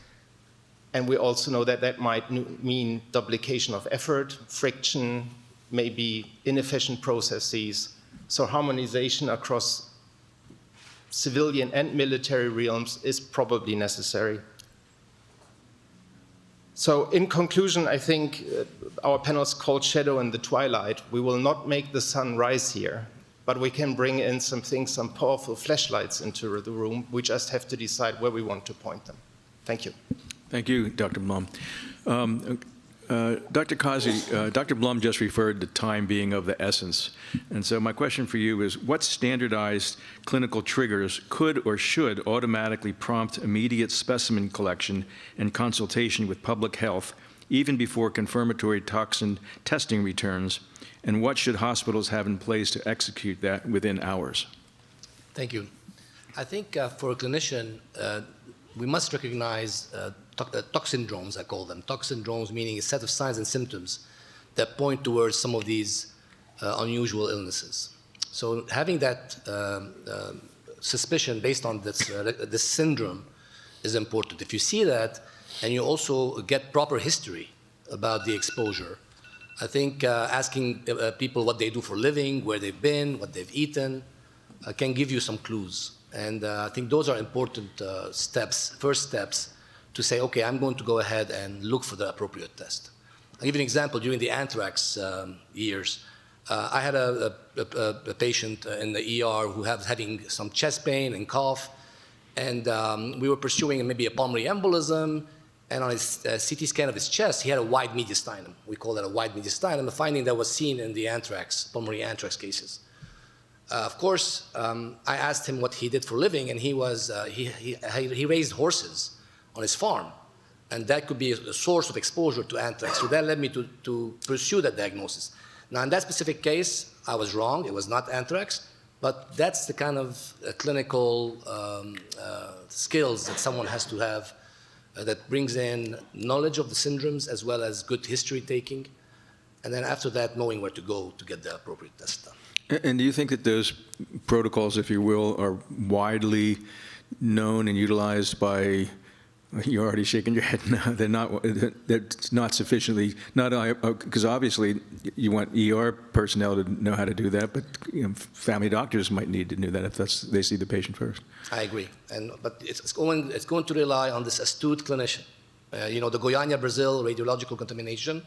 And we also know that that might mean duplication of effort, friction, maybe inefficient processes. So harmonization across civilian and military realms is probably necessary. So in conclusion, I think our panel's called Shadow in the Twilight. We will not make the sun rise here, but we can bring in some things, some powerful flashlights into the room. We just have to decide where we want to point them. Thank you. Thank you, Dr. Blum. Dr. Kazi, Dr. Blum just referred to time being of the essence. And so my question for you is, what standardized clinical triggers could or should automatically prompt immediate specimen collection and consultation with public health, even before confirmatory toxin testing returns? And what should hospitals have in place to execute that within hours? Thank you. I think for a clinician, we must recognize toxindromes, I call them. Toxindromes meaning a set of signs and symptoms that point towards some of these unusual illnesses. So having that suspicion based on this syndrome is important. If you see that and you also get proper history about the exposure, I think asking people what they do for a living, where they've been, what they've eaten, can give you some clues. And I think those are important steps, first steps, to say, okay, I'm going to go ahead and look for the appropriate test. I'll give you an example. During the anthrax years, I had a patient in the ER who was having some chest pain and cough, and we were pursuing maybe a pulmonary embolism, and on his CT scan of his chest, he had a wide mediastinum. We call that a wide mediastinum, a finding that was seen in the pulmonary anthrax cases. Of course, I asked him what he did for a living, and he raised horses on his farm, and that could be a source of exposure to anthrax. So that led me to pursue that diagnosis. Now, in that specific case, I was wrong. It was not anthrax, but that's the kind of clinical skills that someone has to have that brings in knowledge of the syndromes as well as good history taking, and then after that, knowing where to go to get the appropriate test done. And do you think that those protocols, if you will, are widely known and utilized by, you're already shaking your head now, they're not sufficiently, because obviously you want ER personnel to know how to do that, but family doctors might need to know that if they see the patient first. I agree, but it's going to rely on this astute clinician. The Goiânia, Brazil radiological contamination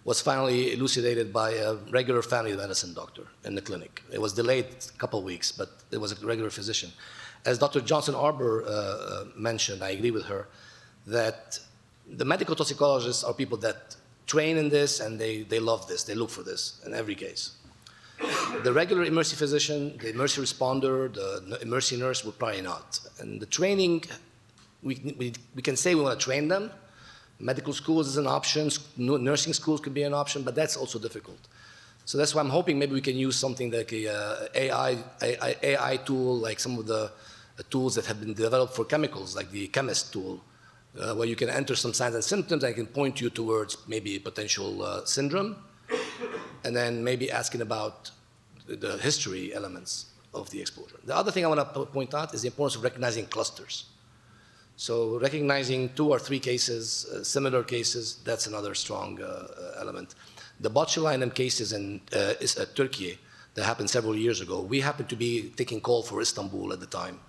was finally elucidated by a regular family medicine doctor in the clinic. It was delayed a couple of weeks, but it was a regular physician. As Dr. Johnson-Arbour mentioned, I agree with her, that the medical toxicologists are people that train in this and they love this, they look for this in every case. The regular emergency physician, the emergency responder, the emergency nurse would probably not. And the training, we can say we want to train them. Medical schools is an option, nursing schools could be an option, but that's also difficult. So that's why I'm hoping maybe we can use something like a AI tool, like some of the tools that have been developed for chemicals, like the chemist tool, where you can enter some signs and symptoms and can point you towards maybe a potential syndrome, and then maybe asking about the history elements of the exposure. The other thing I want to point out is the importance of recognizing clusters. So recognizing 2 or 3 cases, similar cases, that's another strong element. The botulinum cases in Turkey that happened several years ago, we happened to be taking call for Istanbul at the time.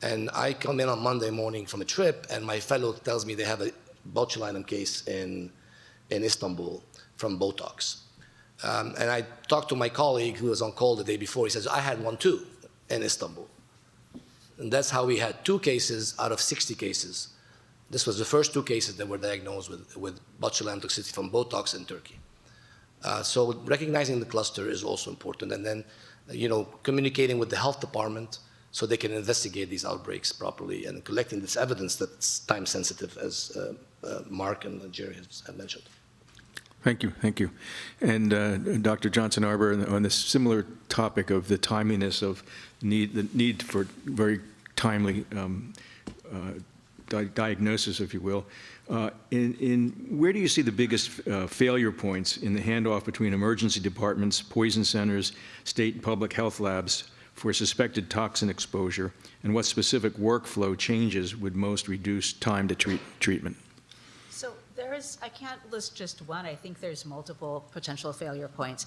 And I come in on Monday morning from a trip, and my fellow tells me they have a botulinum case in Istanbul from Botox. And I talked to my colleague who was on call the day before. He says, I had one too in Istanbul. And that's how we had 2 cases out of 60 cases. This was the first 2 cases that were diagnosed with botulinum toxicity from Botox in Turkey. So recognizing the cluster is also important. And then, communicating with the health department so they can investigate these outbreaks properly and collecting this evidence that's time sensitive, as Mark and Jerry have mentioned. Thank you. And Dr. Johnson-Arbour, on this similar topic of the timeliness of the need for very timely diagnosis, if you will, Where do you see the biggest failure points in the handoff between emergency departments, poison centers, state and public health labs for suspected toxin exposure, and what specific workflow changes would most reduce time to treatment? So I can't list just one. I think there's multiple potential failure points.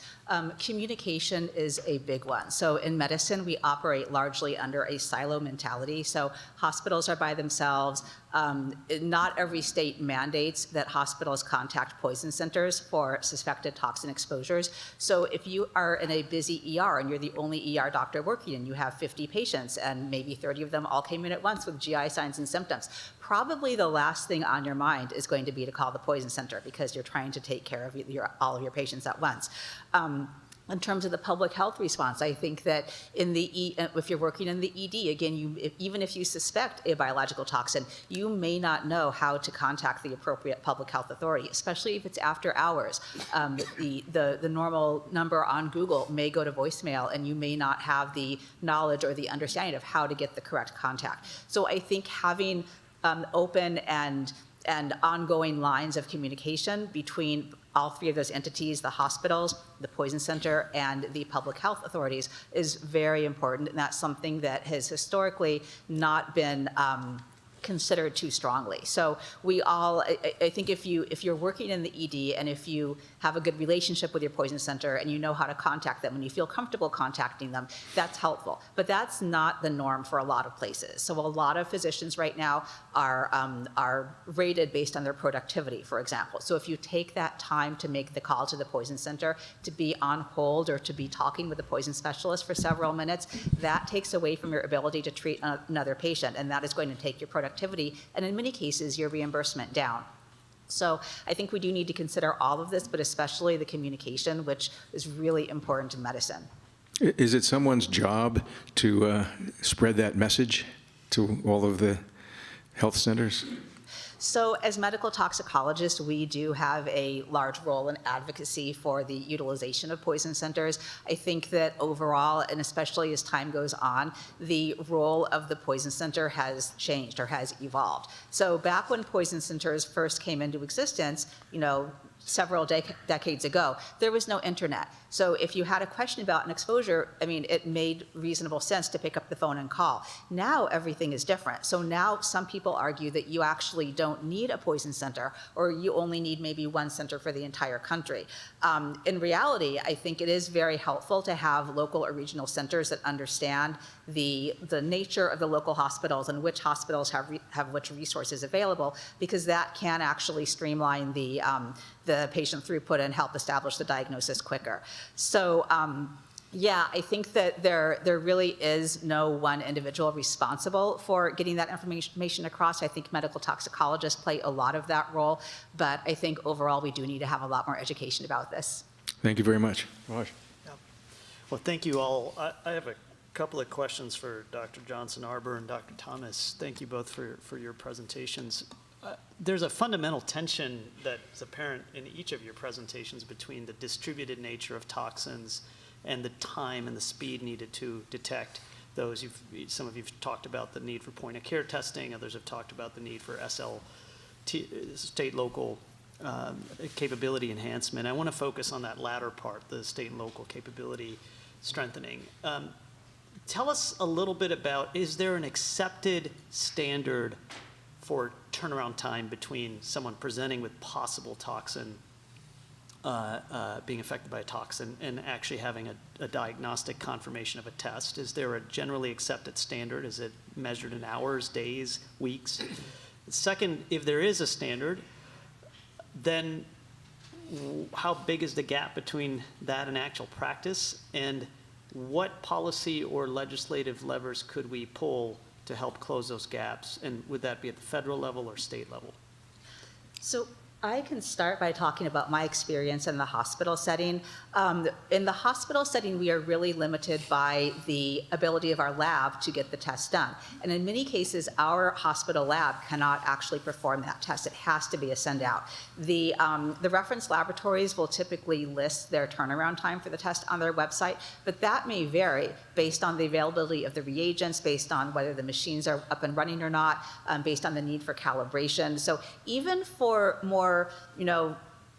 Communication is a big one. So in medicine, we operate largely under a silo mentality. So hospitals are by themselves. Not every state mandates that hospitals contact poison centers for suspected toxin exposures. So if you are in a busy ER and you're the only ER doctor working and you have 50 patients and maybe 30 of them all came in at once with GI signs and symptoms, probably the last thing on your mind is going to be to call the poison center because you're trying to take care of all of your patients at once. In terms of the public health response, I think that if you're working in the ED, again, even if you suspect a biological toxin, you may not know how to contact the appropriate public health authority, especially if it's after hours. The normal number on Google may go to voicemail, and you may not have the knowledge or the understanding of how to get the correct contact. So I think having open and ongoing lines of communication between all three of those entities, the hospitals, the poison center, and the public health authorities, is very important. And that's something that has historically not been considered too strongly. So I think if you're working in the ED and if you have a good relationship with your poison center and you know how to contact them and you feel comfortable contacting them, that's helpful. But that's not the norm for a lot of places. So a lot of physicians right now are rated based on their productivity, for example. So if you take that time to make the call to the poison center, to be on hold or to be talking with a poison specialist for several minutes, that takes away from your ability to treat another patient, and that is going to take your productivity and in many cases your reimbursement down. So I think we do need to consider all of this, but especially the communication, which is really important in medicine. Is it someone's job to spread that message to all of the health centers? So as medical toxicologists, we do have a large role in advocacy for the utilization of poison centers. I think that overall, and especially as time goes on, the role of the poison center has changed or has evolved. So back when poison centers first came into existence, several decades ago, there was no internet. So if you had a question about an exposure, it made reasonable sense to pick up the phone and call. Now everything is different. So now some people argue that you actually don't need a poison center, or you only need maybe one center for the entire country. In reality, I think it is very helpful to have local or regional centers that understand the nature of the local hospitals and which hospitals have which resources available, because that can actually streamline the patient throughput and help establish the diagnosis quicker. So I think that there really is no one individual responsible for getting that information across. I think medical toxicologists play a lot of that role, but I think overall we do need to have a lot more education about this. Thank you very much. Raj. Well, thank you all. I have a couple of questions for Dr. Johnson-Arbour and Dr. Thomas. Thank you both for your presentations. There's a fundamental tension that is apparent in each of your presentations between the distributed nature of toxins and the time and the speed needed to detect those. Some of you have talked about the need for point-of-care testing. Others have talked about the need for state local capability enhancement. I want to focus on that latter part, the state and local capability strengthening. Tell us a little bit about, is there an accepted standard for turnaround time between someone presenting with possible toxin, being affected by a toxin, and actually having a diagnostic confirmation of a test? Is there a generally accepted standard? Is it measured in hours, days, weeks? Second, if there is a standard, then how big is the gap between that and actual practice? And what policy or legislative levers could we pull to help close those gaps? And would that be at the federal level or state level? So I can start by talking about my experience in the hospital setting. In the hospital setting, we are really limited by the ability of our lab to get the test done. And in many cases, our hospital lab cannot actually perform that test. It has to be a send out. The reference laboratories will typically list their turnaround time for the test on their website, but that may vary based on the availability of the reagents, based on whether the machines are up and running or not, based on the need for calibration. So even for more,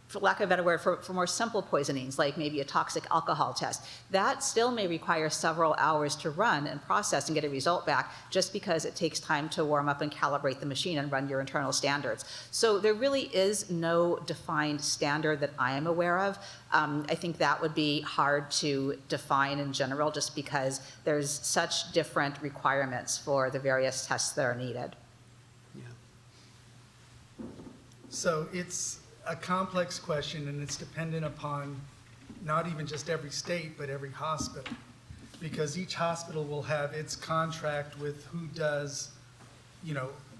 for lack of a better word, for more simple poisonings, like maybe a toxic alcohol test, that still may require several hours to run and process and get a result back, just because it takes time to warm up and calibrate the machine and run your internal standards. So there really is no defined standard that I am aware of. I think that would be hard to define in general, just because there's such different requirements for the various tests that are needed. So it's a complex question, and it's dependent upon not even just every state, but every hospital, because each hospital will have its contract with who does,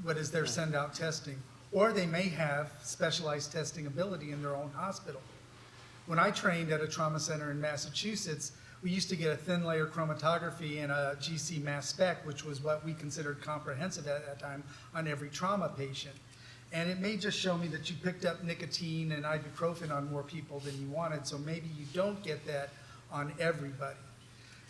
what is their send-out testing, or they may have specialized testing ability in their own hospital. When I trained at a trauma center in Massachusetts, we used to get a thin layer chromatography and a GC mass spec, which was what we considered comprehensive at that time, on every trauma patient. And it may just show me that you picked up nicotine and ibuprofen on more people than you wanted, so maybe you don't get that on everybody.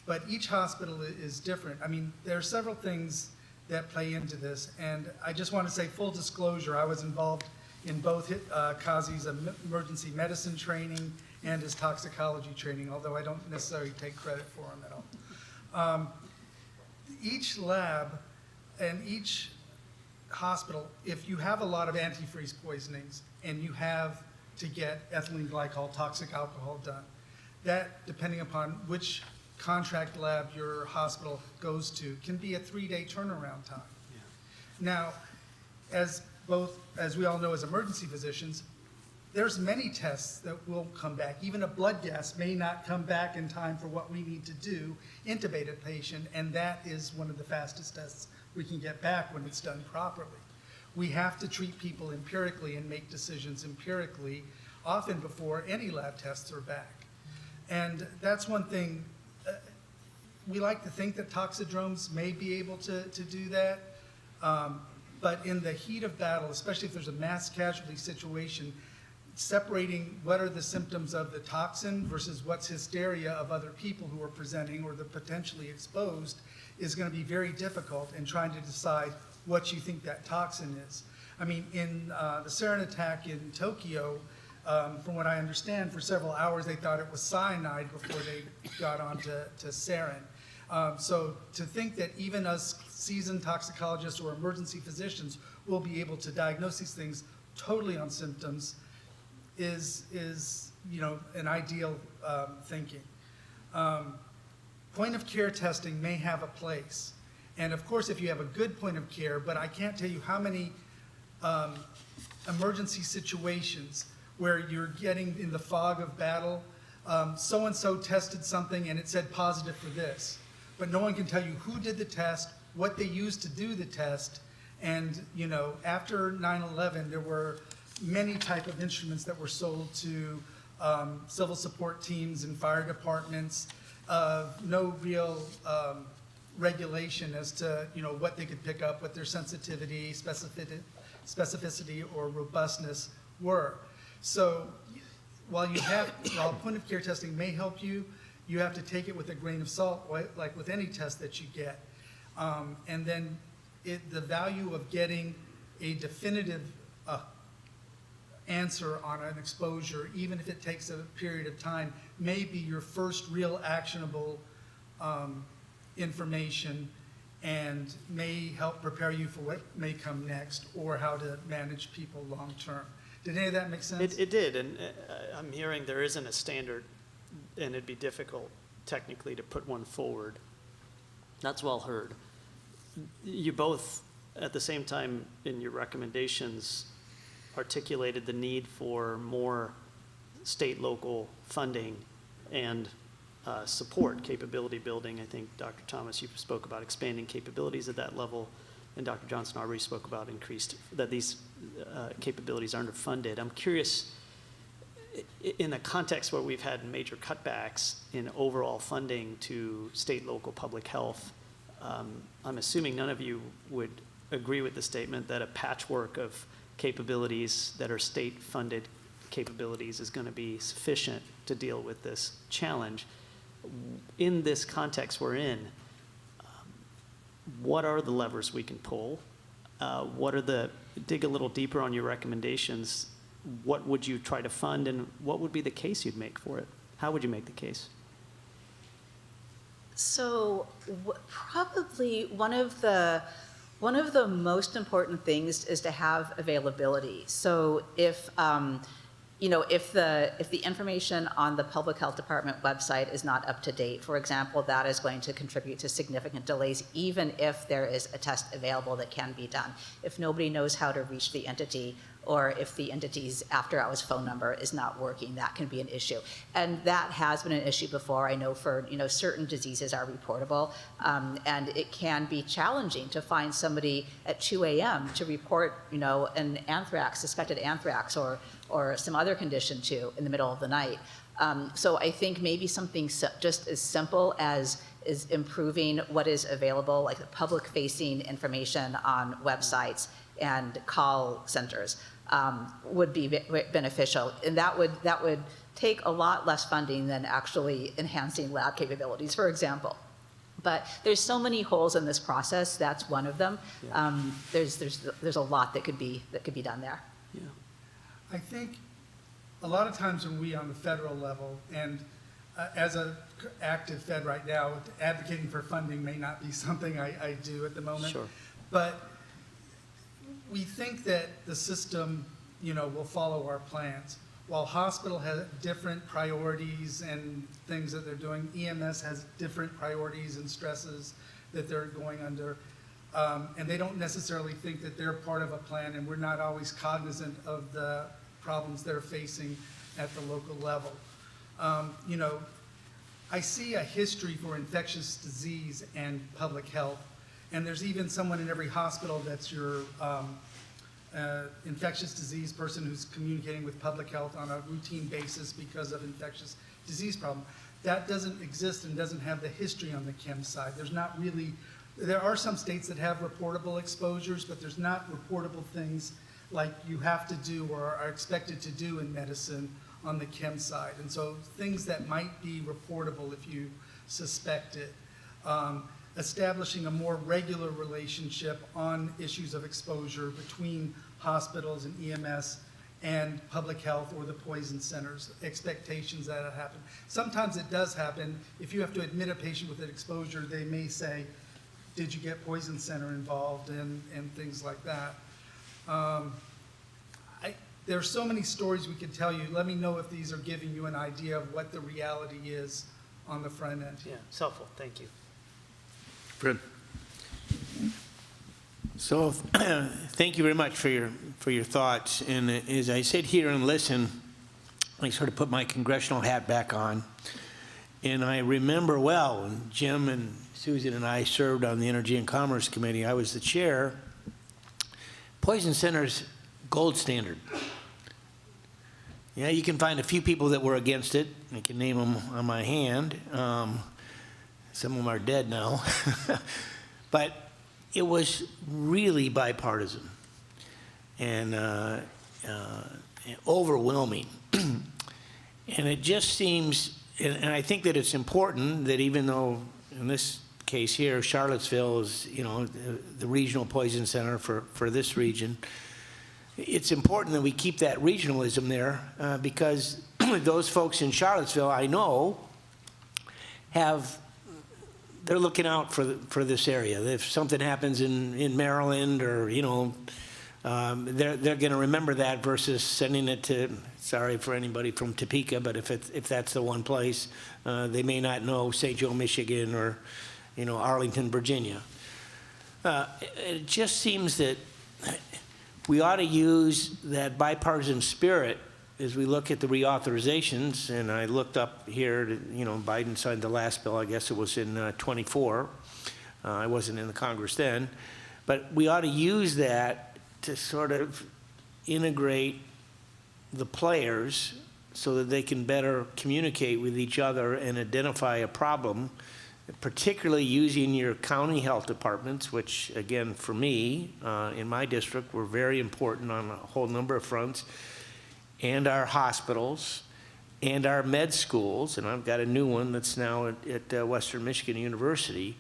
But each hospital is different. I mean, there are several things that play into this, and I just want to say full disclosure, I was involved in both Kazi's emergency medicine training and his toxicology training, although I don't necessarily take credit for him at all. Each lab and each hospital, if you have a lot of antifreeze poisonings and you have to get ethylene glycol, toxic alcohol done, that, depending upon which contract lab your hospital goes to, can be a 3-day turnaround time. Yeah. Now, as we all know as emergency physicians, there's many tests that will come back. Even a blood gas may not come back in time for what we need to do, intubate a patient, and that is one of the fastest tests we can get back when it's done properly. We have to treat people empirically and make decisions empirically, often before any lab tests are back. And that's one thing, we like to think that toxidromes may be able to do that, but in the heat of battle, especially if there's a mass casualty situation, separating what are the symptoms of the toxin versus what's hysteria of other people who are presenting or the potentially exposed is going to be very difficult in trying to decide what you think that toxin is. I mean, in the sarin attack in Tokyo, from what I understand, for several hours they thought it was cyanide before they got on to sarin. So to think that even us seasoned toxicologists or emergency physicians will be able to diagnose these things totally on symptoms is an ideal thinking. Point of care testing may have a place. And of course, if you have a good point of care, but I can't tell you how many emergency situations where you're getting in the fog of battle, so-and-so tested something and it said positive for this. But no one can tell you who did the test, what they used to do the test. And after 9/11, there were many type of instruments that were sold to civil support teams and fire departments. No real regulation as to what they could pick up, what their sensitivity, specificity, or robustness were. So while point of care testing may help you, you have to take it with a grain of salt, like with any test that you get. And then the value of getting a definitive answer on an exposure, even if it takes a period of time, may be your first real actionable information and may help prepare you for what may come next or how to manage people long term. Did any of that make sense? It did, and I'm hearing there isn't a standard, and it'd be difficult technically to put one forward. That's well heard. You both, at the same time, in your recommendations, articulated the need for more state, local funding and support, capability building. I think, Dr. Thomas, you spoke about expanding capabilities at that level. and Dr. Johnson already spoke about that these capabilities are underfunded. I'm curious, in a context where we've had major cutbacks in overall funding to state, local public health, I'm assuming none of you would agree with the statement that a patchwork of capabilities that are state-funded capabilities is going to be sufficient to deal with this challenge. In this context we're in, what are the levers we can pull? Dig a little deeper on your recommendations. What would you try to fund, and what would be the case you'd make for it? How would you make the case? So probably one of the most important things is to have availability. So if if the information on the Public Health Department website is not up to date, for example, that is going to contribute to significant delays, even if there is a test available that can be done. If nobody knows how to reach the entity, or if the entity's after-hours phone number is not working, that can be an issue. And that has been an issue before. I know for certain diseases are reportable, and it can be challenging to find somebody at 2 a.m. to report an anthrax, suspected anthrax, or some other condition too in the middle of the night. So I think maybe something just as simple as is improving what is available, like the public-facing information on websites and call centers, would be beneficial, and that would take a lot less funding than actually enhancing lab capabilities, for example. But there's so many holes in this process. That's one of them. Yeah. There's a lot that could be done there. Yeah. I think a lot of times when we on the federal level, and as an active Fed right now, advocating for funding may not be something I do at the moment. Sure. But we think that the system, will follow our plans. While hospital has different priorities and things that they're doing, EMS has different priorities and stresses that they're going under. And they don't necessarily think that they're part of a plan, and we're not always cognizant of the problems they're facing at the local level. I see a history for infectious disease and public health, and there's even someone in every hospital that's your infectious disease person who's communicating with public health on a routine basis because of infectious disease problem. That doesn't exist and doesn't have the history on the chem side. There are some states that have reportable exposures, but there's not reportable things like you have to do or are expected to do in medicine on the chem side. And so things that might be reportable if you suspect it. Establishing a more regular relationship on issues of exposure between hospitals and EMS and public health or the poison centers, expectations that it happen. Sometimes it does happen. If you have to admit a patient with an exposure, they may say, did you get poison center involved, and things like that. There are so many stories we could tell you. Let me know if these are giving you an idea of what the reality is on the front end. Yeah, it's helpful. Thank you. Fred. So thank you very much for your thoughts. And as I sit here and listen, I sort of put my congressional hat back on. And I remember well when Jim and Susan and I served on the Energy and Commerce Committee. I was the chair. Poison center's gold standard. Yeah, you can find a few people that were against it. I can name them on my hand. Some of them are dead now. But it was really bipartisan and overwhelming. And it just seems, and I think that it's important that even though in this case here, Charlottesville is, the regional poison center for this region, it's important that we keep that regionalism there because those folks in Charlottesville, I know, they're looking out for this area. If something happens in Maryland or, they're going to remember that versus sending it to, sorry for anybody from Topeka, but if that's the one place, they may not know St. Joe, Michigan or, Arlington, Virginia. It just seems that we ought to use that bipartisan spirit as we look at the reauthorizations, and I looked up here, Biden signed the last bill, I guess it was in 24. I wasn't in the Congress then. But we ought to use that to sort of integrate the players so that they can better communicate with each other and identify a problem, particularly using your county health departments, which, again, for me, in my district, were very important on a whole number of fronts, and our hospitals, and our med schools, and I've got a new one that's now at Western Michigan University.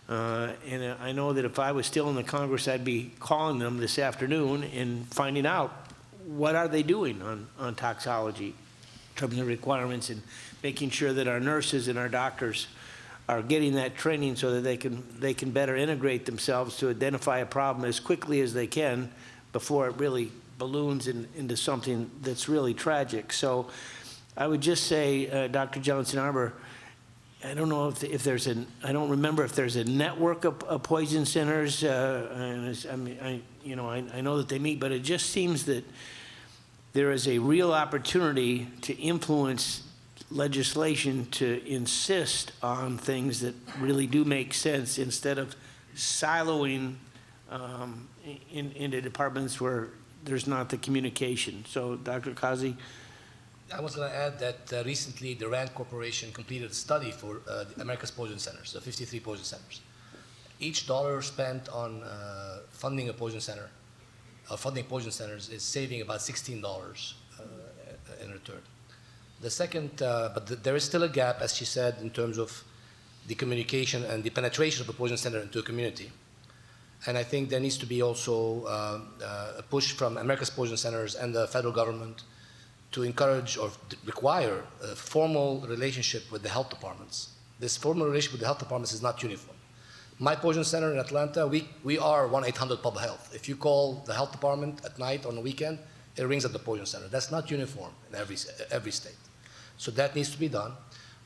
And I know that if I was still in the Congress, I'd be calling them this afternoon and finding out what are they doing on toxicology in terms of requirements, and making sure that our nurses and our doctors are getting that training so that they can better integrate themselves to identify a problem as quickly as they can before it really balloons into something that's really tragic. So I would just say, Dr. Johnson-Arbor, I don't know if there's I don't remember if there's a network of poison centers. I mean, I know that they meet, but it just seems that there is a real opportunity to influence legislation to insist on things that really do make sense instead of siloing into departments where there's not the communication. So, Dr. Kazi? I was going to add that recently the RAND Corporation completed a study for America's poison centers, the 53 poison centers. Each dollar spent on funding a poison center, funding poison centers, is saving about $16 in return. The second, but there is still a gap, as she said, in terms of the communication and the penetration of a poison center into a community. And I think there needs to be also a push from America's poison centers and the federal government to encourage or require a formal relationship with the health departments. This formal relationship with the health departments is not uniform. My poison center in Atlanta, we are 1-800 Health. If you call the health department at night on the weekend, it rings at the poison center. That's not uniform in every state. So that needs to be done.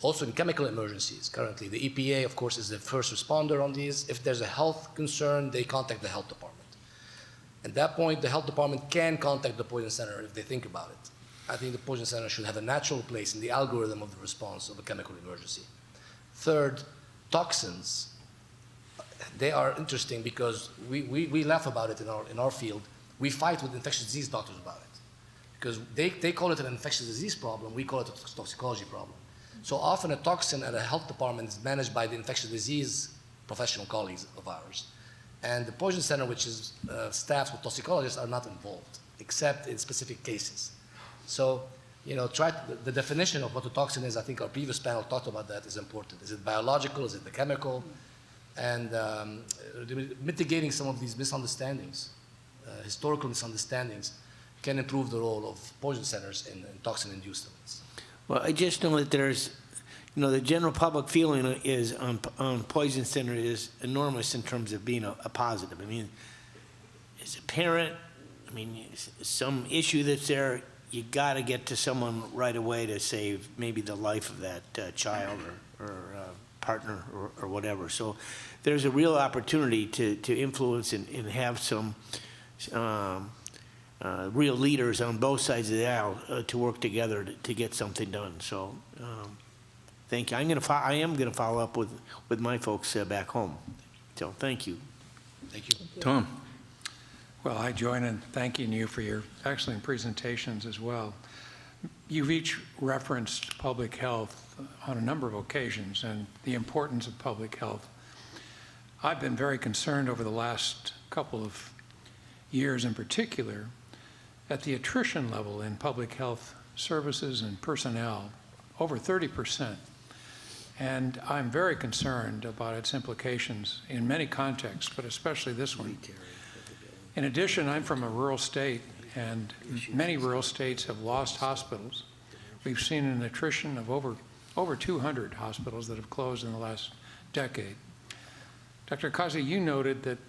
Also in chemical emergencies, currently, the EPA, of course, is the first responder on these. If there's a health concern, they contact the health department. At that point, the health department can contact the poison center if they think about it. I think the poison center should have a natural place in the algorithm of the response of a chemical emergency. Third, toxins. They are interesting because we laugh about it in our field. We fight with infectious disease doctors about it because they call it an infectious disease problem. We call it a toxicology problem. So often a toxin at a health department is managed by the infectious disease professional colleagues of ours. And the poison center, which is staffed with toxicologists, are not involved, except in specific cases. So, the definition of what a toxin is, I think our previous panel talked about that, is important. Is it biological? Is it the chemical? And mitigating some of these misunderstandings, historical misunderstandings, can improve the role of poison centers in toxin-induced events. Well, I just know that there's, the general public feeling is on poison center is enormous in terms of being a positive. I mean, as a parent, some issue that's there, you got to get to someone right away to save maybe the life of that child or partner or whatever. So there's a real opportunity to influence and have some real leaders on both sides of the aisle to work together to get something done. So thank you. I am going to follow up with my folks back home. So thank you. Thank you. Tom. Well, I join in thanking you for your excellent presentations as well. You've each referenced public health on a number of occasions and the importance of public health. I've been very concerned over the last couple of years in particular at the attrition level in public health services and personnel, over 30%. And I'm very concerned about its implications in many contexts, but especially this one. In addition, I'm from a rural state, and many rural states have lost hospitals. We've seen an attrition of over 200 hospitals that have closed in the last decade. Dr. Kazi, you noted that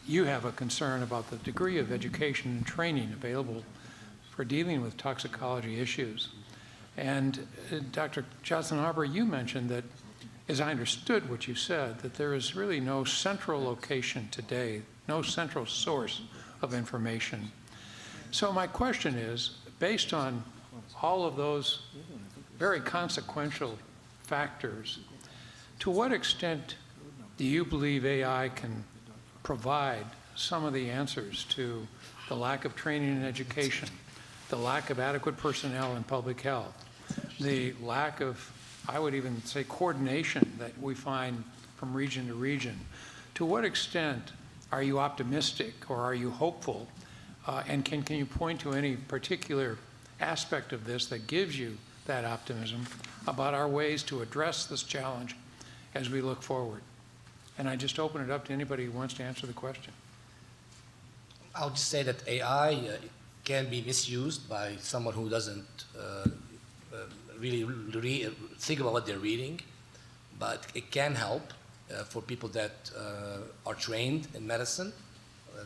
you have a concern about the degree of education and training available for dealing with toxicology issues. And Dr. Johnson-Arbor, you mentioned that, as I understood what you said, that there is really no central location today, no central source of information. So my question is, based on all of those very consequential factors, to what extent do you believe AI can provide some of the answers to the lack of training and education, the lack of adequate personnel in public health, the lack of, I would even say, coordination that we find from region to region. To what extent are you optimistic or are you hopeful? And can you point to any particular aspect of this that gives you that optimism about our ways to address this challenge as we look forward? And I just open it up to anybody who wants to answer the question. I'll just say that AI can be misused by someone who doesn't really think about what they're reading, but it can help for people that are trained in medicine,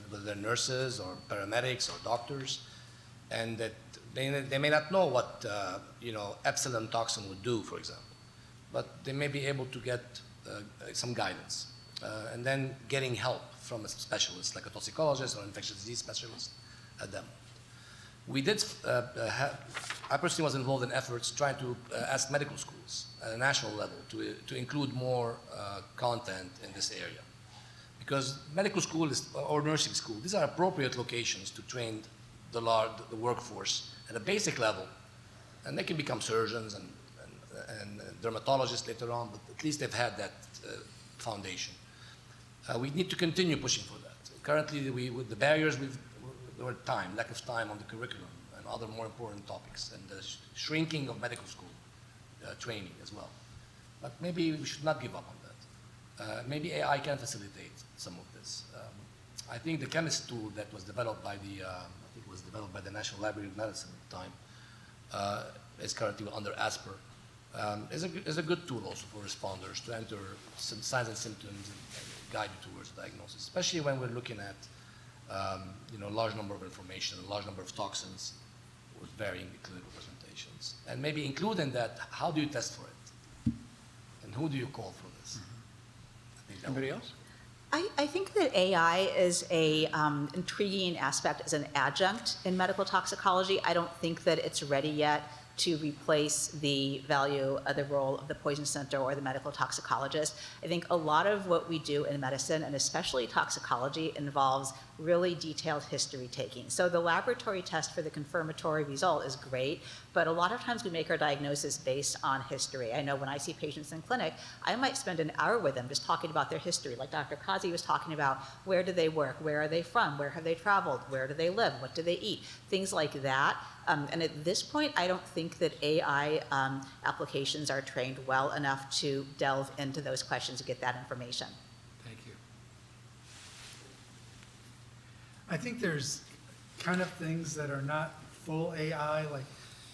whether they're nurses or paramedics or doctors, and that they may not know what epsilon toxin would do, for example, but they may be able to get some guidance, and then getting help from a specialist like a toxicologist or infectious disease specialist at them. We did, I personally was involved in efforts trying to ask medical schools at a national level to include more content in this area. Because medical school or nursing school, these are appropriate locations to train the workforce at a basic level. And they can become surgeons and dermatologists later on, but at least they've had that foundation. We need to continue pushing for that. Currently, with the barriers, there were lack of time on the curriculum and other more important topics, and the shrinking of medical school training as well. But maybe we should not give up on that. Maybe AI can facilitate some of this. I think the chemist tool that was developed by the National Library of Medicine at the time, is currently under ASPR, is a good tool also for responders to enter some signs and symptoms and guide you towards diagnosis, especially when we're looking at a large number of information, a large number of toxins with varying clinical presentations. And maybe include in that, how do you test for it? And who do you call for this? Anybody else? I think that AI is a intriguing aspect as an adjunct in medical toxicology. I don't think that it's ready yet to replace the value of the role of the poison center or the medical toxicologist. I think a lot of what we do in medicine, and especially toxicology, involves really detailed history taking. So the laboratory test for the confirmatory result is great, but a lot of times we make our diagnosis based on history. I know when I see patients in clinic, I might spend an hour with them just talking about their history. Like Dr. Kazi was talking about, where do they work? Where are they from? Where have they traveled? Where do they live? What do they eat? Things like that. And at this point, I don't think that AI applications are trained well enough to delve into those questions and get that information. Thank you. I think there's kind of things that are not full AI, like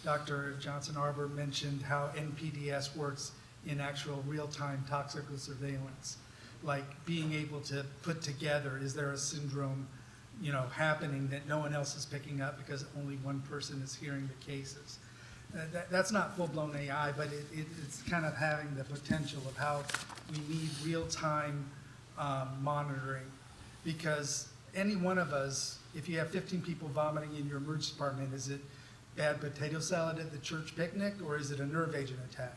Dr. Johnson-Arbor mentioned how NPDS works in actual real-time toxical surveillance, like being able to put together, is there a syndrome happening that no one else is picking up because only one person is hearing the cases. That's not full-blown AI, but it's kind of having the potential of how we need real-time monitoring, because any one of us, if you have 15 people vomiting in your emergency department, is it bad potato salad at the church picnic, or is it a nerve agent attack?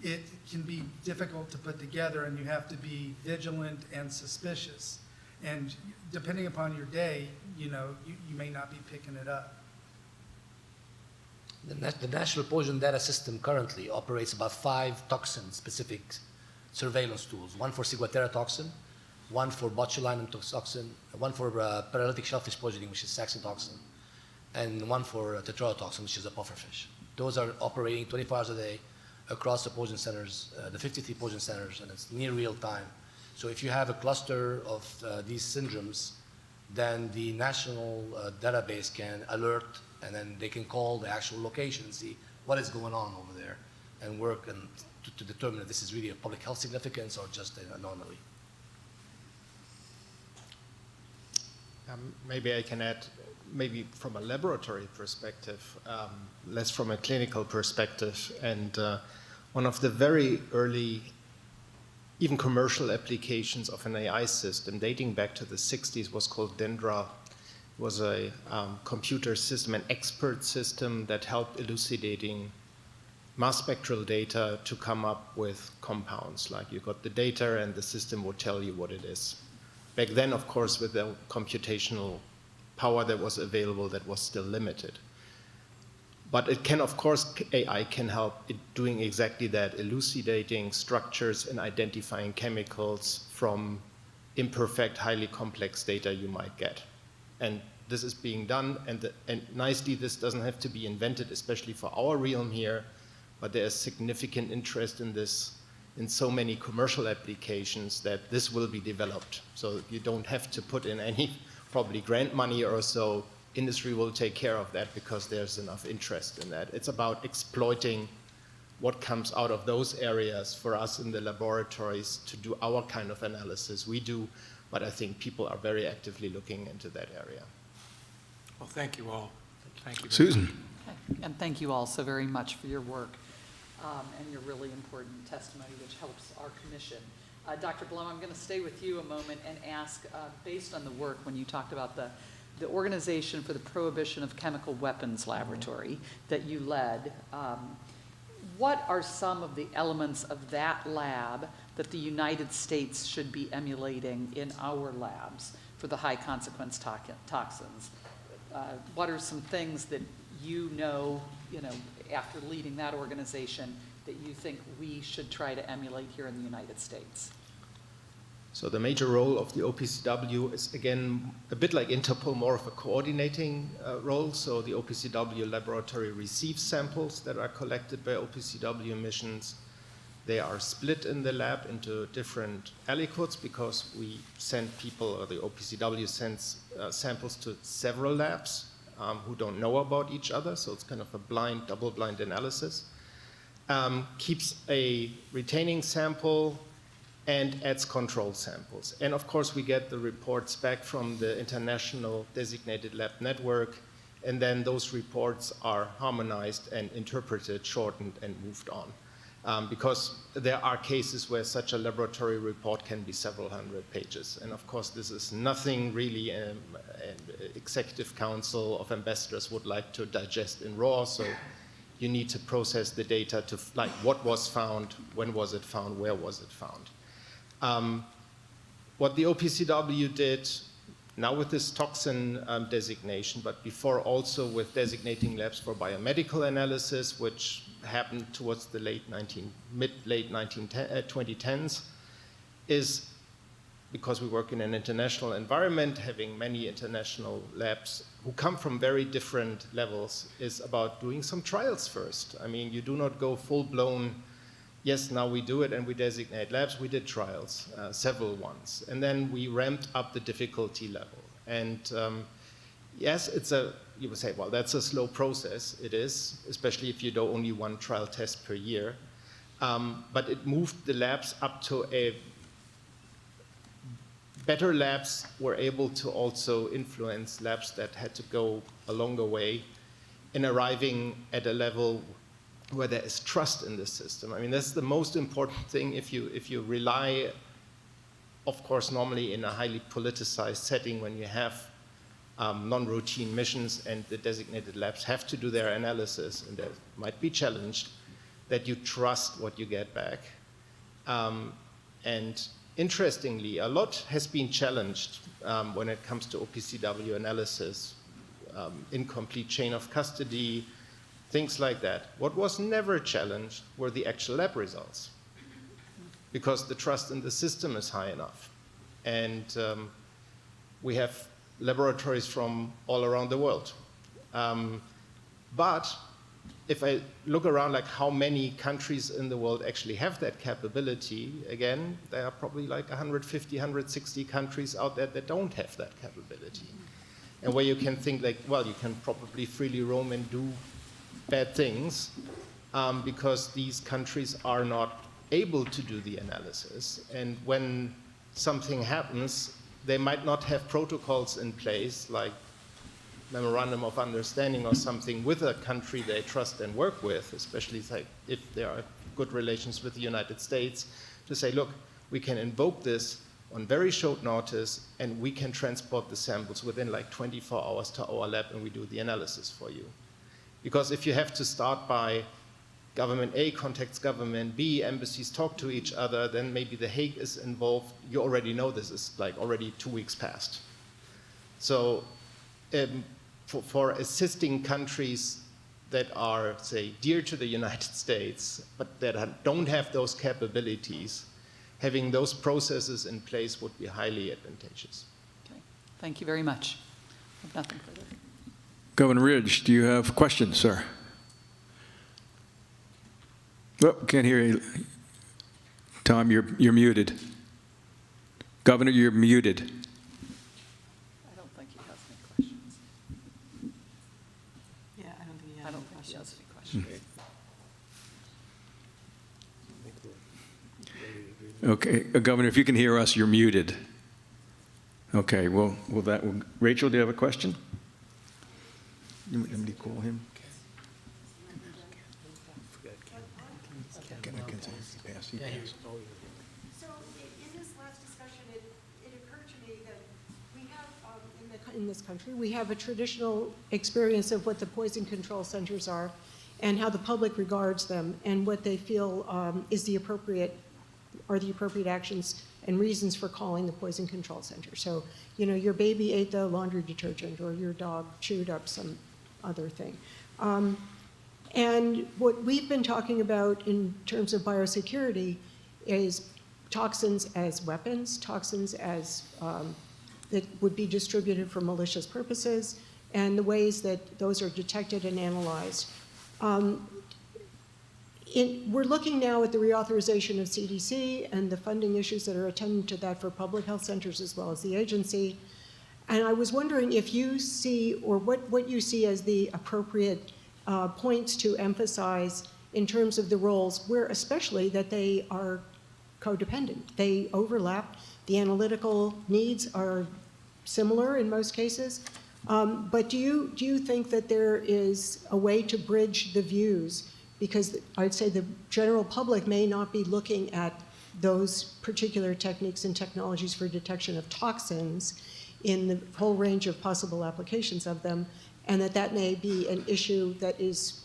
It can be difficult to put together, and you have to be vigilant and suspicious. And depending upon your day, you may not be picking it up. The National Poison Data System currently operates about 5 toxin-specific surveillance tools. One for ciguatera toxin, one for botulinum toxin, one for paralytic shellfish poisoning, which is saxitoxin, and one for tetrodotoxin, which is a pufferfish. Those are operating 24 hours a day across the poison centers, the 53 poison centers, and it's near real time. So if you have a cluster of these syndromes, then the national database can alert, and then they can call the actual location and see what is going on over there and work to determine if this is really of public health significance or just an anomaly. Maybe I can add, maybe from a laboratory perspective, less from a clinical perspective. And one of the very early, even commercial applications of an AI system dating back to the 60s was called Dendra. It was a computer system, an expert system that helped elucidating mass spectral data to come up with compounds. Like you got the data and the system would tell you what it is Back then, of course, with the computational power that was available, that was still limited. But it can, of course, AI can help in doing exactly that, elucidating structures and identifying chemicals from imperfect, highly complex data you might get. And this is being done, and nicely, this doesn't have to be invented, especially for our realm here, but there is significant interest in this in so many commercial applications that this will be developed. So you don't have to put in any probably grant money or so. Industry will take care of that because there's enough interest in that. It's about exploiting what comes out of those areas for us in the laboratories to do our kind of analysis. We do, but I think people are very actively looking into that area. Well, thank you all. Thank you. Susan. Okay. And thank you all so very much for your work and your really important testimony, which helps our commission. Dr. Blum, I'm going to stay with you a moment and ask, based on the work when you talked about the Organization for the Prohibition of Chemical Weapons Laboratory that you led, what are some of the elements of that lab that the United States should be emulating in our labs for the high consequence toxins? What are some things that you know, after leading that organization, that you think we should try to emulate here in the United States? So the major role of the OPCW is, again, a bit like Interpol, more of a coordinating role. So the OPCW laboratory receives samples that are collected by OPCW missions. They are split in the lab into different aliquots because we send people, or the OPCW sends samples to several labs who don't know about each other. So it's kind of a blind, double-blind analysis. Keeps a retaining sample and adds control samples. And of course, we get the reports back from the International Designated Lab Network, and then those reports are harmonized and interpreted, shortened, and moved on. Because there are cases where such a laboratory report can be several hundred pages. And of course, this is nothing really an executive council of ambassadors would like to digest in raw, so you need to process the data to, like, what was found, when was it found, where was it found. What the OPCW did, now with this toxin designation, but before also with designating labs for biomedical analysis, which happened towards the mid-late 2010s, is because we work in an international environment, having many international labs who come from very different levels, is about doing some trials first. I mean, you do not go full-blown, yes, now we do it and we designate labs. We did trials, several ones. And then we ramped up the difficulty level. And yes, you would say, well, that's a slow process. It is, especially if you do only one trial test per year. But it moved the labs up to better labs were able to also influence labs that had to go a longer way in arriving at a level where there is trust in the system. I mean, that's the most important thing. If you rely, of course, normally in a highly politicized setting when you have non-routine missions and the designated labs have to do their analysis and that might be challenged, that you trust what you get back. And interestingly, a lot has been challenged when it comes to OPCW analysis, incomplete chain of custody, things like that. What was never challenged were the actual lab results, because the trust in the system is high enough. And we have laboratories from all around the world. But if I look around, like how many countries in the world actually have that capability, again, there are probably like 150, 160 countries out there that don't have that capability. And where you can think like, well, you can probably freely roam and do bad things because these countries are not able to do the analysis. And when something happens, they might not have protocols in place, like memorandum of understanding or something with a country they trust and work with, especially like if there are good relations with the United States, to say, look, we can invoke this on very short notice and we can transport the samples within like 24 hours to our lab and we do the analysis for you. Because if you have to start by government A contacts government B, embassies talk to each other, then maybe The Hague is involved. You already know this is like already 2 weeks past. So for assisting countries that are, say, dear to the United States, but that don't have those capabilities, having those processes in place would be highly advantageous. Okay. Thank you very much. I have nothing further. Governor Ridge, do you have questions, sir? Oh, can't hear you. Tom, you're muted. Governor, you're muted. I don't think he has any questions. Yeah, I don't think he has I don't any think he has questions. any questions. Okay, Governor, if you can hear us, you're muted. Okay, well, Rachel, do you have a question? You want me to call him? So in this last discussion, it occurred to me that we have, in this country, we have a traditional experience of what the poison control centers are and how the public regards them and what they feel is the appropriate actions and reasons for calling the poison control center. So, you know, your baby ate the laundry detergent or your dog chewed up some other thing. And what we've been talking about in terms of biosecurity is toxins as weapons, toxins as that would be distributed for malicious purposes, and the ways that those are detected and analyzed. We're looking now at the reauthorization of CDC and the funding issues that are attendant to that for public health centers as well as the agency. And I was wondering if you see, or what you see as the appropriate points to emphasize in terms of the roles, where especially that they are codependent. They overlap. The analytical needs are similar in most cases. But do you think that there is a way to bridge the views? Because I'd say the general public may not be looking at those particular techniques and technologies for detection of toxins in the whole range of possible applications of them, and that may be an issue that is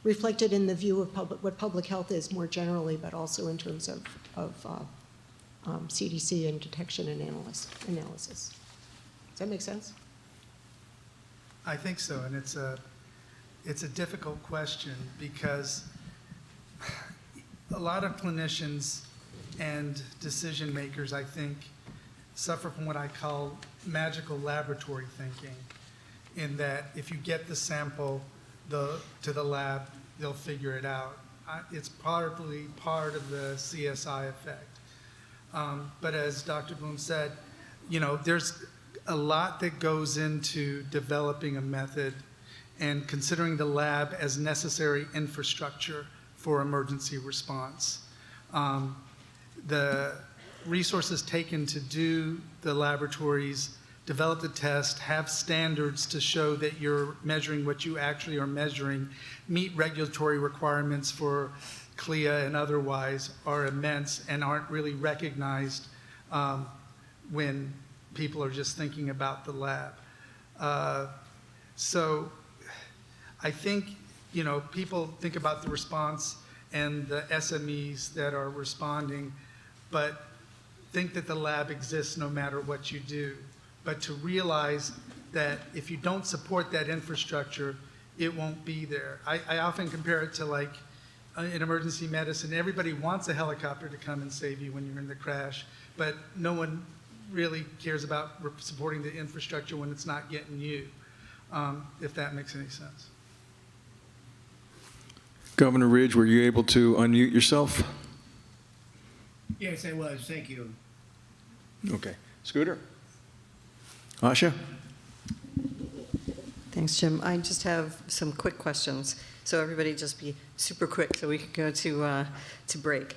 reflected in the view of what public health is more generally, but also in terms of CDC and detection and analysis. Does that make sense? I think so, and it's a difficult question because a lot of clinicians and decision makers, I think, suffer from what I call magical laboratory thinking, in that if you get the sample to the lab, they'll figure it out. It's partly part of the CSI effect. But as Dr. Bloom said, you know, there's a lot that goes into developing a method and considering the lab as necessary infrastructure for emergency response. The resources taken to do the laboratories, develop the test, have standards to show that you're measuring what you actually are measuring, meet regulatory requirements for CLIA and otherwise, are immense and aren't really recognized when people are just thinking about the lab. So I think, you know, people think about the response and the SMEs that are responding, but think that the lab exists no matter what you do. But to realize that if you don't support that infrastructure, it won't be there. I often compare it to like in emergency medicine, everybody wants a helicopter to come and save you when you're in the crash, but no one really cares about supporting the infrastructure when it's not getting you, if that makes any sense. Governor Ridge, were you able to unmute yourself? Yes, I was. Thank you. Okay. Scooter? Asha? Thanks, Jim. I just have some quick questions. So everybody just be super quick so we can go to break.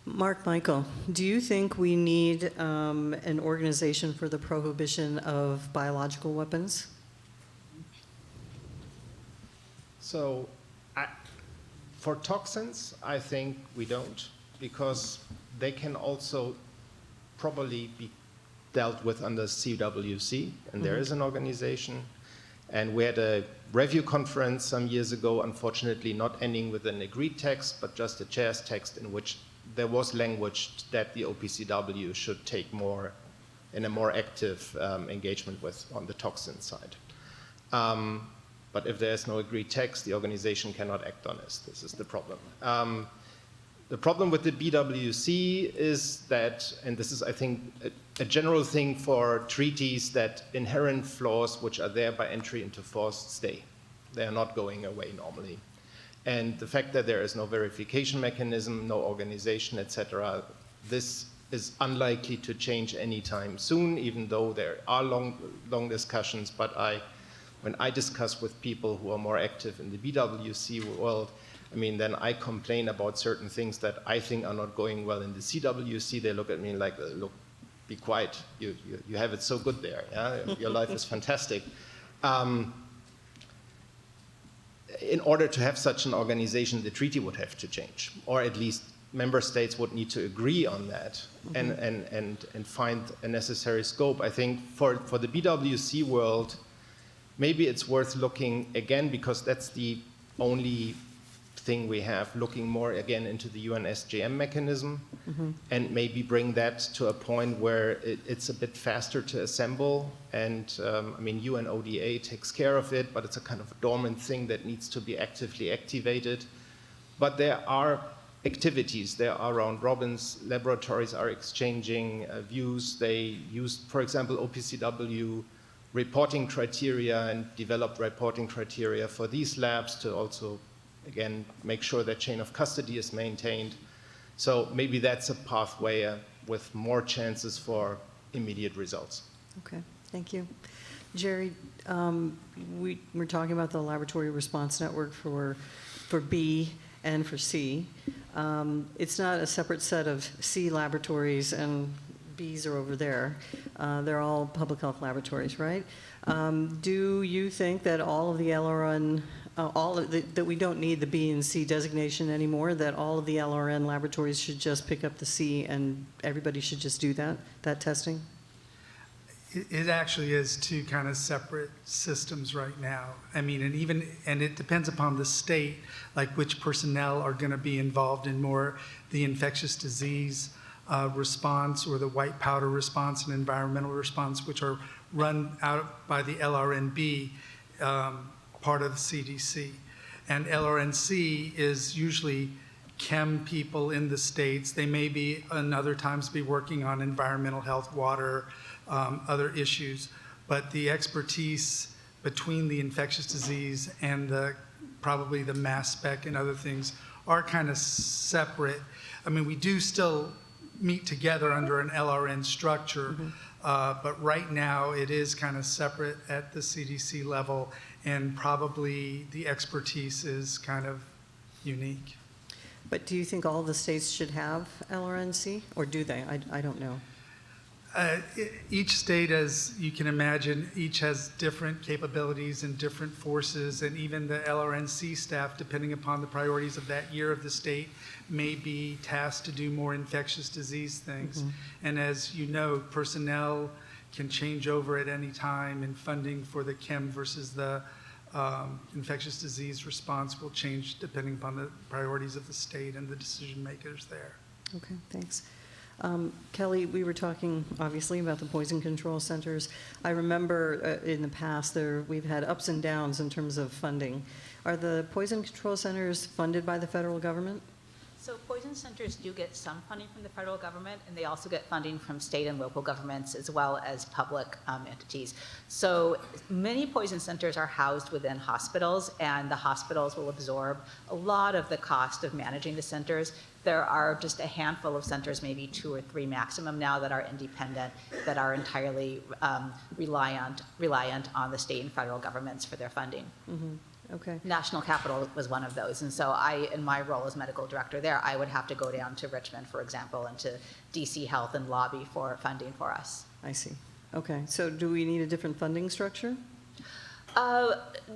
Mark Michael, do you think we need an organization for the prohibition of biological weapons? So for toxins, I think we don't, because they can also probably be dealt with under CWC, and there is an organization, and where the review conference some years ago, unfortunately not ending with an agreed text, but just a chair's text in which there was language that the OPCW should take more in a more active engagement with on the toxin side. But if there is no agreed text, the organization cannot act on this. This is the problem. The problem with the BWC is that, and this is, I think, a general thing for treaties, that inherent flaws which are there by entry into force stay. They are not going away normally. And the fact that there is no verification mechanism, no organization, etc., this is unlikely to change anytime soon, even though there are long discussions. But when I discuss with people who are more active in the BWC world, I mean, then I complain about certain things that I think are not going well in the CWC. They look at me like, look, be quiet. You have it so good there. Yeah? Your life is fantastic. In order to have such an organization, the treaty would have to change, or at least member states would need to agree on that and find a necessary scope. I think for the BWC world, maybe it's worth looking again, because that's the only thing we have, looking more again into the UNSGM mechanism, and maybe bring that to a point where it's a bit faster to assemble. And I mean, UNODA takes care of it, but it's a kind of a dormant thing that needs to be actively activated. But there are activities. There are round robins. Laboratories are exchanging views. They use, for example, OPCW reporting criteria and developed reporting criteria for these labs to also, again, make sure that chain of custody is maintained. So maybe that's a pathway with more chances for immediate results. Okay, thank you. Jerry, we're talking about the laboratory response network for B and for C. It's not a separate set of C laboratories and B's are over there. They're all public health laboratories, right? Do you think that all of the LRN, that we don't need the B and C designation anymore, that all of the LRN laboratories should just pick up the C and everybody should just do that testing? It actually is two kind of separate systems right now. I mean, and it depends upon the state, like which personnel are going to be involved in more the infectious disease response or the white powder response and environmental response, which are run out by the LRNB, part of the CDC. And LRNC is usually chem people in the states. They may be, in other times, be working on environmental health, water, other issues. But the expertise between the infectious disease and probably the mass spec and other things are kind of separate. I mean, we do still meet together under an LRN structure, but right now it is kind of separate at the CDC level, and probably the expertise is kind of unique. But do you think all the states should have LRNC, or do they? I don't know. Each state, as you can imagine, each has different capabilities and different forces, and even the LRNC staff, depending upon the priorities of that year of the state, may be tasked to do more infectious disease things. And as you know, personnel can change over at any time, and funding for the chem versus the infectious disease response will change depending upon the priorities of the state and the decision makers there. Okay, thanks. Kelly, we were talking obviously about the poison control centers. I remember in the past we've had ups and downs in terms of funding. Are the poison control centers funded by the federal government? So poison centers do get some funding from the federal government, and they also get funding from state and local governments as well as public entities. So many poison centers are housed within hospitals, and the hospitals will absorb a lot of the cost of managing the centers. There are just a handful of centers, maybe 2 or 3 maximum now, that are independent, that are entirely reliant on the state and federal governments for their funding. Okay. National Capital was one of those. And so in my role as medical director there, I would have to go down to Richmond, for example, and to DC Health and lobby for funding for us. I see. Okay. So do we need a different funding structure?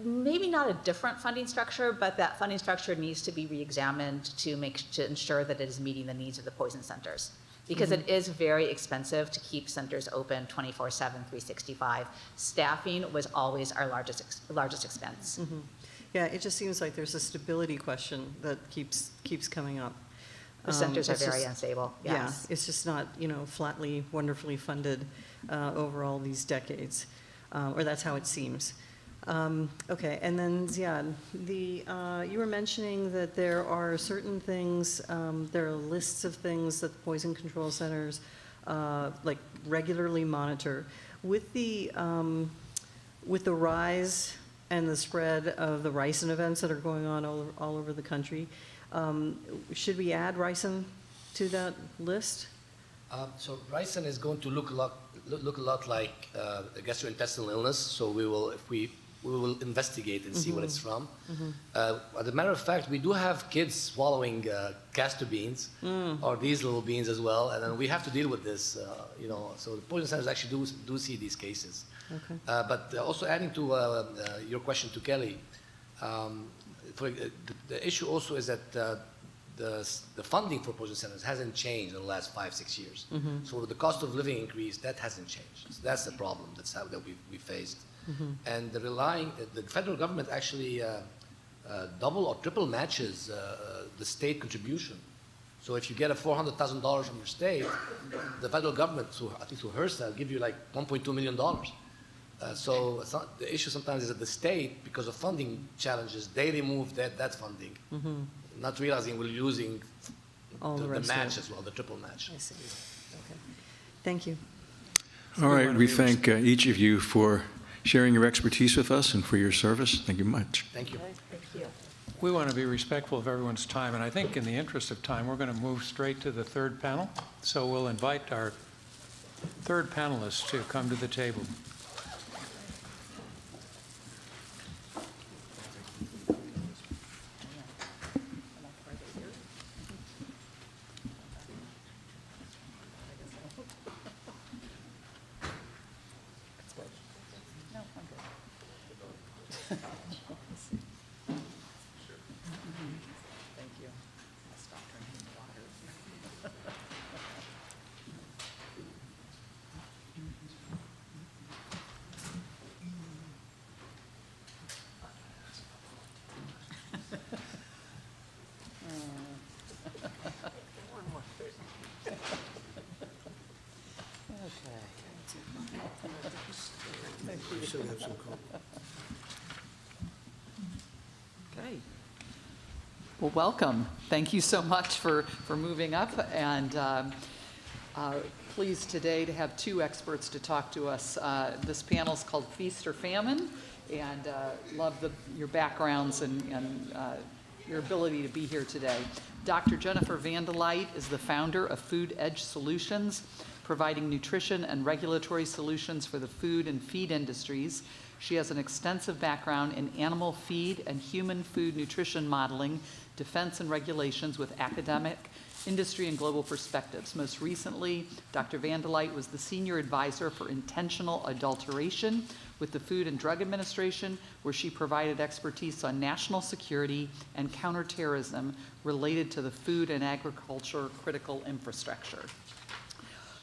Maybe not a different funding structure, but that funding structure needs to be re-examined to ensure that it is meeting the needs of the poison centers. because it is very expensive to keep centers open 24/7, 365. Staffing was always our largest expense. Yeah, it just seems like there's a stability question that keeps coming up. The centers are It's very just- unstable, Yeah, yes. it's just not, flatly, wonderfully funded over all these decades, or that's how it seems. Okay, and then Ziad, you were mentioning that there are certain things, there are lists of things that the poison control centers like regularly monitor. With the rise and the spread of the ricin events that are going on all over the country, should we add ricin to that list? So ricin is going to look a lot like a gastrointestinal illness. So we will investigate and see what it's from. As a matter of fact, we do have kids swallowing castor beans or these little beans as well, and then we have to deal with this. So the poison centers actually do see these cases. Okay. But also adding to your question to Kelly, the issue also is that the funding for poison centers hasn't changed in the last 5-6 years. So with the cost of living increase, that hasn't changed. So that's the problem that we faced. And the federal government actually double or triple matches the state contribution. So if you get a $400,000 from your state, the federal government, I think through HRSA, will give you like $1.2 million. So the issue sometimes is that the state, because of funding challenges, they remove that funding, not realizing we're losing the match as well, the triple match. I see. Okay. Thank you. All right, we thank each of you for sharing your expertise with us and for your service. Thank you much. Thank you. Thank you. We want to be respectful of everyone's time, and I think in the interest of time, we're going to move straight to the third panel. So we'll invite our third panelist to come to the table. Okay. Well, welcome. Thank you so much for moving up, and pleased today to have two experts to talk to us. This panel is called Feast or Famine, and love your backgrounds and your ability to be here today. Dr. Jennifer Vandelite is the founder of Food Edge Solutions, providing nutrition and regulatory solutions for the food and feed industries. She has an extensive background in animal feed and human food nutrition modeling, defense and regulations with academic, industry, and global perspectives. Most recently, Dr. Vandelite was the senior advisor for intentional adulteration with the Food and Drug Administration, where she provided expertise on national security and counterterrorism related to the food and agriculture critical infrastructure.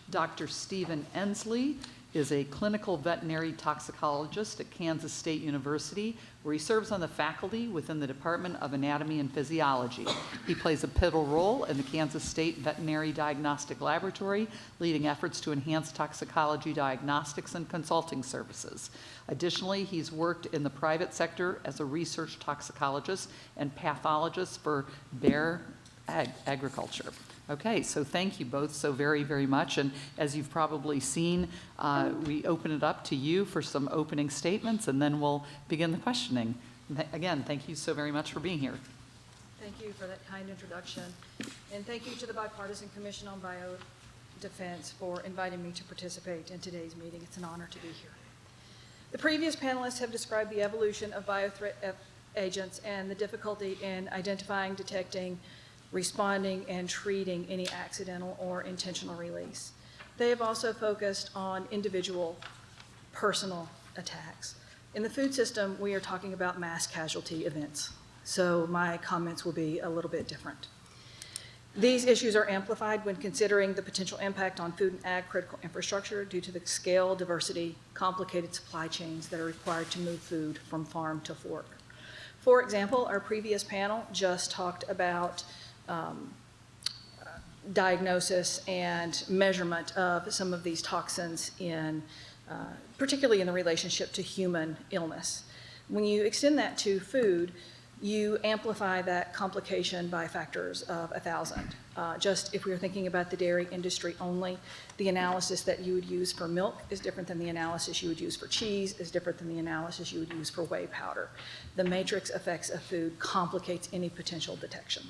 Dr. Stephen Ensley is a clinical veterinary toxicologist at Kansas State University, where he serves on the faculty within the Department of Anatomy and Physiology. He plays a pivotal role in the Kansas State Veterinary Diagnostic Laboratory, leading efforts to enhance toxicology diagnostics and consulting services. Additionally, he's worked in the private sector as a research toxicologist and pathologist for Bayer Agriculture. Okay, so thank you both so very, very much. And as you've probably seen, we open it up to you for some opening statements, and then we'll begin the questioning. Again, thank you so very much for being here. Thank you for that kind introduction. And thank you to the Bipartisan Commission on Biodefense for inviting me to participate in today's meeting. It's an honor to be here. The previous panelists have described the evolution of biothreat agents and the difficulty in identifying, detecting, responding, and treating any accidental or intentional release. They have also focused on individual, personal attacks. In the food system, we are talking about mass casualty events, so my comments will be a little bit different. These issues are amplified when considering the potential impact on food and ag critical infrastructure due to the scale, diversity, complicated supply chains that are required to move food from farm to fork. For example, our previous panel just talked about diagnosis and measurement of some of these toxins in, particularly in the relationship to human illness. When you extend that to food, you amplify that complication by factors of 1,000. Just if we were thinking about the dairy industry only, the analysis that you would use for milk is different than the analysis you would use for cheese, is different than the analysis you would use for whey powder. The matrix effects of food complicates any potential detection.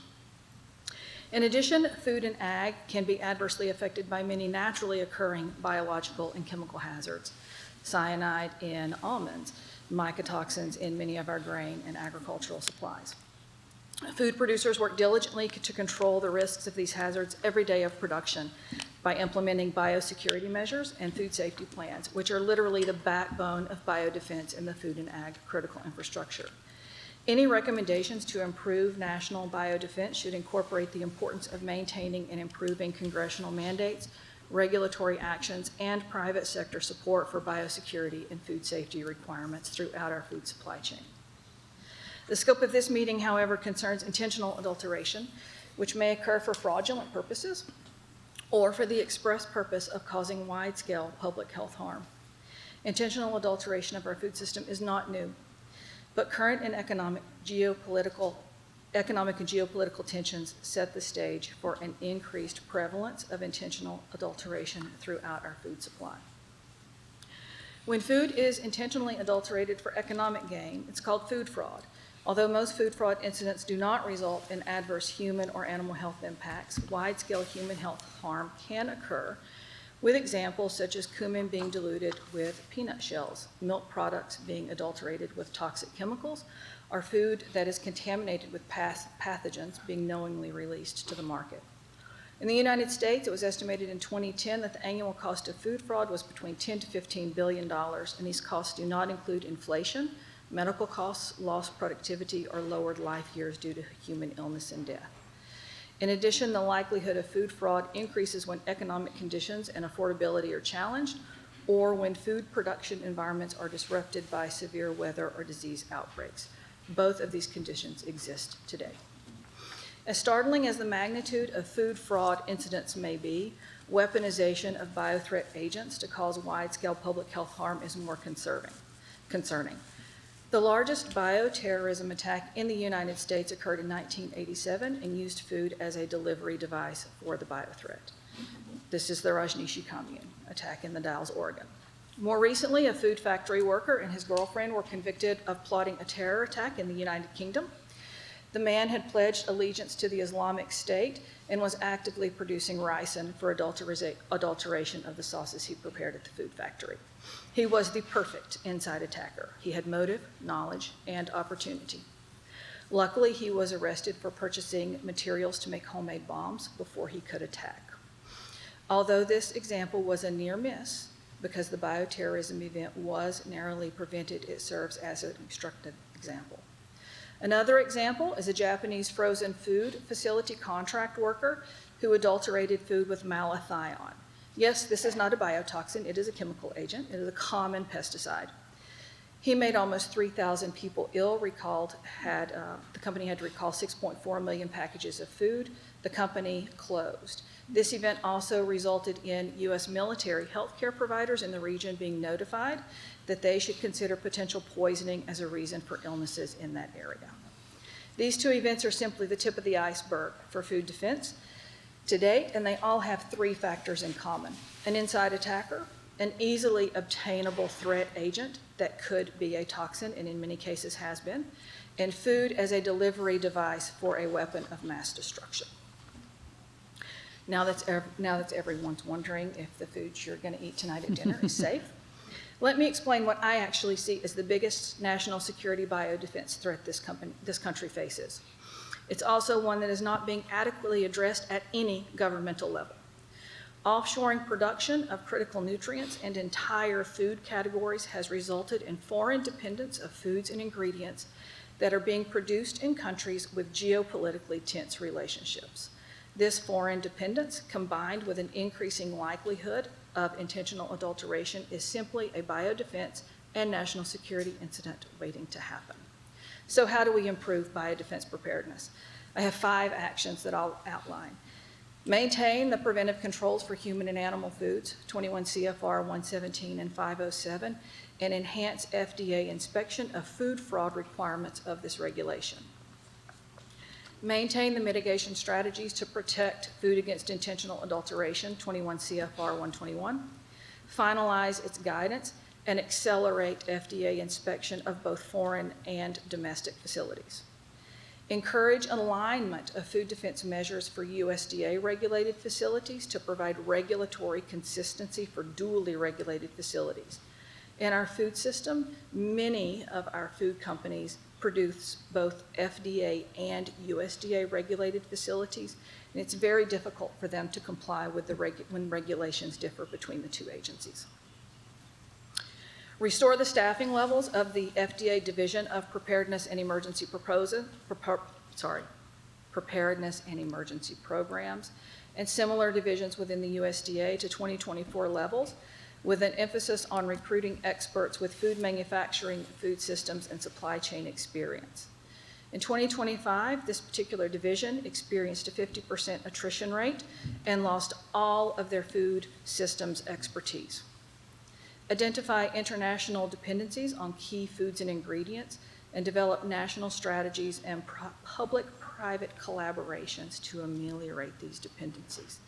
In addition, food and ag can be adversely affected by many naturally occurring biological and chemical hazards. Cyanide in almonds, mycotoxins in many of our grain and agricultural supplies. Food producers work diligently to control the risks of these hazards every day of production by implementing biosecurity measures and food safety plans, which are literally the backbone of biodefense in the food and ag critical infrastructure. Any recommendations to improve national biodefense should incorporate the importance of maintaining and improving congressional mandates, regulatory actions, and private sector support for biosecurity and food safety requirements throughout our food supply chain. The scope of this meeting, however, concerns intentional adulteration, which may occur for fraudulent purposes or for the express purpose of causing wide-scale public health harm. Intentional adulteration of our food system is not new, but current and economic and geopolitical tensions set the stage for an increased prevalence of intentional adulteration throughout our food supply. When food is intentionally adulterated for economic gain, it's called food fraud. Although most food fraud incidents do not result in adverse human or animal health impacts, wide-scale human health harm can occur, with examples such as cumin being diluted with peanut shells, milk products being adulterated with toxic chemicals, or food that is contaminated with pathogens being knowingly released to the market. In the United States, it was estimated in 2010 that the annual cost of food fraud was between $10 to $15 billion, and these costs do not include inflation, medical costs, lost productivity, or lowered life years due to human illness and death. In addition, the likelihood of food fraud increases when economic conditions and affordability are challenged, or when food production environments are disrupted by severe weather or disease outbreaks. Both of these conditions exist today. As startling as the magnitude of food fraud incidents may be, weaponization of biothreat agents to cause wide-scale public health harm is more concerning. The largest bioterrorism attack in the United States occurred in 1987 and used food as a delivery device for the biothreat. This is the Rajneesh commune attack in the Dalles, Oregon. More recently, a food factory worker and his girlfriend were convicted of plotting a terror attack in the United Kingdom. The man had pledged allegiance to the Islamic State and was actively producing ricin for adulteration of the sauces he prepared at the food factory. He was the perfect inside attacker. He had motive, knowledge, and opportunity. Luckily, he was arrested for purchasing materials to make homemade bombs before he could attack. Although this example was a near miss, because the bioterrorism event was narrowly prevented, it serves as an instructive example. Another example is a Japanese frozen food facility contract worker who adulterated food with malathion. Yes, this is not a biotoxin, it is a chemical agent, it is a common pesticide. He made almost 3,000 people ill, the company had to recall 6.4 million packages of food. The company closed. This event also resulted in U.S. military healthcare providers in the region being notified that they should consider potential poisoning as a reason for illnesses in that area. These two events are simply the tip of the iceberg for food defense to date, and they all have three factors in common: an inside attacker, an easily obtainable threat agent that could be a toxin, and in many cases has been, and food as a delivery device for a weapon of mass destruction. Now that everyone's wondering if the food you're going to eat tonight at dinner is safe, let me explain what I actually see as the biggest national security biodefense threat this country faces. It's also one that is not being adequately addressed at any governmental level. Offshoring production of critical nutrients and entire food categories has resulted in foreign dependence of foods and ingredients that are being produced in countries with geopolitically tense relationships. This foreign dependence, combined with an increasing likelihood of intentional adulteration, is simply a biodefense and national security incident waiting to happen. So how do we improve biodefense preparedness? I have 5 actions that I'll outline. Maintain the preventive controls for human and animal foods, 21 CFR 117 and 507, and enhance FDA inspection of food fraud requirements of this regulation. Maintain the mitigation strategies to protect food against intentional adulteration, 21 CFR 121. Finalize its guidance and accelerate FDA inspection of both foreign and domestic facilities. Encourage alignment of food defense measures for USDA-regulated facilities to provide regulatory consistency for dually regulated facilities. In our food system, many of our food companies produce both FDA and USDA-regulated facilities, and it's very difficult for them to comply with when regulations differ between the 2 agencies. Restore the staffing levels of the FDA Division of Preparedness and Emergency Preparedness and Emergency Programs, and similar divisions within the USDA to 2024 levels, with an emphasis on recruiting experts with food manufacturing, food systems, and supply chain experience. In 2025, this particular division experienced a 50% attrition rate and lost all of their food systems expertise. Identify international dependencies on key foods and ingredients, and develop national strategies and public-private collaborations to ameliorate these dependencies.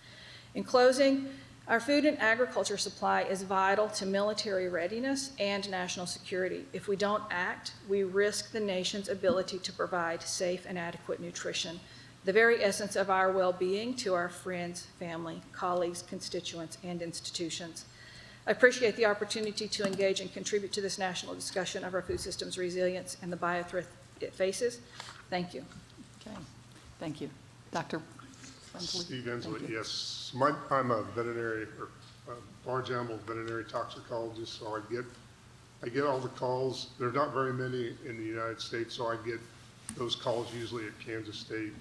In closing, our food and agriculture supply is vital to military readiness and national security. If we don't act, we risk the nation's ability to provide safe and adequate nutrition, the very essence of our well-being to our friends, family, colleagues, constituents, and institutions. I appreciate the opportunity to engage and contribute to this national discussion of our food system's resilience and the biothreat it faces. Thank you. Okay, thank you. Dr. Steve Ensley, yes. I'm a veterinary, or a large animal veterinary toxicologist, so I get all the calls. There are not very many in the United States, so I get those calls usually at Kansas State.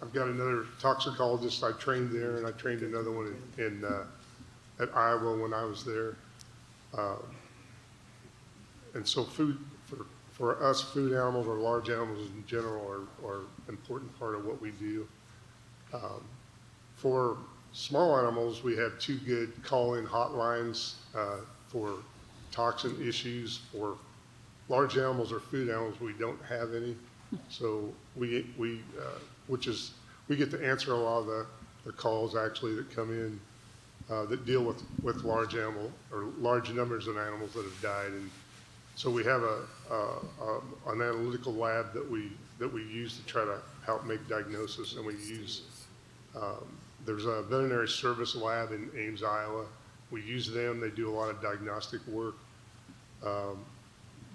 I've got another toxicologist I trained there, and I trained another one at Iowa when I was there. And so food, for us, food animals or large animals in general are an important part of what we do. For small animals, we have 2 good call-in hotlines for toxin issues. For large animals or food animals, we don't have any. So we get to answer a lot of the calls actually that come in that deal with large animal or large numbers of animals that have died. And so we have an analytical lab that we use to try to help make diagnosis, and we use there's a veterinary service lab in Ames, Iowa. We use them. They do a lot of diagnostic work.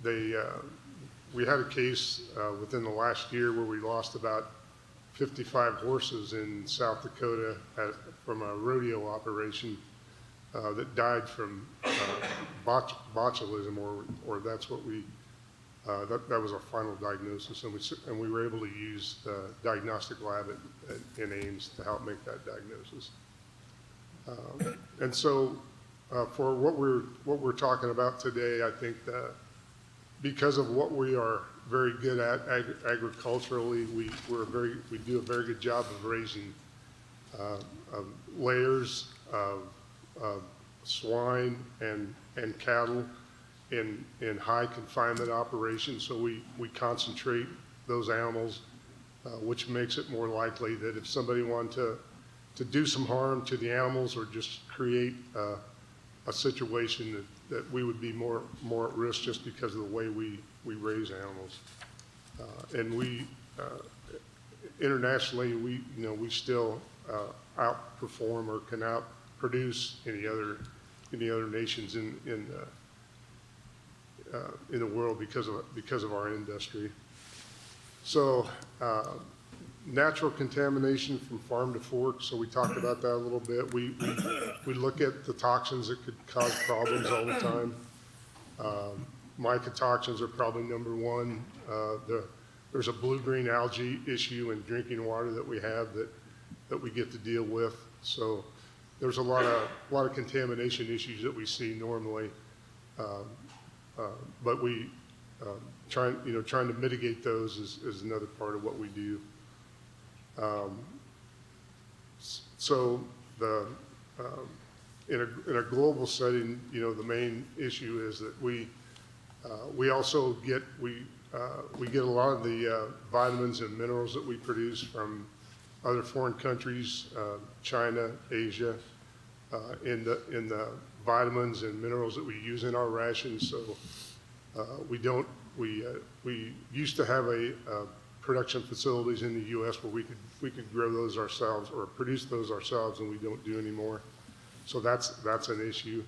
We had a case within the last year where we lost about 55 horses in South Dakota from a rodeo operation that died from botulism, or that's what that was our final diagnosis, and we were able to use the diagnostic lab in Ames to help make that diagnosis. And so for what we're talking about today, I think that because of what we are very good at agriculturally, we do a very good job of raising layers of swine and cattle in high confinement operations. So we concentrate those animals, which makes it more likely that if somebody wanted to do some harm to the animals or just create a situation that we would be more at risk just because of the way we raise animals. And we internationally, we still outperform or can outproduce any other nations in the world because of our industry. So natural contamination from farm to fork. So we talked about that a little bit. We look at the toxins that could cause problems all the time. Mycotoxins are probably number one. There's a blue-green algae issue in drinking water that we have that that we get to deal with. So there's a lot of contamination issues that we see normally, but we trying to mitigate those is another part of what we do. So in a global setting, the main issue is that we also get a lot of the vitamins and minerals that we produce from other foreign countries, China, Asia, in the vitamins and minerals that we use in our rations. So we used to have a production facilities in the U.S. where we could grow those ourselves or produce those ourselves, and we don't do anymore. So that's an issue.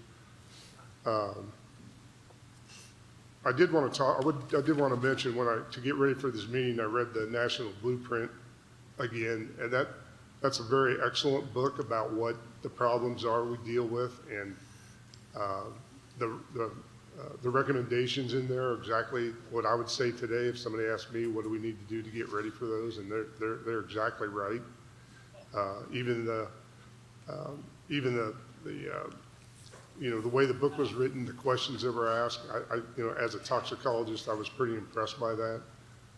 I did want to mention to get ready for this meeting, I read the National Blueprint again, and that's a very excellent book about what the problems are we deal with, and the recommendations in there are exactly what I would say today if somebody asked me what do we need to do to get ready for those, and they're exactly right. Even the way the book was written, the questions that were asked, as a toxicologist, I was pretty impressed by that.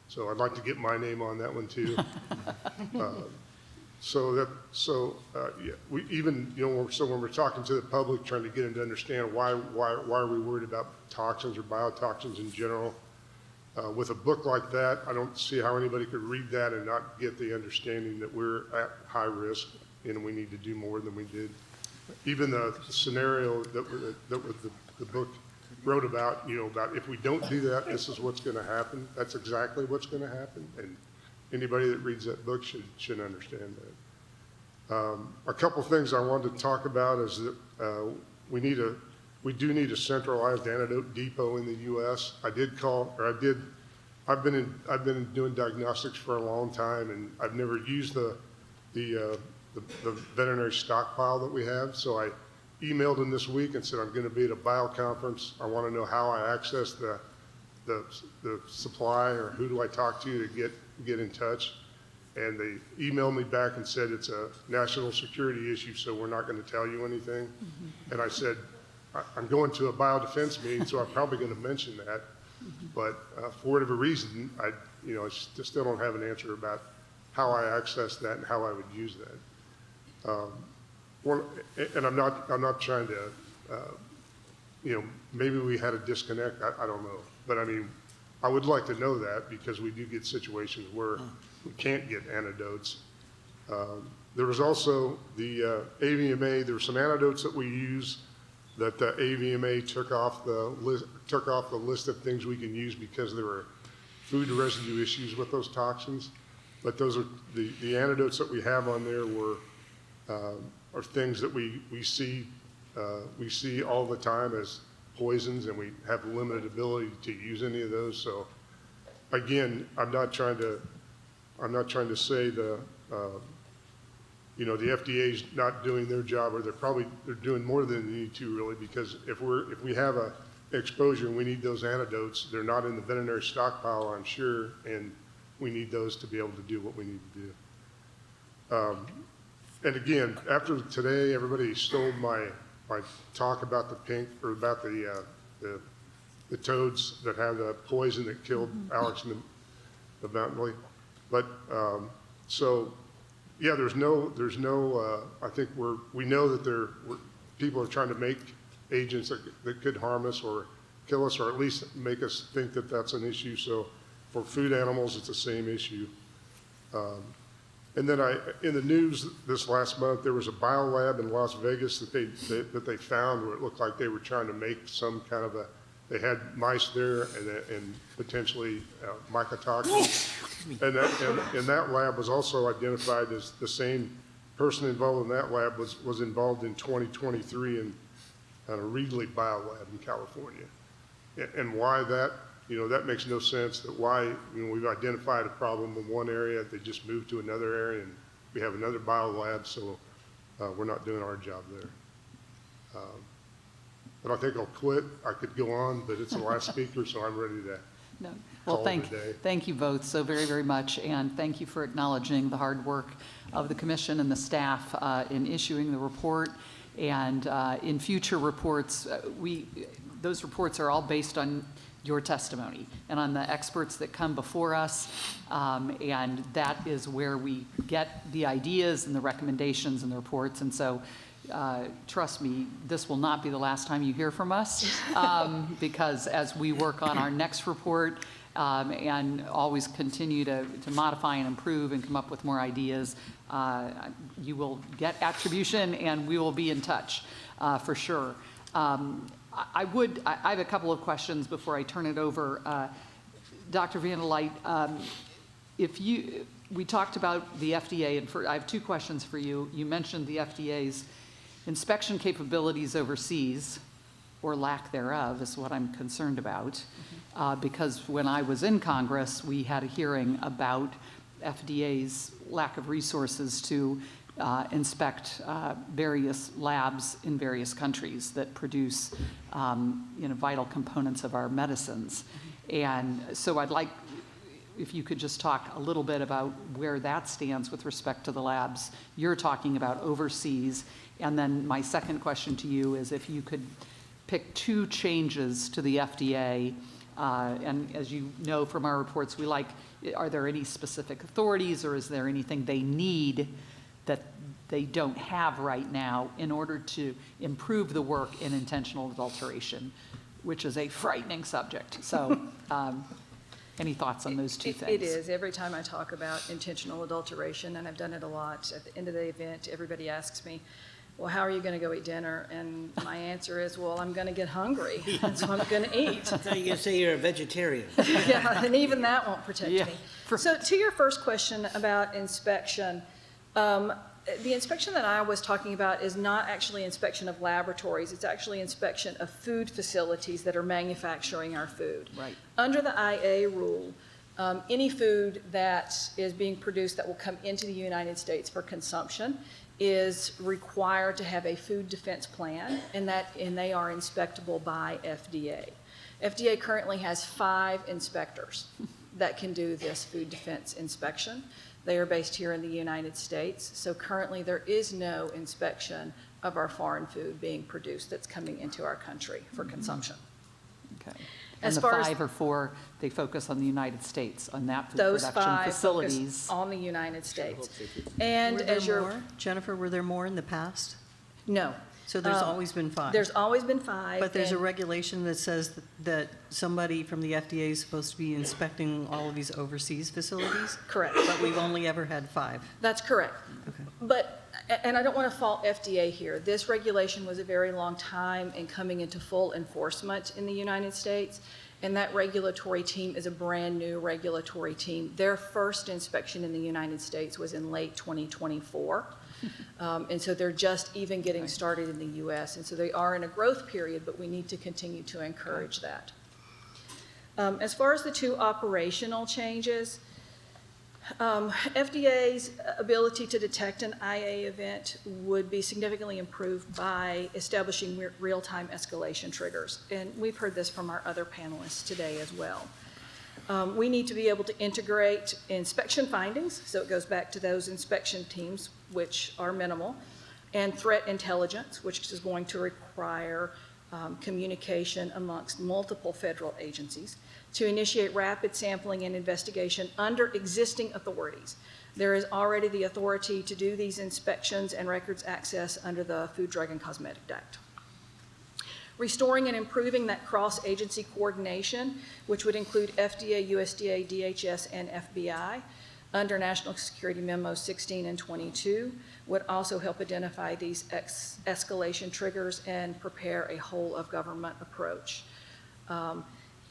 So I'd like to get my name on that one too. When we're talking to the public, trying to get them to understand why are we worried about toxins or biotoxins in general, with a book like that, I don't see how anybody could read that and not get the understanding that we're at high risk and we need to do more than we did. Even the scenario that the book wrote about, about if we don't do that, this is what's going to happen. That's exactly what's going to happen, and anybody that reads that book should understand that. A couple things I wanted to talk about is that we do need a centralized antidote depot in the U.S. I've been doing diagnostics for a long time, and I've never used the veterinary stockpile that we have. So I emailed him this week and said, I'm going to be at a bio conference. I want to know how I access the supply, or who do I talk to get in touch. And they emailed me back and said it's a national security issue, so we're not going to tell you anything. Mm-hmm. And I said, I'm going to a biodefense meeting, so I'm probably going to mention that. Mm-hmm. But for whatever reason, I still don't have an answer about how I access that and how I would use that. And I'm not trying to, maybe we had a disconnect. I don't know. But I mean, I would like to know that, because we do get situations where we can't get antidotes. There was also the AVMA. There were some antidotes that we use that the AVMA took off the list of things we can use because there were food residue issues with those toxins. But those are the antidotes that we have on there are things that we see all the time as poisons, and we have limited ability to use any of those. So again, I'm not trying to say the FDA's not doing their job, or they're doing more than they need to, really, because if we have a exposure and we need those antidotes, they're not in the veterinary stockpile, I'm sure, and we need those to be able to do what we need to do. And again, after today, everybody stole my talk about the pink, or about the toads that have the poison that killed Alex in the mountain lake. But so yeah, there's no. I think we know that people are trying to make agents that could harm us or kill us, or at least make us think that that's an issue. So for food animals, it's the same issue. And then in the news this last month, there was a biolab in Las Vegas that they found where it looked like they were trying to make some kind of they had mice there and potentially mycotoxins. And that lab was also identified as the same person involved in that lab was involved in 2023 in a Reedley biolab in California. And why that? That makes no sense. That why we've identified a problem in one area, they just moved to another area, and we have another biolab, so we're not doing our job there. But I think I'll quit. I could go on, but it's the last speaker, so I'm ready to No. Well, Call it a day. thank you both so very, very much, and thank you for acknowledging the hard work of the commission and the staff in issuing the report. And in future reports, those reports are all based on your testimony and on the experts that come before us, and that is where we get the ideas and the recommendations and the reports. And so trust me, this will not be the last time you hear from us, because as we work on our next report and always continue to modify and improve and come up with more ideas, you will get attribution and we will be in touch for sure. I have a couple of questions before I turn it over. Dr. Van der Leijt, we talked about the FDA, and I have two questions for you. You mentioned the FDA's inspection capabilities overseas, or lack thereof, is what I'm concerned about. Because when I was in Congress, we had a hearing about FDA's lack of resources to inspect various labs in various countries that produce vital components of our medicines. And so I'd like if you could just talk a little bit about where that stands with respect to the labs you're talking about overseas. And then my second question to you is if you could pick two changes to the FDA, and as you know from our reports, are there any specific authorities or is there anything they need that they don't have right now in order to improve the work in intentional adulteration, which is a frightening subject. So any thoughts on those two things? It is. Every time I talk about intentional adulteration, and I've done it a lot, at the end of the event, everybody asks me, well, how are you going to go eat dinner? And my answer is, well, I'm going to get hungry. That's what I'm going to eat. I thought you were going to say you're a vegetarian. Yeah, and even that won't protect me. So to your first question about inspection, the inspection that I was talking about is not actually inspection of laboratories. It's actually inspection of food facilities that are manufacturing our food. Right. Under the IA rule, any food that is being produced that will come into the United States for consumption is required to have a food defense plan, and they are inspectable by FDA. FDA currently has 5 inspectors that can do this food defense inspection. They are based here in the United States, so currently there is no inspection of our foreign food being produced that's coming into our country for consumption. Okay. As and the far as 5 or 4, they focus on the United States, on that food those production 5 facilities. focus on the United States. And as you're, Jennifer, were there more in the past? no. So there's always been 5? There's always been 5. But there's a and- regulation that says that somebody from the FDA is supposed to be inspecting all of these overseas facilities? Correct. But we've only ever had 5. That's correct. Okay. But, and I don't want to fault FDA here. This regulation was a very long time in coming into full enforcement in the United States. And that regulatory team is a brand new regulatory team. Their first inspection in the United States was in late 2024. And so they're just even getting started in the US. And so they are in a growth period, but we need to continue to encourage that. As far as the 2 operational changes, FDA's ability to detect an IA event would be significantly improved by establishing real-time escalation triggers. And we've heard this from our other panelists today as well. We need to be able to integrate inspection findings, so it goes back to those inspection teams, which are minimal, and threat intelligence, which is going to require communication amongst multiple federal agencies to initiate rapid sampling and investigation under existing authorities. There is already the authority to do these inspections and records access under the Food, Drug, and Cosmetic Act. Restoring and improving that cross-agency coordination, which would include FDA, USDA, DHS, and FBI, under National Security Memos 16 and 22, would also help identify these escalation triggers and prepare a whole-of-government approach.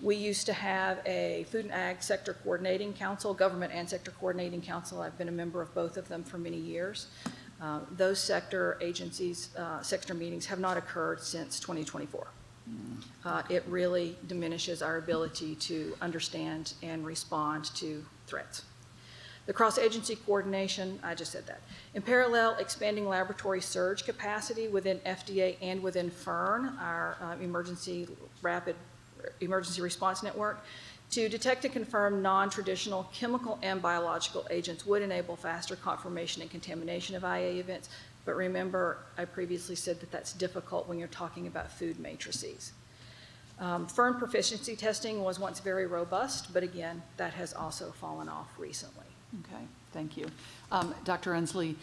We used to have a Food and Ag Sector Coordinating Council, Government and Sector Coordinating Council. I've been a member of both of them for many years. Those sector agencies, sector meetings have not occurred since 2024. It really diminishes our ability to understand and respond to threats. The cross-agency coordination, I just said that. In parallel, expanding laboratory surge capacity within FDA and within FERN, our emergency response network, To detect and confirm non-traditional chemical and biological agents would enable faster confirmation and contamination of IA events. But remember, I previously said that that's difficult when you're talking about food matrices. Firm proficiency testing was once very robust, but again, that has also fallen off recently. Okay, thank you. Dr. Ensley,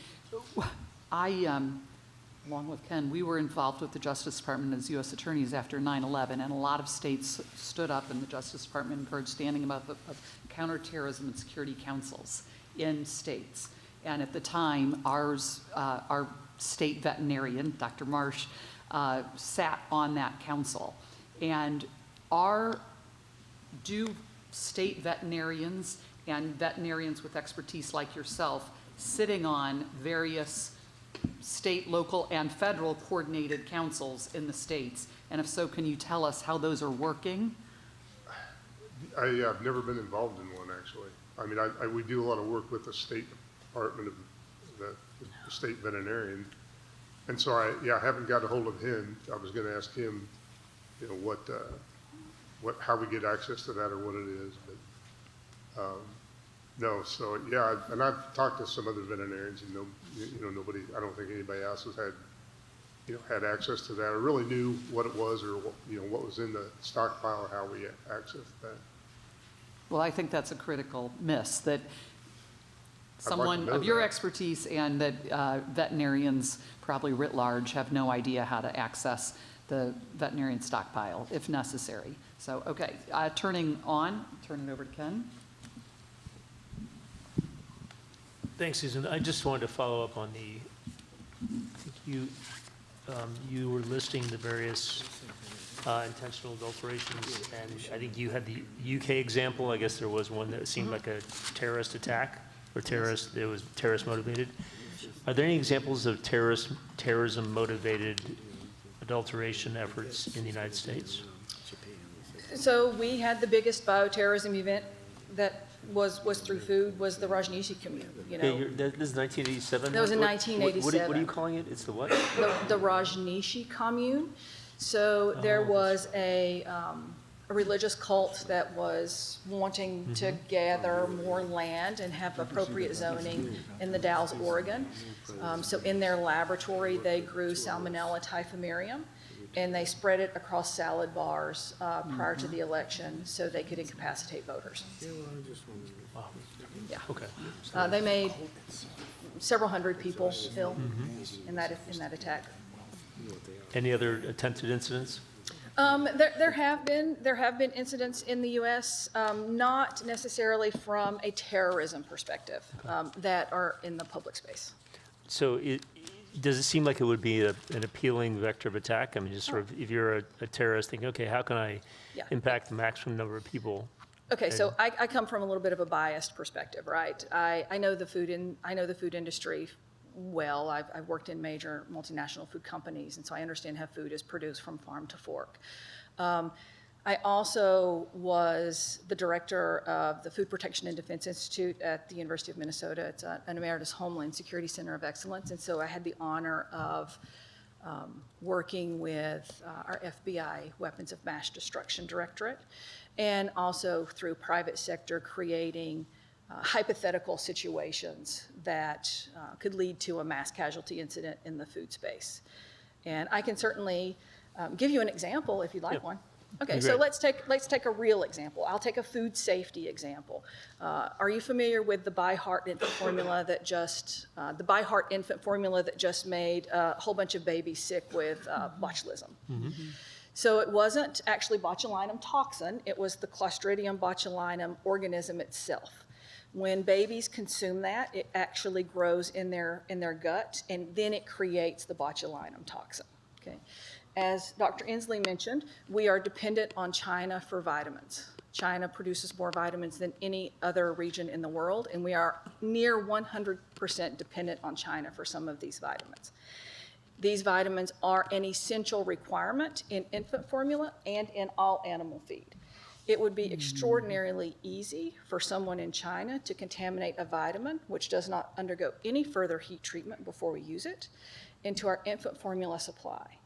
along with Ken, we were involved with the Justice Department as U.S. attorneys after 9/11, and a lot of states stood up in the Justice Department encouraged standing up of counterterrorism and security councils in states. And at the time, our state veterinarian, Dr. Marsh, sat on that council. And do state veterinarians and veterinarians with expertise like yourself sitting on various state, local, and federal coordinated councils in the states? And if so, can you tell us how those are working? I've never been involved in one, actually. I mean, we do a lot of work with the State Department of the state veterinarian. And so I haven't got a hold of him. I was going to ask him, you know, how we get access to that or what it is, but no. So yeah, and I've talked to some other veterinarians, and nobody. I don't think anybody else has had access to that or really knew what it was or what was in the stockpile or how we accessed that. Well, I think that's a critical miss, that someone know of your that. expertise and that veterinarians probably writ large have no idea how to access the veterinarian stockpile if necessary. So, okay, turn it over to Ken. Thanks, Susan. I just wanted to follow up on I think you were listing the various intentional adulterations, and I think you had the UK example. I guess there was one that seemed like a terrorist attack, or it was terrorist motivated. Are there any examples of terrorism motivated adulteration efforts in the United States? So we had the biggest bioterrorism event that was through food, was the Rajneeshi commune, Yeah, this is 1987? That was in 1987. What are you calling it? It's the what? The Rajneeshi commune. So there was a religious cult that was wanting to gather more land and have appropriate zoning in the Dalles, Oregon. So in their laboratory, they grew Salmonella typhimurium, and they spread it across salad bars prior to the election so they could incapacitate voters. Wow. Yeah. Okay. They made several hundred people ill in that attack. Any other attempted incidents? There have been incidents in the U.S., not necessarily from a terrorism perspective, that are in the public space. So does it seem like it would be an appealing vector of attack? I mean, just sort of, if you're a terrorist, thinking, okay, how can I impact the maximum number of people? Okay, so I come from a little bit of a biased perspective, right? I know the food industry well. I've worked in major multinational food companies, and so I understand how food is produced from farm to fork. I also was the director of the Food Protection and Defense Institute at the University of Minnesota. It's an emeritus Homeland Security Center of Excellence, and so I had the honor of working with our FBI Weapons of Mass Destruction Directorate, and also through private sector creating hypothetical situations that could lead to a mass casualty incident in the food space. And I can certainly give you an example if you'd like one. Okay, so let's take a real example. I'll take a food safety example. Are you familiar with the ByHeart infant formula that just made a whole bunch of babies sick with botulism? So it wasn't actually botulinum toxin, it was the Clostridium botulinum organism itself. When babies consume that, it actually grows in their gut, and then it creates the botulinum toxin. Okay. As Dr. Inslee mentioned, we are dependent on China for vitamins. China produces more vitamins than any other region in the world, and we are near 100% dependent on China for some of these vitamins. These vitamins are an essential requirement in infant formula and in all animal feed. It would be extraordinarily easy for someone in China to contaminate a vitamin, which does not undergo any further heat treatment before we use it, into our infant formula supply.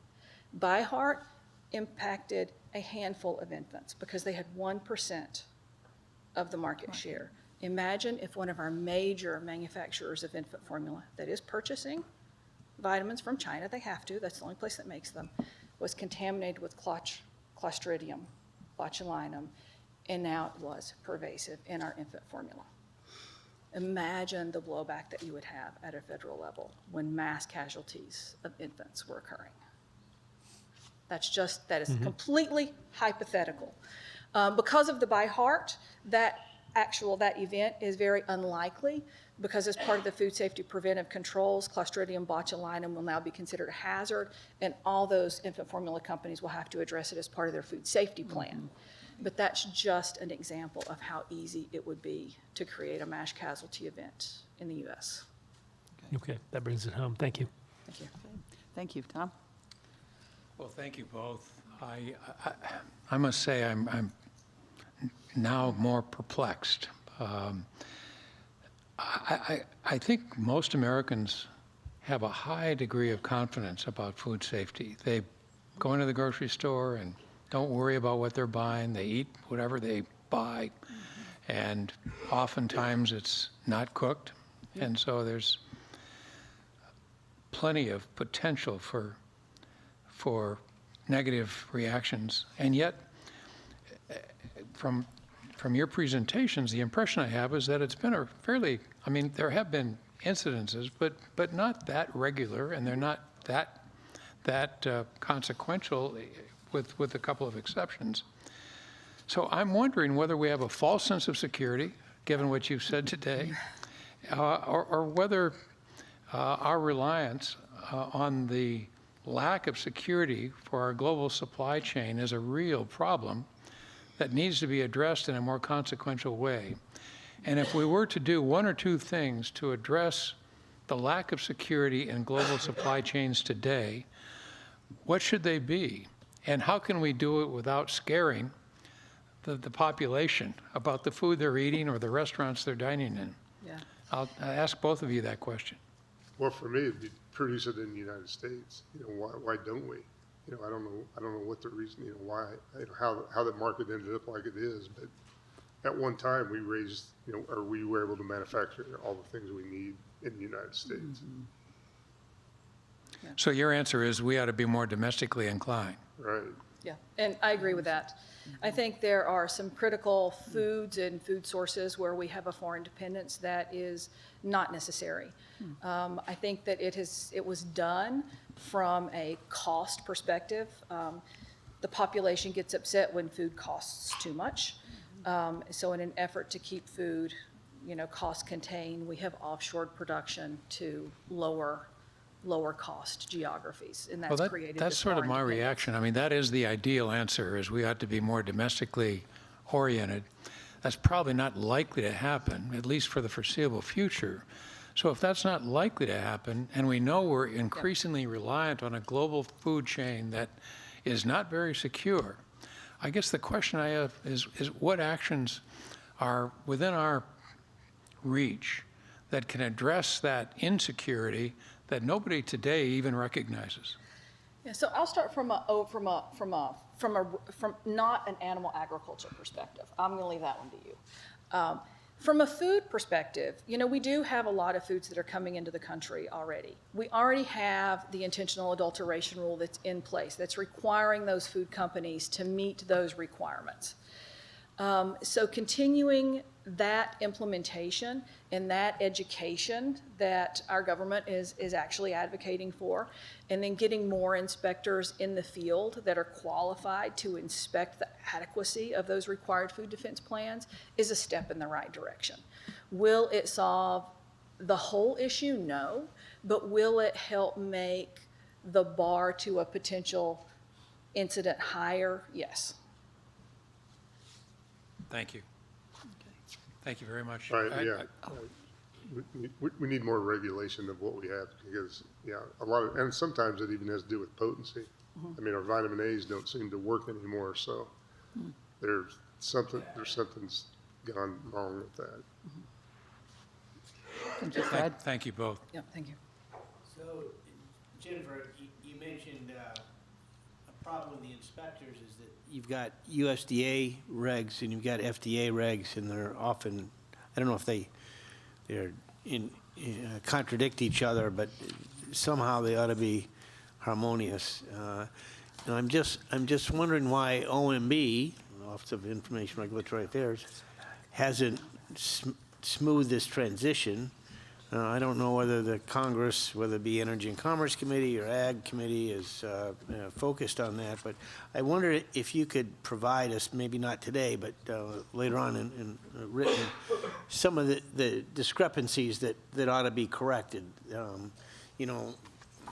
ByHeart impacted a handful of infants because they had 1% of the market share. Imagine if one of our major manufacturers of infant formula that is purchasing vitamins from China, they have to, that's the only place that makes them, was contaminated with Clostridium botulinum, and now it was pervasive in our infant formula. Imagine the blowback that you would have at a federal level when mass casualties of infants were occurring. That is completely hypothetical. Because of the by heart, that event is very unlikely, because as part of the food safety preventive controls, Clostridium botulinum will now be considered a hazard, and all those infant formula companies will have to address it as part of their food safety plan. But that's just an example of how easy it would be to create a mass casualty event in the U.S. Okay, that brings it home. Thank you. Thank you. Thank you. Tom? Well, thank you both. I must say I'm now more perplexed. I think most Americans have a high degree of confidence about food safety. They go into the grocery store and don't worry about what they're buying. They eat whatever they buy, and oftentimes it's not cooked, and so there's plenty of potential for negative reactions. And yet, from your presentations, the impression I have is that it's been a fairly, I mean, there have been incidences, but not that regular, and they're not that consequential, with a couple of exceptions. So I'm wondering whether we have a false sense of security, given what you've said today, or whether our reliance on the lack of security for our global supply chain is a real problem that needs to be addressed in a more consequential way. And if we were to do one or two things to address the lack of security in global supply chains today, what should they be? And how can we do it without scaring the population about the food they're eating or the restaurants they're dining in? Yeah. I'll ask both of you that question. Well, for me, it'd be produce it in the United States. Why don't we? I don't know what the reason, why, how the market ended up like it is, but at one time we raised, or we were able to manufacture all the things we need in the United States. Mm-hmm. Yeah. So your answer is we ought to be more domestically inclined. Right. Yeah, and I agree with that. I think there are some critical foods and food sources where we have a foreign dependence that is not necessary. I think that it was done from a cost perspective. The population gets upset when food costs too much. So in an effort to keep food, cost contained, we have offshored production to lower cost geographies, and that's created that's this sort of foreign my dependence. reaction. I mean, that is the ideal answer, is we ought to be more domestically oriented. That's probably not likely to happen, at least for the foreseeable future. So if that's not likely to happen, and we know we're increasingly reliant on a global food chain that is not very secure, I guess the question I have is what actions are within our reach that can address that insecurity that nobody today even recognizes? Yeah, so I'll start from not an animal agriculture perspective. I'm going to leave that one to you. From a food perspective, we do have a lot of foods that are coming into the country already. We already have the intentional adulteration rule that's in place, that's requiring those food companies to meet those requirements. So continuing that implementation and that education that our government is actually advocating for, and then getting more inspectors in the field that are qualified to inspect the adequacy of those required food defense plans is a step in the right direction. Will it solve the whole issue? No, but will it help make the bar to a potential incident higher? Yes. Thank you. Thank you very much. Right, yeah. We need more regulation of what we have, because, and sometimes it even has to do with potency. I mean, our vitamin A's don't seem to work anymore, so there's something's gone wrong with that. Thank you, Fred. Thank you both. Yeah, thank you. So, Jennifer, you mentioned problem with the inspectors is that you've got USDA regs and you've got FDA regs, and they're often, I don't know if they're contradict each other, but somehow they ought to be harmonious. And I'm just wondering why OMB, Office of Information Regulatory Affairs, hasn't smoothed this transition. I don't know whether the Congress, whether it be Energy and Commerce Committee or Ag Committee, is focused on that. But I wonder if you could provide us, maybe not today, but later on in written, some of the discrepancies that ought to be corrected. You know,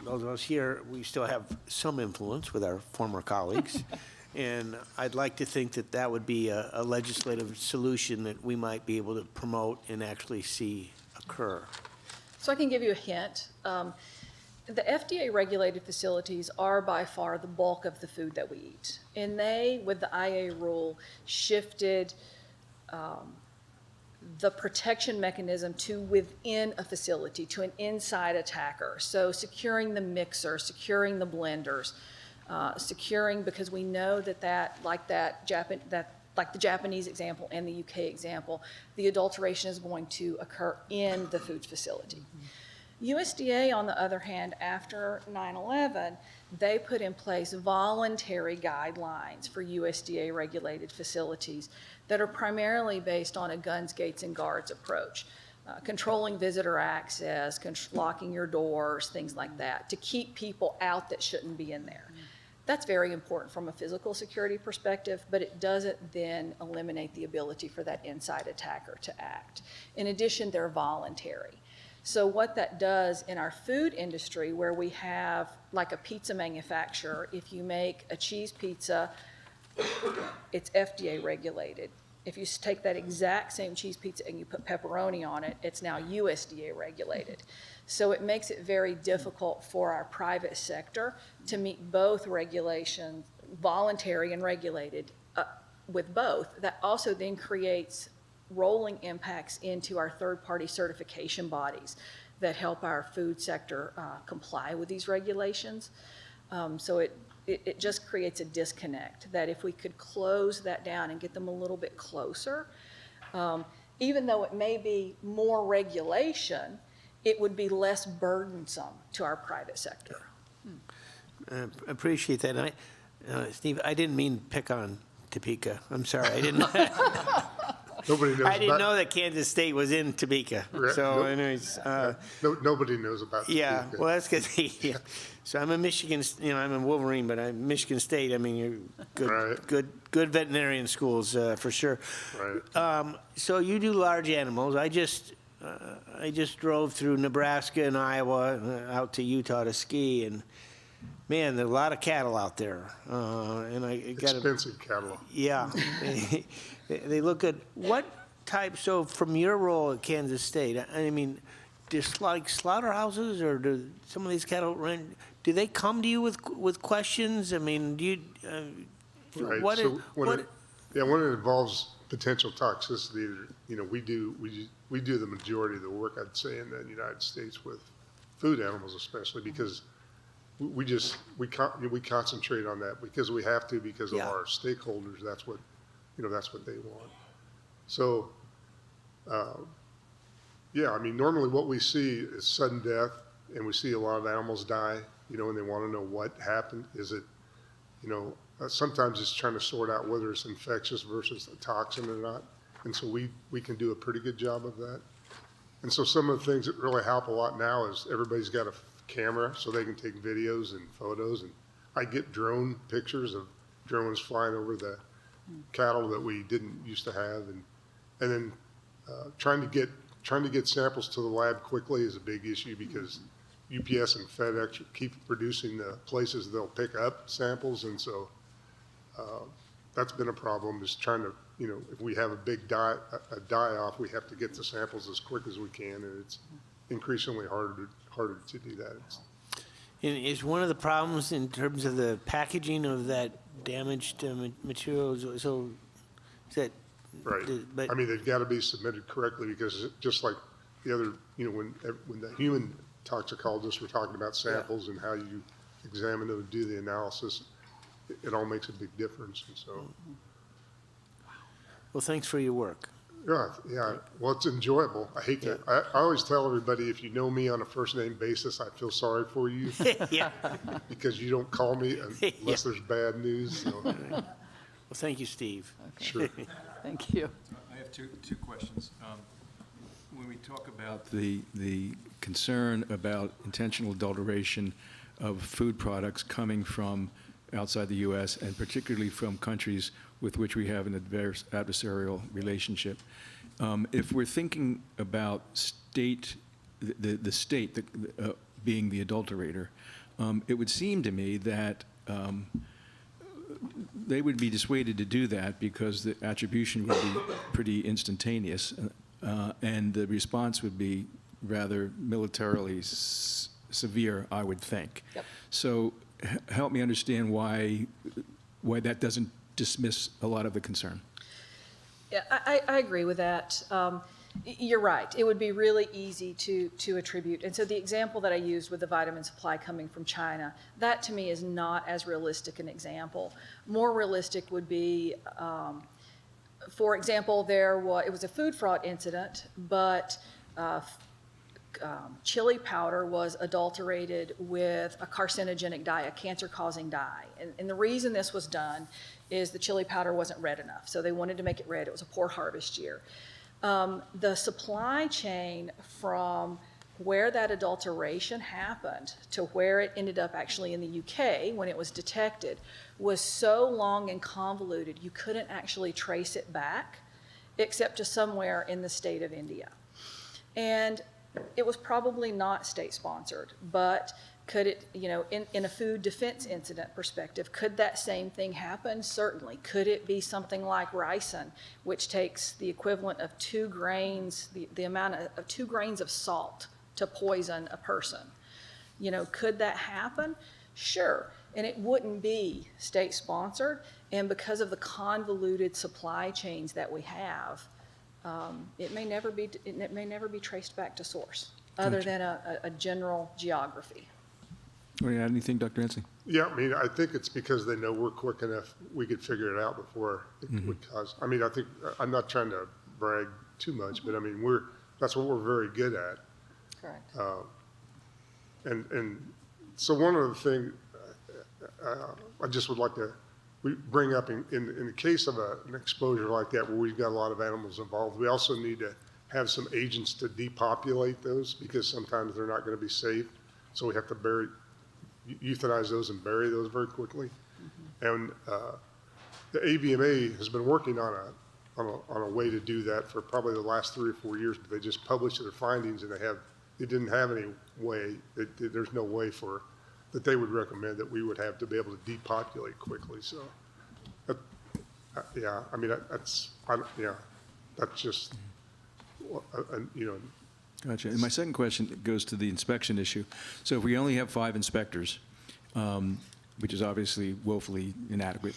those of us here, we still have some influence with our former colleagues. And I'd like to think that that would be a legislative solution that we might be able to promote and actually see occur. So I can give you a hint. The FDA-regulated facilities are by far the bulk of the food that we eat. And they, with the IA rule, shifted the protection mechanism to within a facility, to an inside attacker. So securing the mixer, securing the blenders, securing, because we know that like the Japanese example and the UK example, the adulteration is going to occur in the food facility. USDA, on the other hand, after 9/11, they put in place voluntary guidelines for USDA-regulated facilities that are primarily based on a guns, gates, and guards approach, controlling visitor access, locking your doors, things like that, to keep people out that shouldn't be in there. That's very important from a physical security perspective, but it doesn't then eliminate the ability for that inside attacker to act. In addition, they're voluntary. So what that does in our food industry, where we have, like a pizza manufacturer, if you make a cheese pizza, it's FDA regulated. If you take that exact same cheese pizza and you put pepperoni on it, it's now USDA regulated. So it makes it very difficult for our private sector to meet both regulations, voluntary and regulated, with both. That also then creates rolling impacts into our third-party certification bodies that help our food sector comply with these regulations. So it just creates a disconnect that if we could close that down and get them a little bit closer, even though it may be more regulation, it would be less burdensome to our private sector. Appreciate that. Steve, I didn't mean to pick on Topeka. I'm sorry. I didn't. Nobody knows. I didn't know that Kansas State was in Topeka. So, anyways, nobody knows about. Yeah. Topeka. Well, that's good. Yeah. So I'm a Michigan. I'm a Wolverine, but I'm Michigan State. I mean, you're good. Right. Good veterinarian schools for sure. Right. So you do large animals. I just drove through Nebraska and Iowa out to Utah to ski, and man, there are a lot of cattle out there. And I got expensive cattle. Yeah, they look good. What type? So from your role at Kansas State, I mean, just like slaughterhouses, or do some of these cattle rent? Do they come to you with questions? I mean, do you? Right. When it involves potential toxicity, we do the majority of the work, I'd say, in the United States with food animals, especially because we concentrate on that because we have to, because of our stakeholders. That's what they want. So, I mean, normally what we see is sudden death, and we see a lot of animals die, and they want to know what happened. Is it, sometimes it's trying to sort out whether it's infectious versus a toxin or not. And so we can do a pretty good job of that. And so some of the things that really help a lot now is everybody's got a camera so they can take videos and photos. And I get drone pictures of drones flying over the cattle that we didn't used to have. And then trying to get samples to the lab quickly is a big issue because UPS and FedEx keep producing the places they'll pick up samples. And so that's been a problem, is trying to, if we have a big die-off, we have to get the samples as quick as we can, and it's increasingly harder to do that. And is one of the problems in terms of the packaging of that damaged material, so is that? Right. But, I mean, they've got to be submitted correctly because just like the other, when the human toxicologists were talking about samples and how you examine them and do the analysis, it all makes a big difference. And so, Well, thanks for your work. yeah. Well, it's enjoyable. I hate that. I always tell everybody, if you know me on a first name basis, I feel sorry for you. Yeah. Because you don't call me unless there's bad news. So. Well, thank you, Steve. Sure. Thank you. I have two questions. When we talk about the concern about intentional adulteration of food products coming from outside the U.S. and particularly from countries with which we have an adversarial relationship, if we're thinking about the state being the adulterator, it would seem to me that they would be dissuaded to do that because the attribution would be pretty instantaneous, and the response would be rather militarily severe, I would think. Yep. So help me understand why that doesn't dismiss a lot of the concern. Yeah, I agree with that. You're right. It would be really easy to attribute. And so the example that I used with the vitamin supply coming from China, that to me is not as realistic an example. More realistic would be, for example, it was a food fraud incident, but chili powder was adulterated with a carcinogenic dye, a cancer-causing dye. And the reason this was done is the chili powder wasn't red enough. So they wanted to make it red. It was a poor harvest year. The supply chain from where that adulteration happened to where it ended up actually in the UK when it was detected was so long and convoluted you couldn't actually trace it back except to somewhere in the state of India. And it was probably not state-sponsored, but could it, in a food defense incident perspective, could that same thing happen? Certainly. Could it be something like ricin, which takes the equivalent of 2 grains, the amount of 2 grains of salt to poison a person? Could that happen? Sure. And it wouldn't be state-sponsored, and because of the convoluted supply chains that we have, it may never be traced back to source, other than a general geography. Want to add anything, Dr. Ansley? Yeah, I mean, I think it's because they know we're quick enough, we could figure it out before it would cause. I mean, I think, I'm not trying to brag too much, but I mean, that's what we're very good at. Correct. And so one of the things I just would like to bring up in the case of an exposure like that where we've got a lot of animals involved, we also need to have some agents to depopulate those because sometimes they're not going to be safe. So we have to euthanize those and bury those very quickly. And the AVMA has been working on a way to do that for probably the last 3 or 4 years, but they just published their findings and they didn't have any way, there's no way that they would recommend that we would have to be able to depopulate quickly. So, yeah, I mean, that's just, Gotcha. And my second question goes to the inspection issue. So if we only have 5 inspectors, which is obviously woefully inadequate,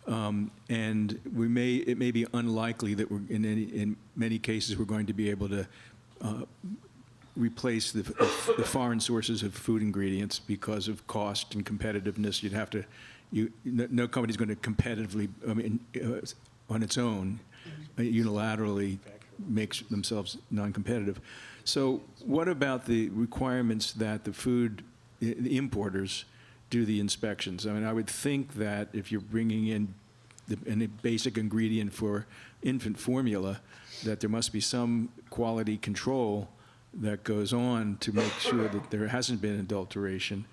and it may be unlikely that in many cases we're going to be able to replace the foreign sources of food ingredients because of cost and competitiveness. No company's going to competitively, on its own, unilaterally makes themselves non-competitive. So what about the requirements that the importers do the inspections? I mean, I would think that if you're bringing in a basic ingredient for infant formula, that there must be some quality control that goes on to make sure that there hasn't been adulteration.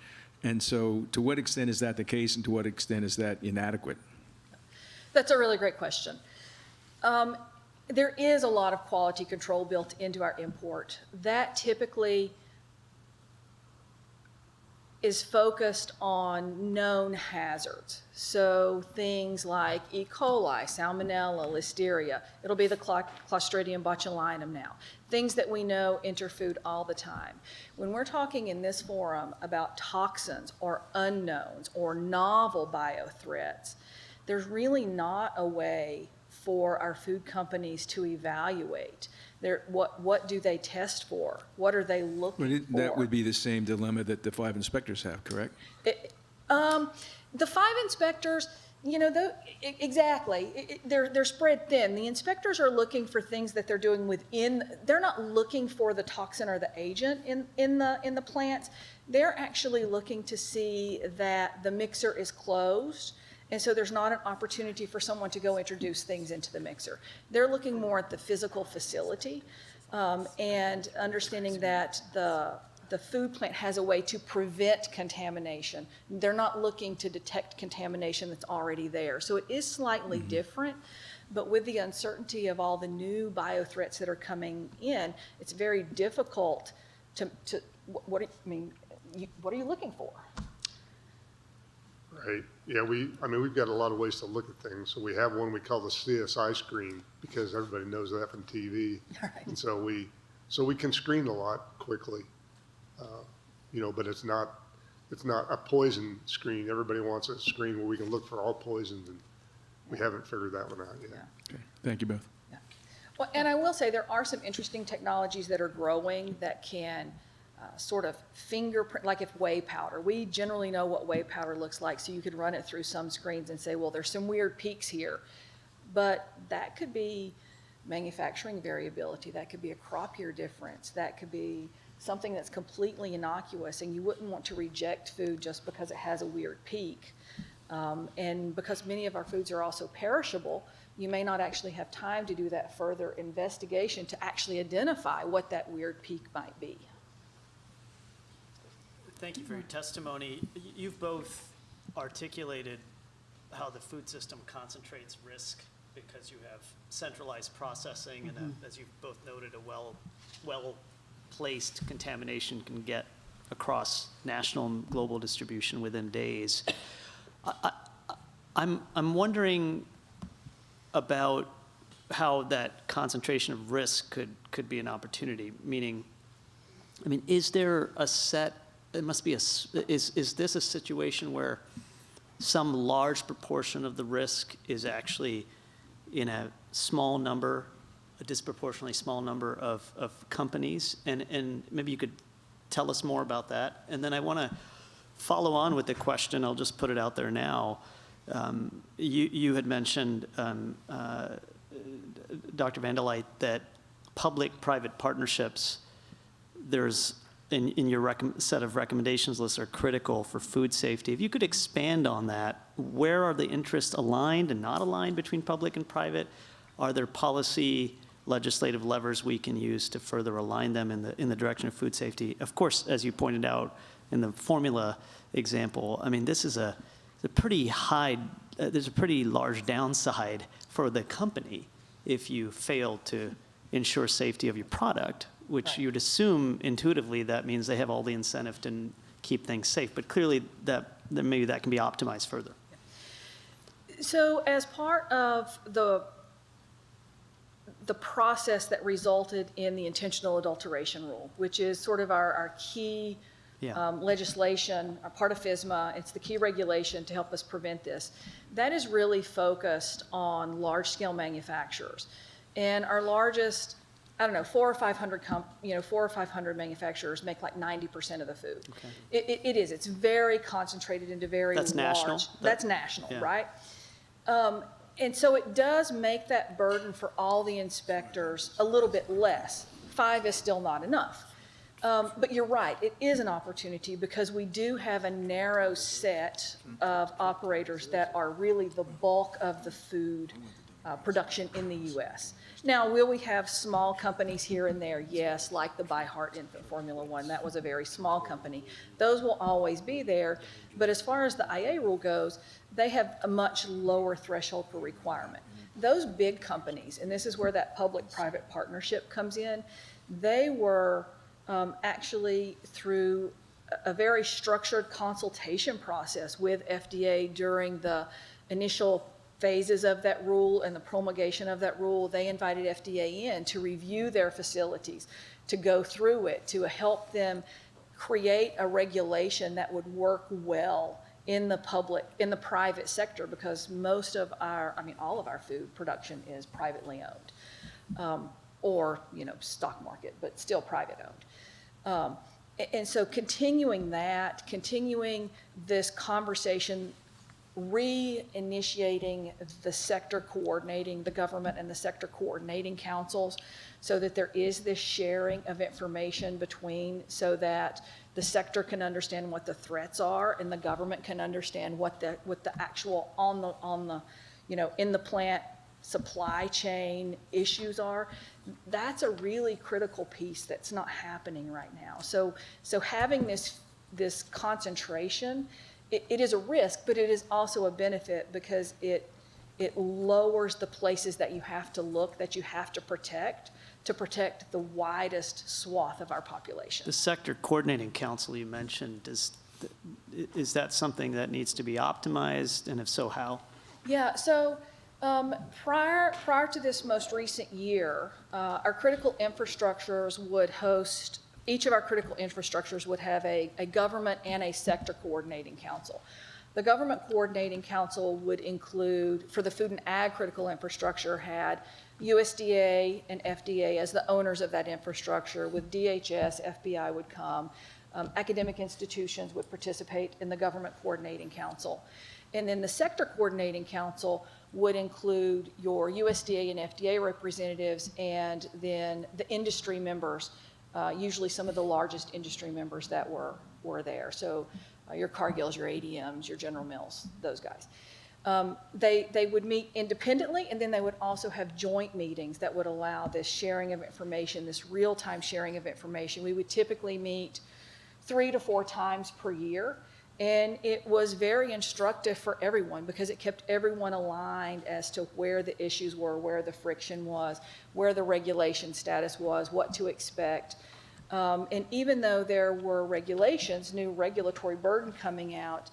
And so to what extent is that the case, and to what extent is that inadequate? That's a really great question. There is a lot of quality control built into our import. That typically is focused on known hazards. So things like E. coli, Salmonella, Listeria. It'll be the Clostridium botulinum now. Things that we know enter food all the time. When we're talking in this forum about toxins or unknowns or novel biothreats, there's really not a way for our food companies to evaluate. What do they test for? What are they looking for? That would be the same dilemma that the 5 inspectors have, correct? The 5 inspectors, you know, exactly. They're spread thin. The inspectors are looking for things that they're doing within. They're not looking for the toxin or the agent in the plants. They're actually looking to see that the mixer is closed, and so there's not an opportunity for someone to go introduce things into the mixer. They're looking more at the physical facility and understanding that the food plant has a way to prevent contamination. They're not looking to detect contamination that's already there. So it is slightly different, but with the uncertainty of all the new biothreats that are coming in, it's very difficult to what are you looking for? Right. Yeah, we've got a lot of ways to look at things. So we have one we call the CSI screen because everybody knows that from TV. Right. And so we can screen a lot quickly. You know, but it's not a poison screen. Everybody wants a screen where we can look for all poisons, and we haven't figured that one out yet. Yeah. Okay. Thank you both. Yeah. Well, and I will say there are some interesting technologies that are growing that can sort of fingerprint, like if whey powder. We generally know what whey powder looks like, so you could run it through some screens and say, well, there's some weird peaks here. But that could be manufacturing variability. That could be a crop year difference. That could be something that's completely innocuous, and you wouldn't want to reject food just because it has a weird peak. And because many of our foods are also perishable, you may not actually have time to do that further investigation to actually identify what that weird peak might be. Thank you for your testimony. You've both articulated how the food system concentrates risk because you have centralized processing, and as you've both noted, a well-placed contamination can get across national and global distribution within days. I'm wondering about how that concentration of risk could be an opportunity, meaning, I mean, is there a set, it must be is this a situation where some large proportion of the risk is actually in a small number, a disproportionately small number of companies? And maybe you could tell us more about that. And then I want to follow on with the question, I'll just put it out there now. You had mentioned, Dr. Vanderleit, that public-private partnerships, there's in your set of recommendations lists are critical for food safety. If you could expand on that, where are the interests aligned and not aligned between public and private? Are there policy, legislative levers we can use to further align them in the direction of food safety? Of course, as you pointed out in the formula example, I mean, this is a pretty high, there's a pretty large downside for the company if you fail to ensure safety of your product, which you'd assume intuitively that means they have all the incentive to keep things safe. But clearly maybe that can be optimized further. So as part of the process that resulted in the intentional adulteration rule, which is sort of our key legislation, a part of FSMA, it's the key regulation to help us prevent this. That is really focused on large-scale manufacturers. And our largest, I don't know, 400 or 500 manufacturers make like 90% of the food. Okay. It is. It's very concentrated into very large. That's national? That's national, right? And so it does make that burden for all the inspectors a little bit less. 5 is still not enough. But you're right, it is an opportunity because we do have a narrow set of operators that are really the bulk of the food production in the U.S. Now, will we have small companies here and there? Yes, like the By Heart Infant Formula One. That was a very small company. Those will always be there. But as far as the IA rule goes, they have a much lower threshold for requirement. Those big companies, and this is where that public-private partnership comes in, they were actually through a very structured consultation process with FDA during the initial phases of that rule and the promulgation of that rule. They invited FDA in to review their facilities, to go through it, to help them create a regulation that would work well in the private sector, because most of all of our food production is privately owned, or stock market, but still private owned. And so continuing this conversation reinitiating the sector coordinating, the government and the sector coordinating councils, so that there is this sharing of information between, so that the sector can understand what the threats are and the government can understand what the actual on the in the plant supply chain issues are. That's a really critical piece that's not happening right now. So having this concentration, it is a risk, but it is also a benefit, because it lowers the places that you have to look, that you have to protect the widest swath of our population. The Sector Coordinating Council you mentioned, is that something that needs to be optimized, and if so, how? Yeah, so prior to this most recent year, our critical infrastructures would host, each of our critical infrastructures would have a government and a sector coordinating council. The government coordinating council would include, for the food and ag critical infrastructure, had USDA and FDA as the owners of that infrastructure. With DHS, FBI would come. Academic institutions would participate in the government coordinating council. And then the sector coordinating council would include your USDA and FDA representatives, and then the industry members, usually some of the largest industry members that were there. So your Cargills, your ADMs, your General Mills, those guys. They would meet independently, and then they would also have joint meetings that would allow this sharing of information, this real-time sharing of information. We would typically meet 3 to 4 times per year, and it was very instructive for everyone, because it kept everyone aligned as to where the issues were, where the friction was, where the regulation status was, what to expect. And even though there were regulations, new regulatory burden coming out,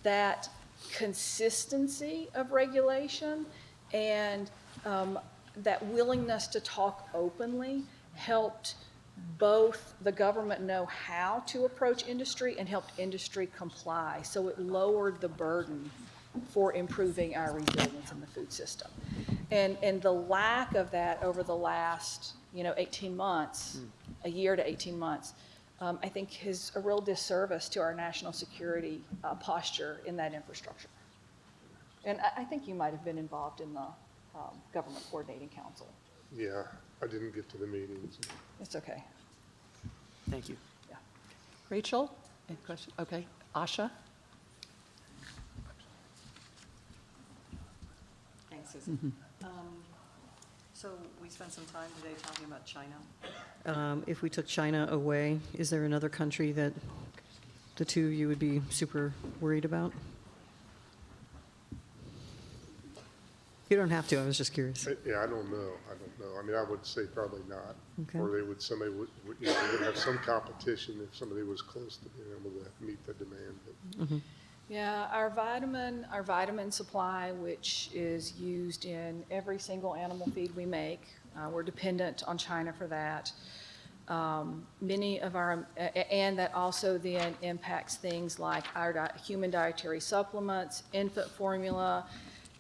that consistency of regulation and that willingness to talk openly helped both the government know how to approach industry and helped industry comply. So it lowered the burden for improving our resilience in the food system. And the lack of that over the last 18 months, a year to 18 months, I think is a real disservice to our national security posture in that infrastructure. And I think you might have been involved in the Government Coordinating Council. Yeah, I didn't get to the meetings. It's okay. Thank you. Yeah. Rachel, any question? Okay, Asha? Thanks, Susan. So we spent some time today talking about China. If we took China away, is there another country that the two you would be super worried about? You don't have to, I was just curious. Yeah, I don't know. I mean, I would say probably not. Okay. Or somebody would have some competition if somebody was close to being able to meet the demand. But. Yeah, our vitamin supply, which is used in every single animal feed we make, we're dependent on China for that. Many of our, and that also then impacts things like our human dietary supplements, infant formula.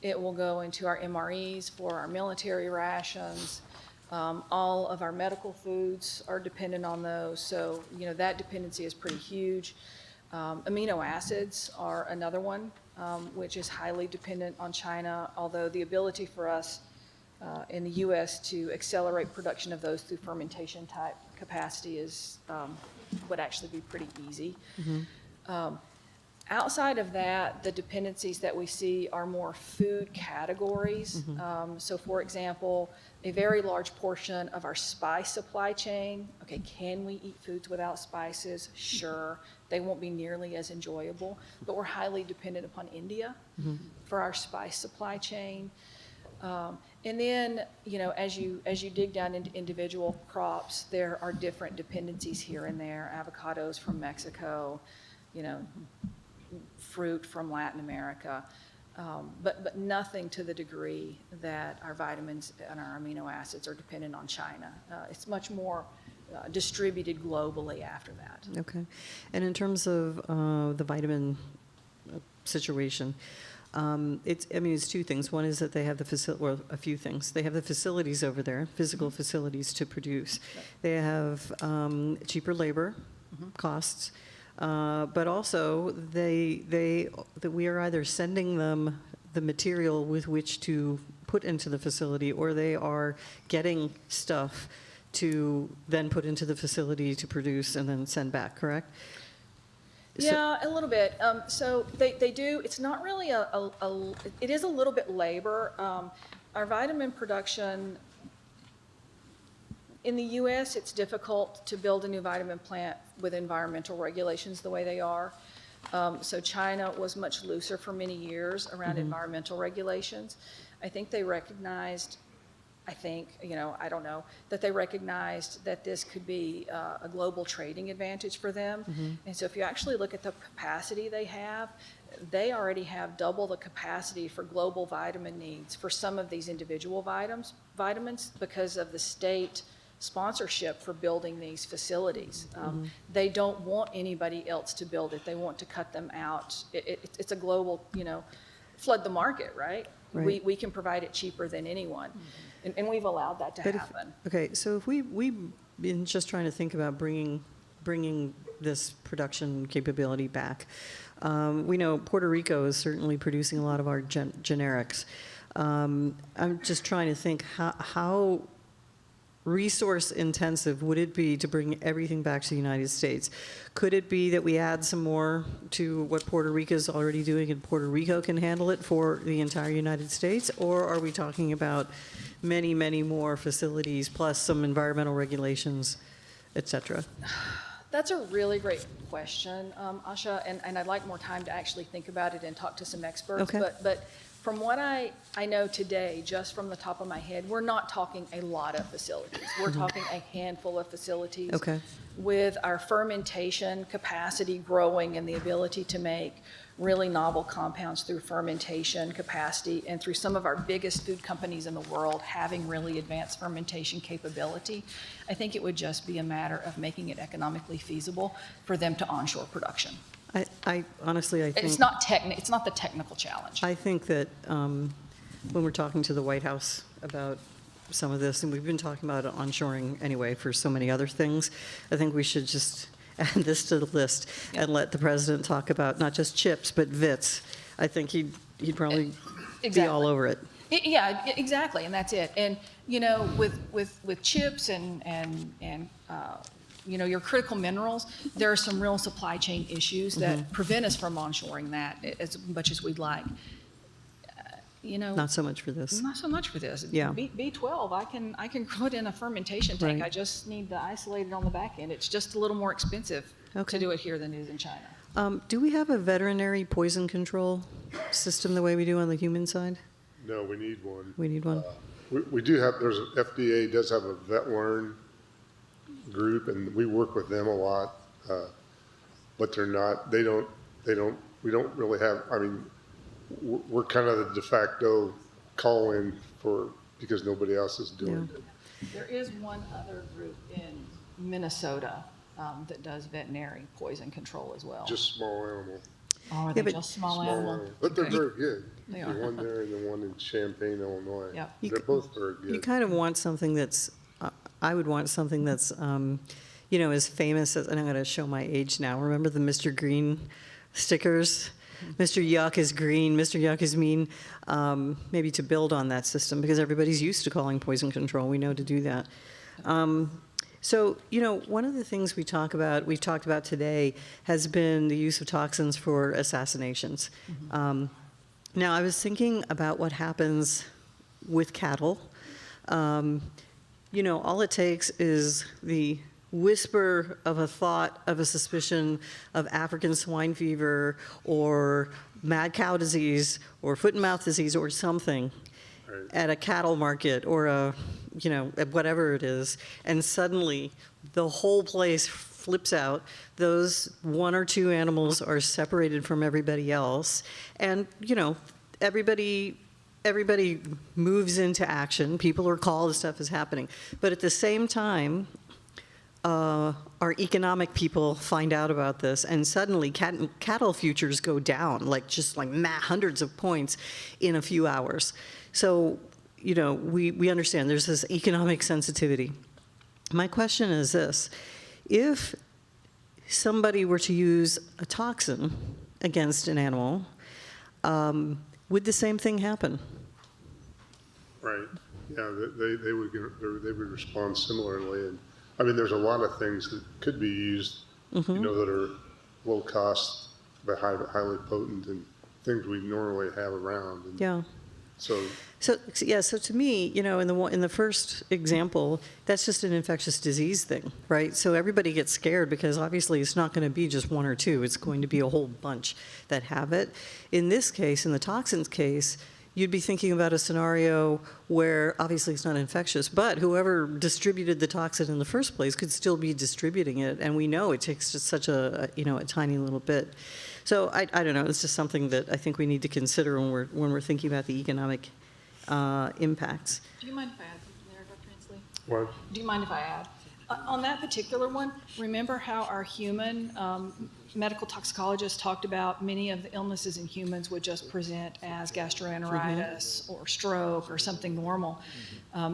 It will go into our MREs for our military rations. All of our medical foods are dependent on those. So, that dependency is pretty huge. Amino acids are another one, which is highly dependent on China, although the ability for us in the U.S. to accelerate production of those through fermentation type capacity would actually be pretty easy. Outside of that, the dependencies that we see are more food categories. So for example, a very large portion of our spice supply chain, okay, can we eat foods without spices? Sure. They won't be nearly as enjoyable, but we're highly dependent upon India for our spice supply chain. And then, as you dig down into individual crops, there are different dependencies here and there. Avocados from Mexico, fruit from Latin America, but nothing to the degree that our vitamins and our amino acids are dependent on China. It's much more distributed globally after that. Okay. And in terms of the vitamin situation, it's two things. One is that they have a few things. They have the facilities over there, physical facilities to produce. They have cheaper labor costs. but also that we are either sending them the material with which to put into the facility, or they are getting stuff to then put into the facility to produce and then send back, correct? Yeah, a little bit. So they do, it's not really it is a little bit labor. Our vitamin production, in the US, it's difficult to build a new vitamin plant with environmental regulations the way they are. So China was much looser for many years around environmental regulations. I think they recognized, I don't know, that they recognized that this could be a global trading advantage for them. And so if you actually look at the capacity they already have double the capacity for global vitamin needs for some of these individual vitamins because of the state sponsorship for building these facilities. They don't want anybody else to build it. They want to cut them out. It's a global, flood the market, right? Right. We can provide it cheaper than anyone. And we've allowed that to happen. Okay, so if we've been just trying to think about bringing this production capability back. We know Puerto Rico is certainly producing a lot of our generics. I'm just trying to think how resource intensive would it be to bring everything back to the United States? Could it be that we add some more to what Puerto Rico is already doing and Puerto Rico can handle it for the entire United States? Or are we talking about many, many more facilities plus some environmental regulations, et cetera? That's a really great question, Asha, and I'd like more time to actually think about it and talk to some experts. Okay. But from what I know today, just from the top of my head, we're not talking a lot of facilities. We're talking a handful of facilities. Okay. With our fermentation capacity growing and the ability to make really novel compounds through fermentation capacity, and through some of our biggest food companies in the world having really advanced fermentation capability, I think it would just be a matter of making it economically feasible for them to onshore production. I honestly, I think it's not the technical challenge. I think that when we're talking to the White House about some of this, and we've been talking about onshoring anyway for so many other things, I think we should just add this to the list and let the president talk about not just chips, but VITs. I think he'd probably be all over it. Yeah, exactly, and that's it. And with chips and your critical minerals, there are some real supply chain issues that prevent us from onshoring that as much as we'd like. Not so much for this. Not so much for this. Yeah. B12, I can grow it in a fermentation tank. Right. I just need to isolate it on the back end. It's just a little more expensive to do it here than it is in China. Do we have a veterinary poison control system the way we do on the human side? No, we need one. We need one. We do have, FDA does have a vet learn group, and we work with them a lot, but we don't really have, we're kind of the de facto call-in because nobody else is doing it. There is one other group in Minnesota that does veterinary poison control as well. Just small animal. Oh, are they just small animal? But they're very good. They The are. one there and the one in Champaign, Illinois. Yep. They're both very good. You kind of want something that's, I would want something that's, as famous as, and I'm going to show my age now. Remember the Mr. Green stickers? Mr. Yuck is green, Mr. Yuck is mean. Maybe to build on that system, because everybody's used to calling poison control. We know to do that. So, one of the things we've talked about today has been the use of toxins for assassinations. Now, I was thinking about what happens with cattle. All it takes is the whisper of a thought of a suspicion of African swine fever or mad cow disease or foot and mouth disease or something at a cattle market or whatever it is, and suddenly the whole place flips out. Those one or two animals are separated from everybody else, and everybody moves into action. People are called, stuff is happening, but at the same time, our economic people find out about this, and suddenly cattle futures go down, just hundreds of points in a few hours. So, we understand there's this economic sensitivity. My question is this: if somebody were to use a toxin against an animal, would the same thing happen? Right. Yeah, they would respond similarly. And I mean, there's a lot of things that could be used, you know, that are low cost but highly potent and things we normally have around. And Yeah. So So to me, you know, in the first example, that's just an infectious disease thing, right? So everybody gets scared because obviously it's not going to be just one or two. It's going to be a whole bunch that have it. In this case, in the toxins case, you'd be thinking about a scenario where obviously it's not infectious, but whoever distributed the toxin in the first place could still be distributing it, and we know it takes just such a tiny little bit. So I don't know. It's just something that I think we need to consider when we're thinking about the economic impacts. Do you mind if I add something there, Dr. Hensley? What? Do you mind if I add? On that particular one, remember how our human medical toxicologists talked about many of the illnesses in humans would just present as gastroenteritis or stroke or something normal.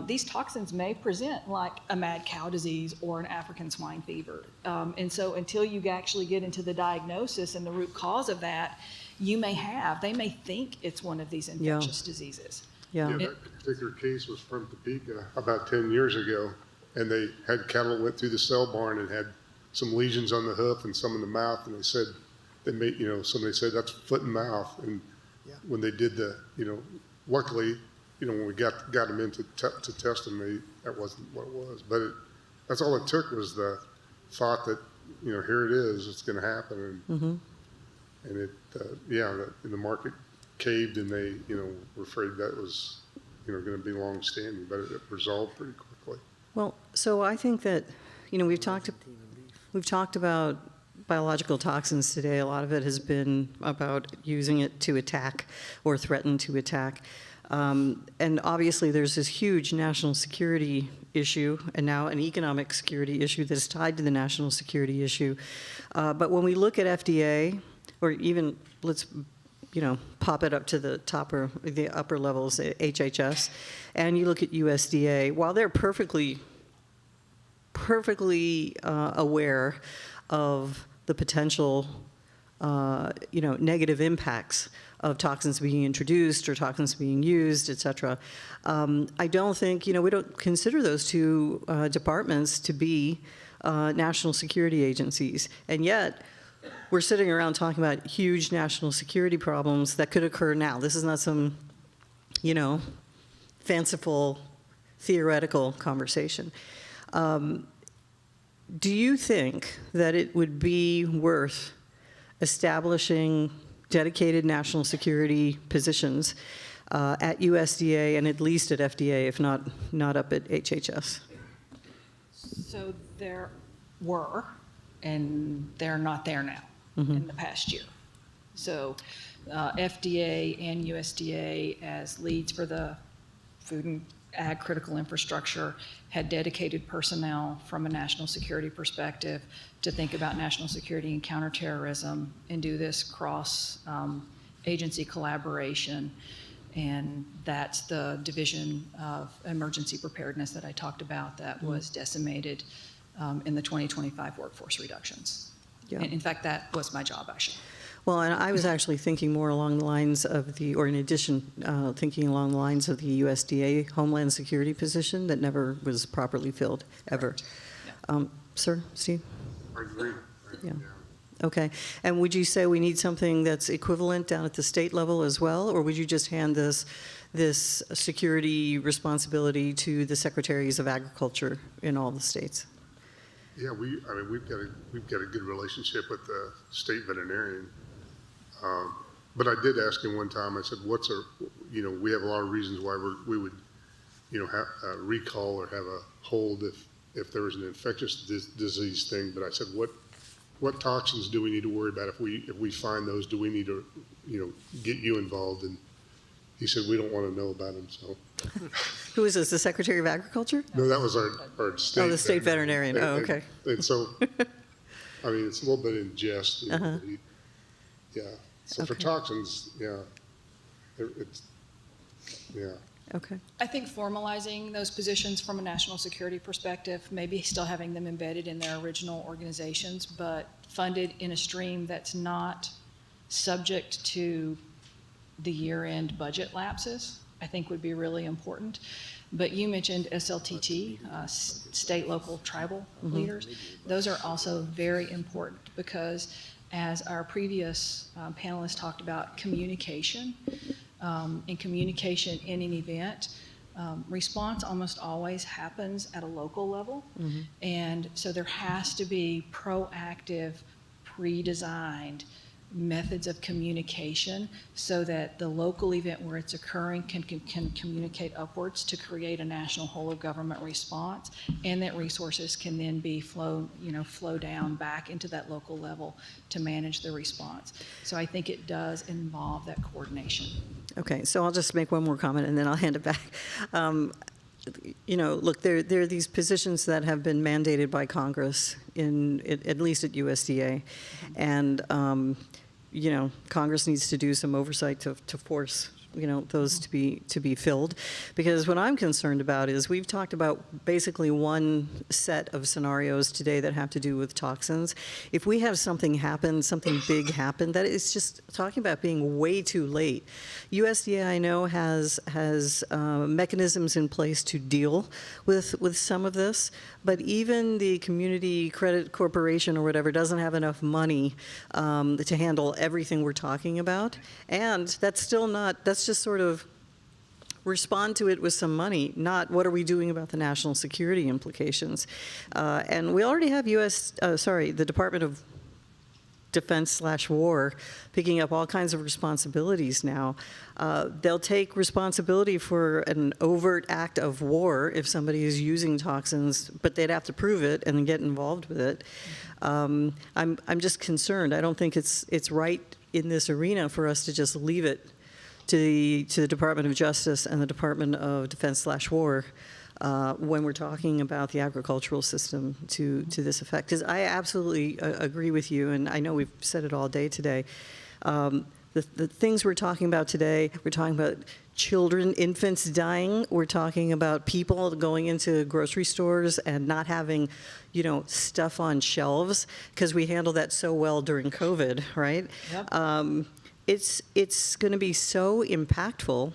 These toxins may present like a mad cow disease or an African swine fever. And so until you actually get into the diagnosis and the root cause of that, they may think it's one of these infectious diseases. Yeah. That particular case was from Topeka about 10 years ago. And they had cattle that went through the cell barn and had some lesions on the hoof and some in the mouth. And they said, somebody said that's foot and mouth. And when they did luckily, when we got them in to test them, that wasn't what it was. But that's all it took was the thought that, here it is, it's going to happen. And the market caved and they, were afraid that was, going to be long standing, but it resolved pretty quickly. Well, so I think that, we've talked about biological toxins today. A lot of it has been about using it to attack or threaten to attack. And obviously there's this huge national security issue and now an economic security issue that is tied to the national security issue. But when we look at FDA, or even let's pop it up to the upper levels, HHS, and you look at USDA, while they're perfectly aware of the potential, negative impacts of toxins being introduced or toxins being used, et cetera, I don't think, we don't consider those two departments to be national security agencies. And yet, we're sitting around talking about huge national security problems that could occur now. This is not some, fanciful, theoretical conversation. Do you think that it would be worth establishing dedicated national security positions at USDA and at least at FDA, if not up at HHS? So there were, and they're not there now in the past year. So FDA and USDA, as leads for the food and ag critical infrastructure, had dedicated personnel from a national security perspective to think about national security and counterterrorism and do this cross agency collaboration. And that's the Division of Emergency Preparedness that I talked about that was decimated in the 2025 workforce reductions. Yeah. And in fact, that was my job, actually. Well, and I was actually thinking more along the lines of thinking along the lines of the USDA Homeland Security position that never was properly filled, ever. Yeah. Sir, Steve? I agree. Yeah. Okay. And would you say we need something that's equivalent down at the state level as well, or would you just hand this security responsibility to the secretaries of agriculture in all the states? Yeah, we've got a good relationship with the state veterinarian. But I did ask him one time. I said, we have a lot of reasons why we would, have a recall or have a hold if there was an infectious disease thing. But I said, what toxins do we need to worry about if we find those? Do we need to, get you involved? And he said, we don't want to know about them. So. Who is this, the Secretary of Agriculture? No, that was our state. Oh, the state veterinarian. Oh, okay. And so, I mean, it's a little bit in jest. Yeah. So for toxins, yeah, Okay. I think formalizing those positions from a national security perspective, maybe still having them embedded in their original organizations, but funded in a stream that's not subject to the year-end budget lapses, I think would be really important. But you mentioned SLTT, state, local, tribal leaders. Those are also very important because, as our previous panelists talked about, communication and communication in an event, response almost always happens at a local level. And so there has to be proactive, pre-designed methods of communication so that the local event where it's occurring can communicate upwards to create a national whole of government response, and that resources can then be flow down back into that local level to manage the response. So I think it does involve that coordination. Okay, so I'll just make one more comment and then I'll hand it back. Look, there are these positions that have been mandated by Congress at least at USDA, and Congress needs to do some oversight to force those to be filled, because what I'm concerned about is we've talked about basically one set of scenarios today that have to do with toxins. If we have something big happen, that is just talking about being way too late. USDA, I know, has mechanisms in place to deal with some of this, but even the Community Credit Corporation or whatever doesn't have enough money to handle everything we're talking about, and that's just sort of respond to it with some money, not what are we doing about the national security implications. And we already have the Department of Defense/War picking up all kinds of responsibilities now. They'll take responsibility for an overt act of war if somebody is using toxins, but they'd have to prove it and get involved with it. I'm just concerned. I don't think it's right in this arena for us to just leave it to the Department of Justice and the Department of Defense/War when we're talking about the agricultural system to this effect. Because I absolutely agree with you, and I know we've said it all day today. The things we're talking about today, we're talking about children, infants dying. We're talking about people going into grocery stores and not having, stuff on shelves because we handled that so well during COVID, right? Yep. It's going to be so impactful,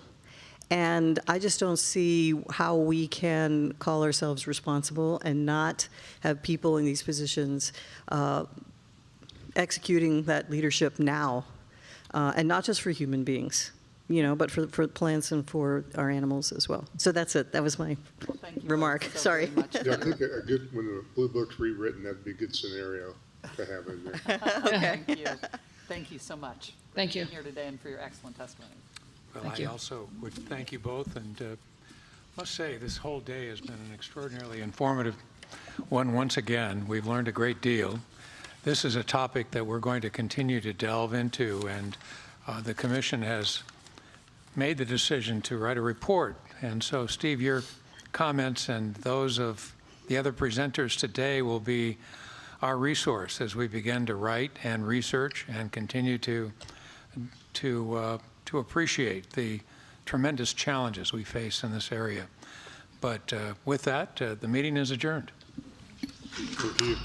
and I just don't see how we can call ourselves responsible and not have people in these positions executing that leadership now, and not just for human beings, but for plants and for our animals as well. So that's it. That was my remark. Sorry. Yeah, I think when the Blue Book's rewritten, that'd be a good scenario to have in there. Okay. Thank you. Thank you so much. Thank you. For being here today and for your excellent testimony. Well, Thank I you. also would thank you both, and must say this whole day has been an extraordinarily informative one. Once again, we've learned a great deal. This is a topic that we're going to continue to delve into, and the Commission has made the decision to write a report. And so, Steve, your comments and those of the other presenters today will be our resource as we begin to write and research and continue to appreciate the tremendous challenges we face in this area. But with that, the meeting is adjourned. Thank you.